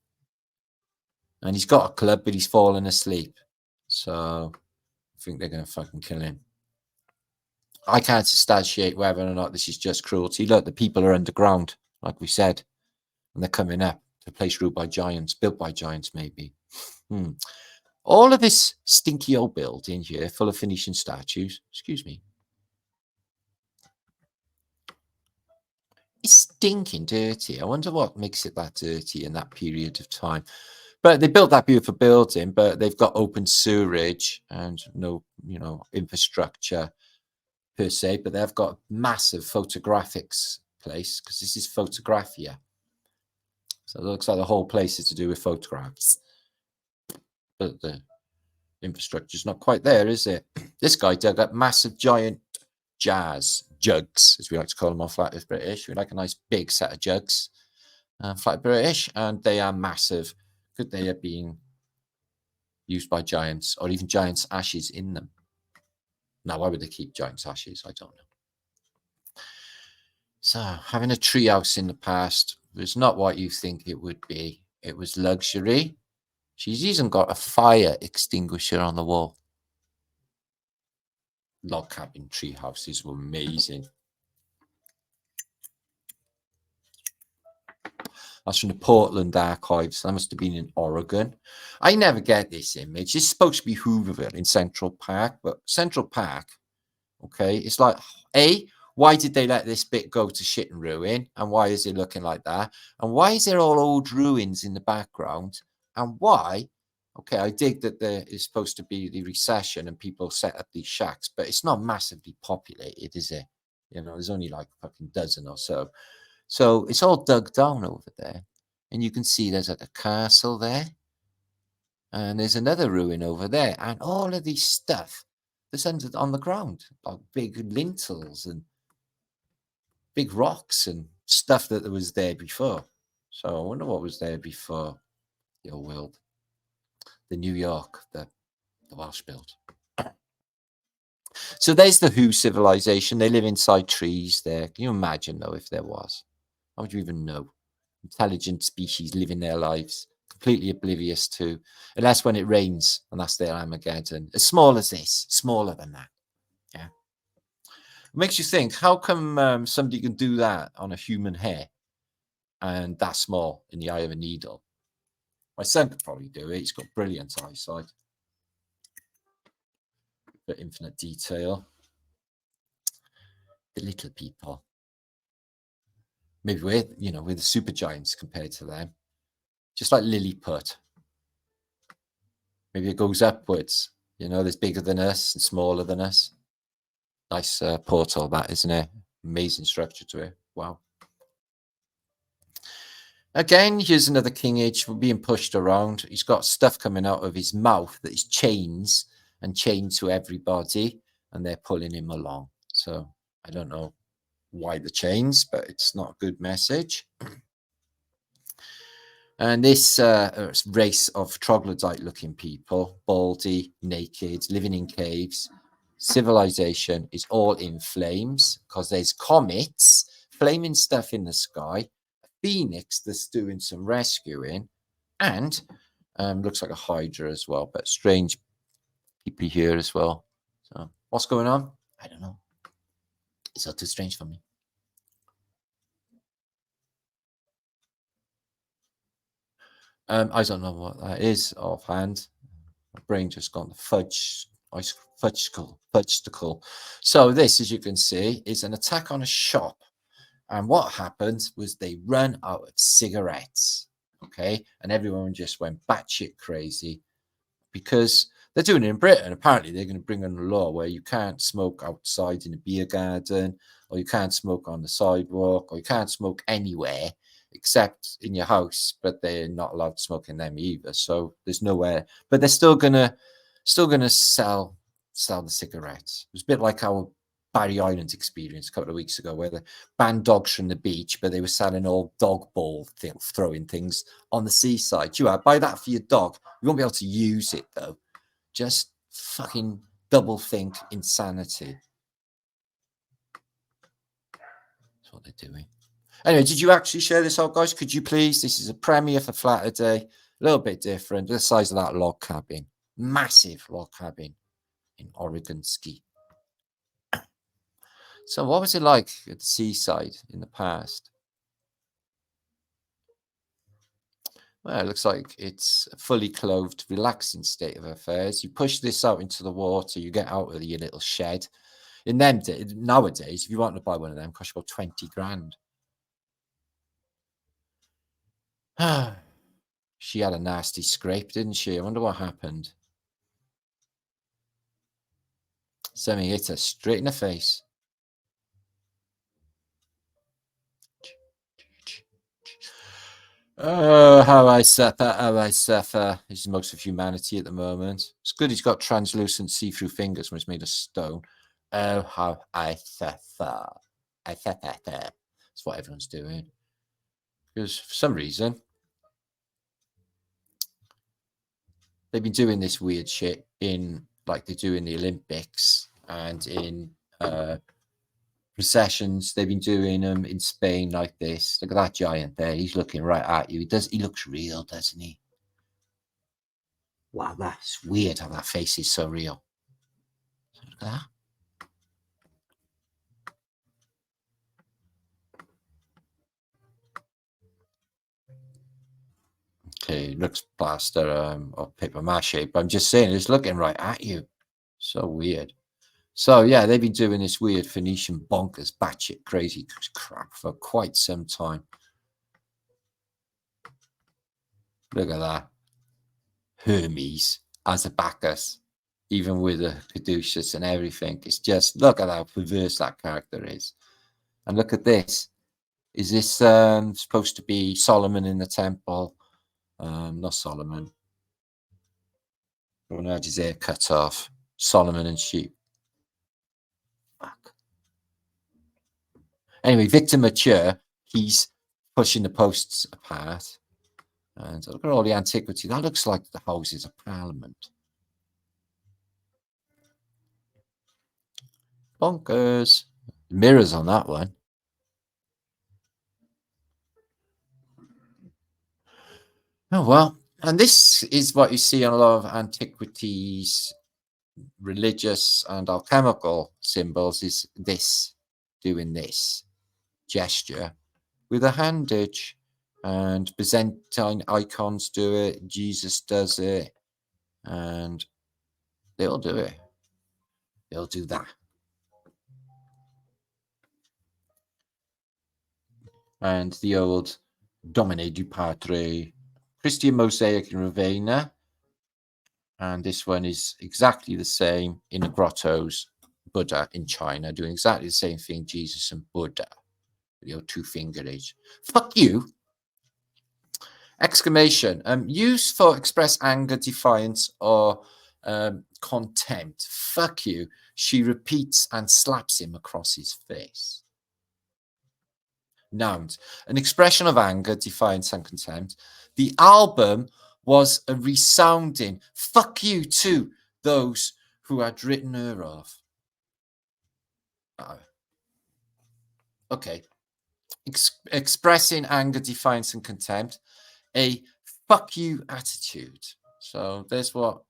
And he's got a club, but he's fallen asleep. So I think they're going to fucking kill him. I can't substantiate whether or not this is just cruelty. Look, the people are underground, like we said. And they're coming up to a place ruled by giants, built by giants, maybe. All of this stinky old building here, full of Phoenician statues, excuse me, it's stinking dirty. I wonder what makes it that dirty in that period of time. But they built that beautiful building, but they've got open sewerage and no, infrastructure per se, but they've got massive photographics place because this is photographia. So it looks like the whole place is to do with photographs. But the infrastructure's not quite there, is it? This guy dug up massive giant jugs, as we like to call them on Flat Earth British. We like a nice big set of jugs, Flat British, and they are massive. Could they have been used by giants or even giants' ashes in them? Now, why would they keep giants' ashes? I don't know. So, having a treehouse in the past was not what you think it would be. It was luxury. She's even got a fire extinguisher on the wall. Log cabin tree houses were amazing. That's from the Portland archives. That must have been in Oregon. I never get this image. It's supposed to be Hooverville in Central Park, but Central Park, okay, it's like, why did they let this bit go to shit and ruin? And why is it looking like that? And why is there all old ruins in the background? And why? Okay, I dig that there is supposed to be the recession and people set up these shacks, but it's not massively populated, is it? There's only like a fucking dozen or so. So it's all dug down over there. And you can see there's like a castle there. And there's another ruin over there. And all of these stuff that's on the ground, like big lintels and big rocks and stuff that was there before. So I wonder what was there before the old world. The New York, the Welsh built. So there's the Who civilization. They live inside trees there. Can you imagine, though, if there was? How would you even know? Intelligent species living their lives, completely oblivious to, unless when it rains, and that's their Armageddon. As small as this, smaller than that. Yeah. It makes you think, how come somebody can do that on a human hair and that small in the eye of a needle? My son could probably do it. He's got brilliant eyesight. But infinite detail. The little people. Maybe we're the super giants compared to them. Just like Lilliput. Maybe it goes upwards. There's bigger than us and smaller than us. Nice portal, that, isn't it? Amazing structure to it. Wow. Again, here's another king age being pushed around. He's got stuff coming out of his mouth that is chains and chained to everybody, and they're pulling him along. So I don't know why the chains, but it's not a good message. And this race of troglodyte-looking people, baldy, naked, living in caves, civilization is all in flames because there's comets, flaming stuff in the sky, a phoenix that's doing some rescuing, and looks like a hydra as well, but strange people here as well. So what's going on? I don't know. It's all too strange for me. I don't know what that is offhand. My brain just gone fudgesticle. So this, as you can see, is an attack on a shop. And what happened was they run out of cigarettes. Okay. And everyone just went batshit crazy because they're doing it in Britain. Apparently, they're going to bring in a law where you can't smoke outside in a beer garden, or you can't smoke on the sidewalk, or you can't smoke anywhere except in your house, but they're not allowed to smoke in them either. So there's nowhere, but they're still gonna sell the cigarettes. It was a bit like our Barry Island experience a couple of weeks ago, where they banned dogs from the beach, but they were selling all dog ball throwing things on the seaside. Buy that for your dog. You won't be able to use it though. Just fucking double think insanity. That's what they're doing. Anyway, did you actually share this out, guys? Could you please? This is a premiere for Flaterday. A little bit different. The size of that log cabin. Massive log cabin in Oregon ski. So what was it like at the seaside in the past? Well, it looks like it's a fully clothed, relaxing state of affairs. You push this out into the water, you get out of your little shed. In them nowadays, if you want to buy one of them, it costs about 20 grand. She had a nasty scrape, didn't she? I wonder what happened. Something hit her straight in the face. Oh, how I suffer, how I suffer. This is most of humanity at the moment. It's good he's got translucent see-through fingers when it's made of stone. Oh, how I suffer. I suffer. That's what everyone's doing. Because for some reason, they've been doing this weird shit in, like they do in the Olympics and in processions. They've been doing them in Spain like this. Look at that giant there. He's looking right at you. He looks real, doesn't he? Wow, that's weird how that face is so real. Look at that. Okay, it looks plaster or paper mache, but I'm just saying it's looking right at you. So weird. So yeah, they've been doing this weird Phoenician bonkers, batshit crazy crap for quite some time. Look at that. Hermes as a Bacchus, even with the caduceus and everything. It's just, look at how perverse that character is. And look at this. Is this supposed to be Solomon in the temple? Not Solomon. When had his hair cut off. Solomon and sheep. Fuck. Anyway, Victor Mature, he's pushing the posts apart. And look at all the antiquity. That looks like the Houses of Parliament. Bonkers. Mirrors on that one. Oh, well. And this is what you see on a lot of antiquities, religious and alchemical symbols, is this, doing this gesture with a handage. And Byzantine icons do it. Jesus does it. And they'll do it. They'll do that. And the old Domine du Patre Christian mosaic in Ravenna. And this one is exactly the same in the grottos. Buddha in China doing exactly the same thing. Jesus and Buddha. Your two-fingerage. Fuck you. Exclamation. Used for express anger, defiance, or contempt. Fuck you. She repeats and slaps him across his face. Nouns. An expression of anger, defiance, and contempt. The album was a resounding fuck you to those who had written her off. Okay. Expressing anger, defiance, and contempt. A fuck you attitude. So there's what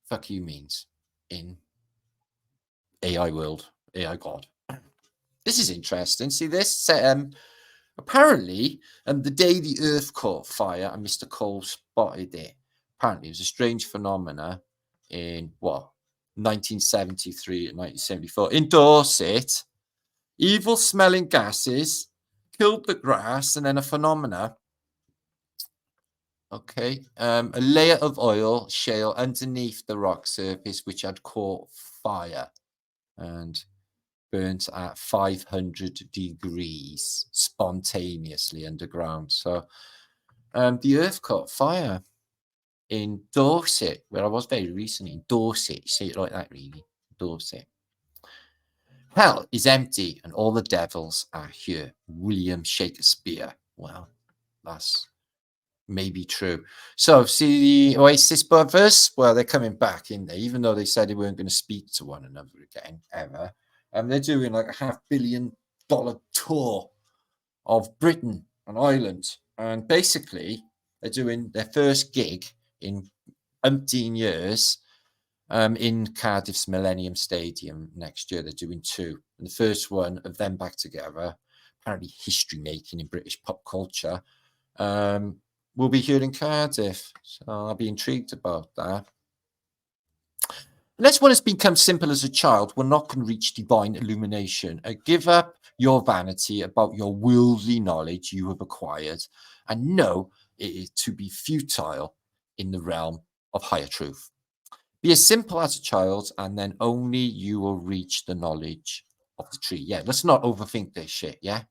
fuck you means in AI world, AI God. This is interesting. See this? Apparently, the day the Earth caught fire and Mr. Cole spotted it, apparently it was a strange phenomena in, what, 1973 and 1974. In Dorset, evil-smelling gases killed the grass, and then a phenomena, okay, a layer of oil, shale, underneath the rock surface, which had caught fire and burnt at 500 degrees spontaneously underground. So the Earth caught fire in Dorset, where I was very recently. In Dorset, you say it like that, really. Dorset. Hell is empty and all the devils are here. William Shakespeare. Well, that's maybe true. So see the Oasis brothers? Well, they're coming back in there, even though they said they weren't going to speak to one another again, ever. And they're doing like a $500 million tour of Britain and Ireland. And basically, they're doing their first gig in umpteen years in Cardiff's Millennium Stadium next year. They're doing two. And the first one of them back together, apparently history making in British pop culture. will be here in Cardiff. So I'll be intrigued about that. Unless one has become simple as a child, one not can reach divine illumination. Give up your vanity about your worldly knowledge you have acquired, and know it is to be futile in the realm of higher truth. Be as simple as a child, and then only you will reach the knowledge of the tree. Yeah, let's not overthink this shit, yeah?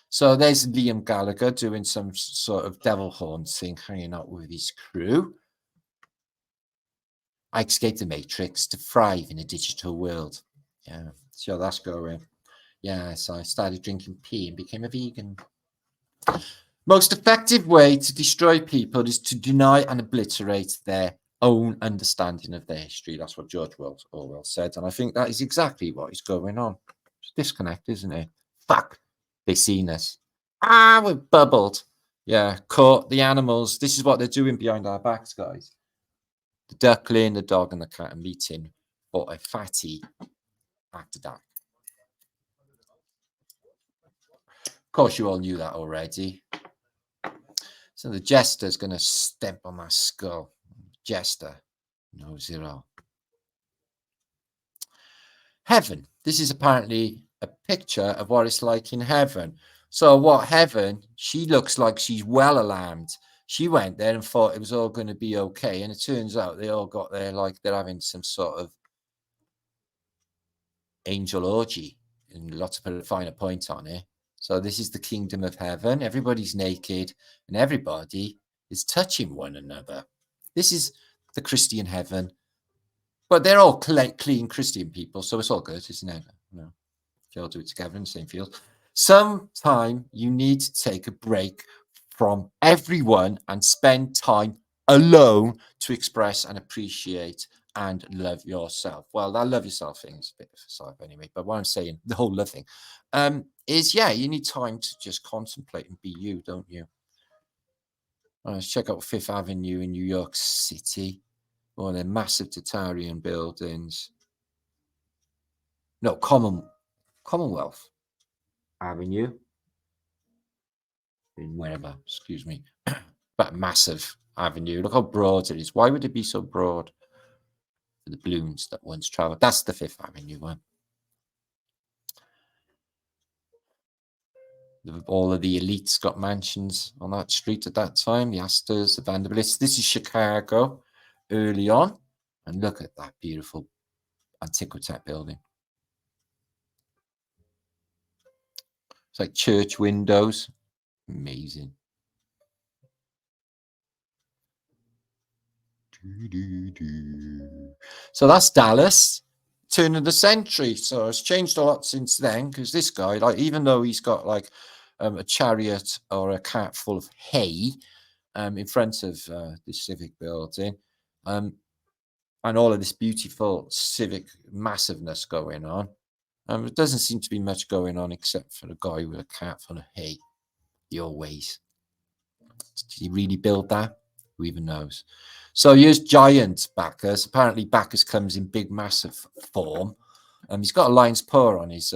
So there's Liam Gallagher doing some sort of devil horn thing, hanging out with his crew. I escaped the Matrix to thrive in a digital world. Yeah, so that's going. Yeah, so I started drinking pee and became a vegan. Most effective way to destroy people is to deny and obliterate their own understanding of their history. That's what George Orwell said, and I think that is exactly what is going on. It's disconnect, isn't it? Fuck, they've seen us. Ah, we're bubbled. Yeah, caught the animals. This is what they're doing behind our backs, guys. The duckling, the dog, and the cat are meeting for a fatty after dark. Of course, you all knew that already. So the jester's going to stamp on my skull. Jester knows it all. Heaven. This is apparently a picture of what it's like in heaven. So what heaven, she looks like she's well alarmed. She went there and thought it was all going to be okay. And it turns out they all got there like they're having some sort of angel orgy. And lots of put a finer point on it. So this is the kingdom of heaven. Everybody's naked and everybody is touching one another. This is the Christian heaven. But they're all clean Christian people, so it's all good, isn't it? No, they all do it together in the same field. Sometime you need to take a break from everyone and spend time alone to express and appreciate and love yourself. Well, that love yourself thing is a bit of a side anyway, but what I'm saying, the whole love thing, is, yeah, you need time to just contemplate and be you, don't you? Let's check out Fifth Avenue in New York City. One of their massive Tartarian buildings. No, Commonwealth Avenue. In wherever, excuse me. But massive avenue. Look how broad it is. Why would it be so broad? For the balloons that once traveled. That's the Fifth Avenue one. All of the elites got mansions on that street at that time. The Astors, the Vanderbilts. This is Chicago early on. And look at that beautiful antiquitech building. It's like church windows. Amazing. So that's Dallas, turn of the century. So it's changed a lot since then, because this guy, like, even though he's got like a chariot or a cart full of hay in front of the civic building, and all of this beautiful civic massiveness going on, it doesn't seem to be much going on except for a guy with a cart full of hay. He always. Did he really build that? Who even knows? So here's giant Bacchus. Apparently Bacchus comes in big, massive form. He's got a lion's paw on his,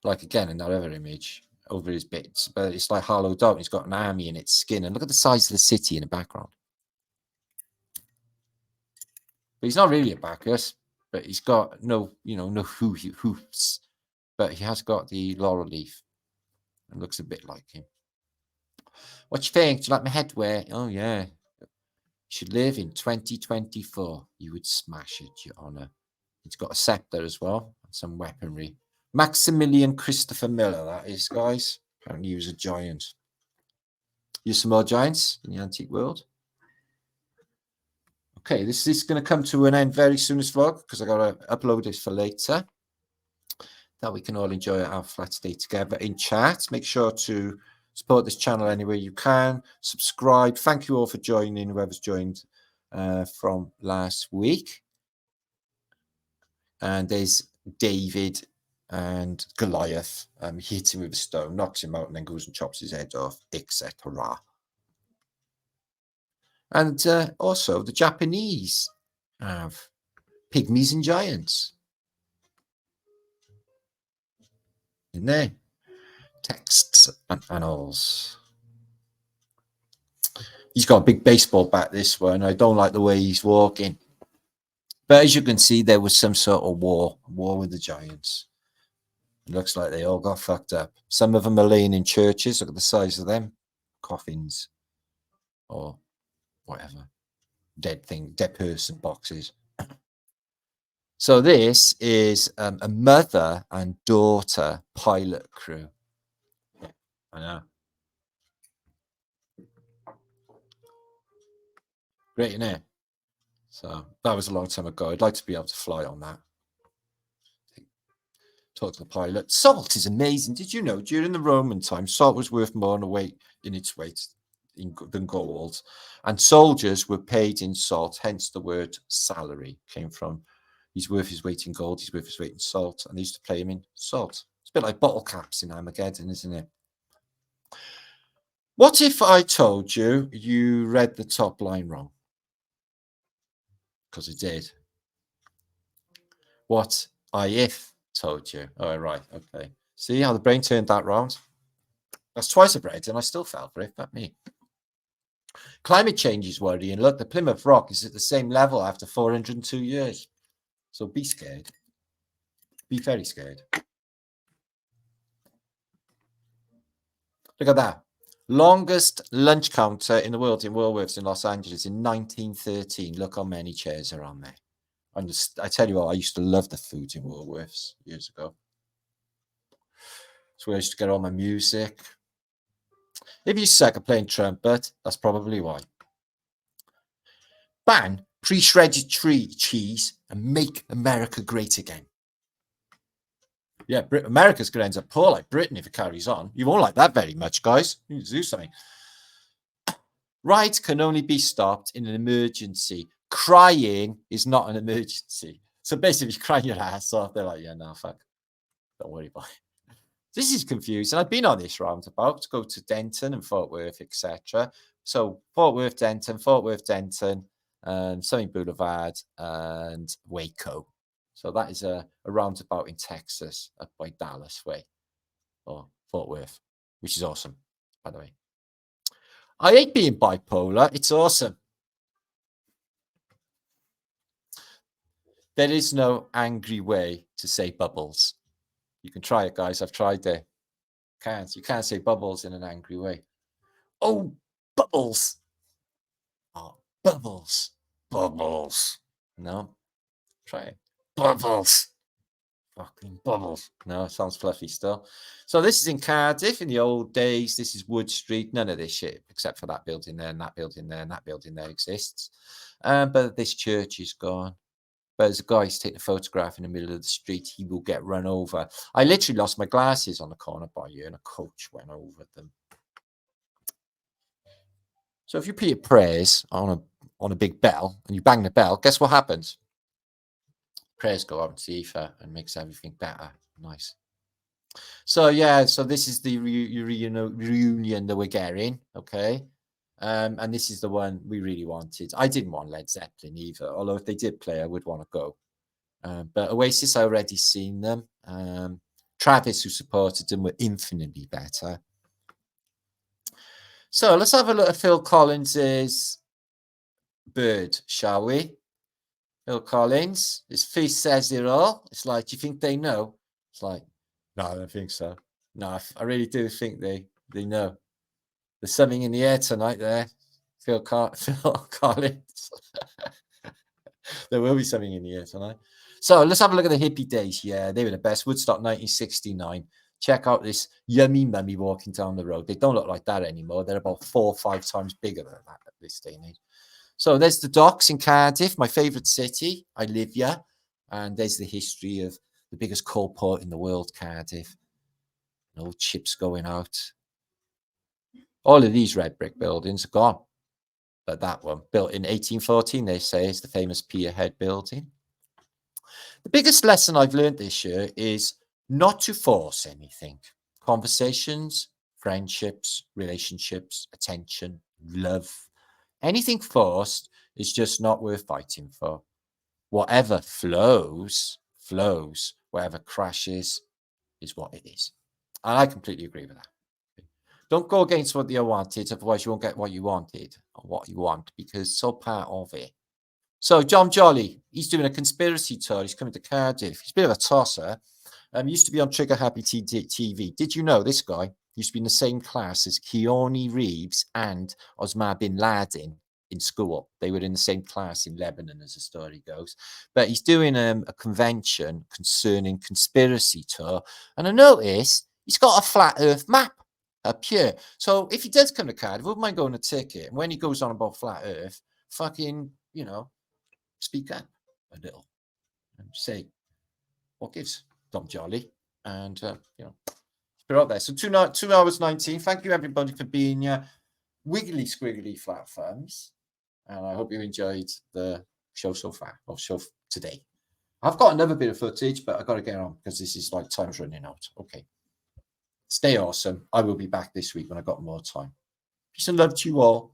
like again in that other image, over his bits. But it's like hollowed out. He's got an army in its skin. And look at the size of the city in the background. But he's not really a Bacchus. But he's got no, no hoofs. But he has got the laurel leaf. And looks a bit like him. What do you think? Do you like my headwear? Oh, yeah. You should live in 2024. You would smash it, Your Honour. It's got a scepter as well. And some weaponry. Maximilian Christopher Miller, that is, guys. Apparently he was a giant. Here's some more giants in the antique world. Okay, this is going to come to an end very soon, this vlog, because I got to upload this for later. That we can all enjoy our flat day together in chat. Make sure to support this channel any way you can. Subscribe. Thank you all for joining, whoever's joined from last week. And there's David and Goliath hit him with a stone, knocks him out, and then goes and chops his head off, etc. And also the Japanese have pygmies and giants in there. Texts and annals. He's got a big baseball bat, this one. I don't like the way he's walking. But as you can see, there was some sort of war with the giants. It looks like they all got fucked up. Some of them are laying in churches. Look at the size of them. Coffins. Or whatever. Dead person boxes. So this is a mother and daughter pilot crew. Yeah, I know. Great, isn't it? So that was a long time ago. I'd like to be able to fly on that. Talk to the pilot. Salt is amazing. Did you know during the Roman time, salt was worth more in its weight than gold, and soldiers were paid in salt. Hence, the word salary came from. He's worth his weight in gold. He's worth his weight in salt, and they used to pay him in salt. It's a bit like bottle caps in Armageddon, isn't it? What if I told you you read the top line wrong? Because I did. What if told you? Oh, right. Okay. See how the brain turned that round? That's twice I've read, and I still fell for it. But me. Climate change is worrying. Look, the Plymouth Rock is at the same level after 402 years. So be scared. Be very scared. Look at that. Longest lunch counter in the world in Woolworths in Los Angeles in 1913. Look how many chairs are on there. I tell you what, I used to love the food in Woolworths years ago. That's where I used to get all my music. If you suck at playing trumpet, that's probably why. Ban pre-shredded cheese and make America great again. Yeah, America's going to end up poor like Britain if it carries on. You won't like that very much, guys. You need to do something. Rides can only be stopped in an emergency. Crying is not an emergency. So basically, if you cry your ass off, they're like, yeah, no, fuck. Don't worry about it. This is confusing. I've been on this roundabout to go to Denton and Fort Worth, etc. So Fort Worth, Denton, Sunny Boulevard, and Waco. So that is a roundabout in Texas up by Dallas way, or Fort Worth, which is awesome, by the way. I hate being bipolar. It's awesome. There is no angry way to say bubbles. You can try it, guys. I've tried it. You can't say bubbles in an angry way. Oh, bubbles. Oh, bubbles. Bubbles. No. Try it. Bubbles. Fucking bubbles. No, it sounds fluffy still. So this is in Cardiff in the old days. This is Wood Street. None of this shit, except for that building there and that building there and that building there exists. But this church is gone. But as a guy who's taking a photograph in the middle of the street, he will get run over. I literally lost my glasses on the corner by you, and a coach went over them. So if you put your prayers on a big bell and you bang the bell, guess what happens? Prayers go out into the ether and makes everything better. Nice. So yeah, so this is the reunion that we're getting, okay? And this is the one we really wanted. I didn't want Led Zeppelin either, although if they did play, I would want to go. But Oasis, I already seen them. Travis, who supported them, were infinitely better. So let's have a look at Phil Collins's Bird, shall we? Phil Collins, his face says it all. It's like, do you think they know? It's like, no, I don't think so. No, I really do think they know. There's something in the air tonight there. Phil Collins. There will be something in the air tonight. So let's have a look at the hippie days. Yeah, they were the best. Woodstock 1969. Check out this yummy mummy walking down the road. They don't look like that anymore. They're about 4 or 5 times bigger than that at this day and age. So there's the docks in Cardiff, my favourite city. I live here. And there's the history of the biggest coal port in the world, Cardiff. No chips going out. All of these red brick buildings are gone. But that one, built in 1814, they say, is the famous Pierhead building. The biggest lesson I've learned this year is not to force anything. Conversations, friendships, relationships, attention, love. Anything forced is just not worth fighting for. Whatever flows. Whatever crashes is what it is. And I completely agree with that. Don't go against what you wanted, otherwise you won't get what you wanted or what you want, because it's all part of it. So John Jolly, he's doing a conspiracy tour. He's coming to Cardiff. He's a bit of a tosser. Used to be on Trigger Happy TV. Did you know this guy used to be in the same class as Keanu Reeves and Osama bin Laden in school? They were in the same class in Lebanon, as the story goes. But he's doing a convention concerning conspiracy tour. And I noticed he's got a flat earth map up here. So if he does come to Cardiff, I wouldn't mind going a ticket. And when he goes on about flat earth, fucking, you know, speak up a little and say, what gives, Dom Jolly? And, you know, put it out there. So 2 hours 19. Thank you, everybody, for being here. Wiggly Squiggly Flat Thumbs. And I hope you enjoyed the show so far, or show today. I've got another bit of footage, but I've got to get on because this is like time's running out. Okay. Stay awesome. I will be back this week when I've got more time. Peace and love to you all.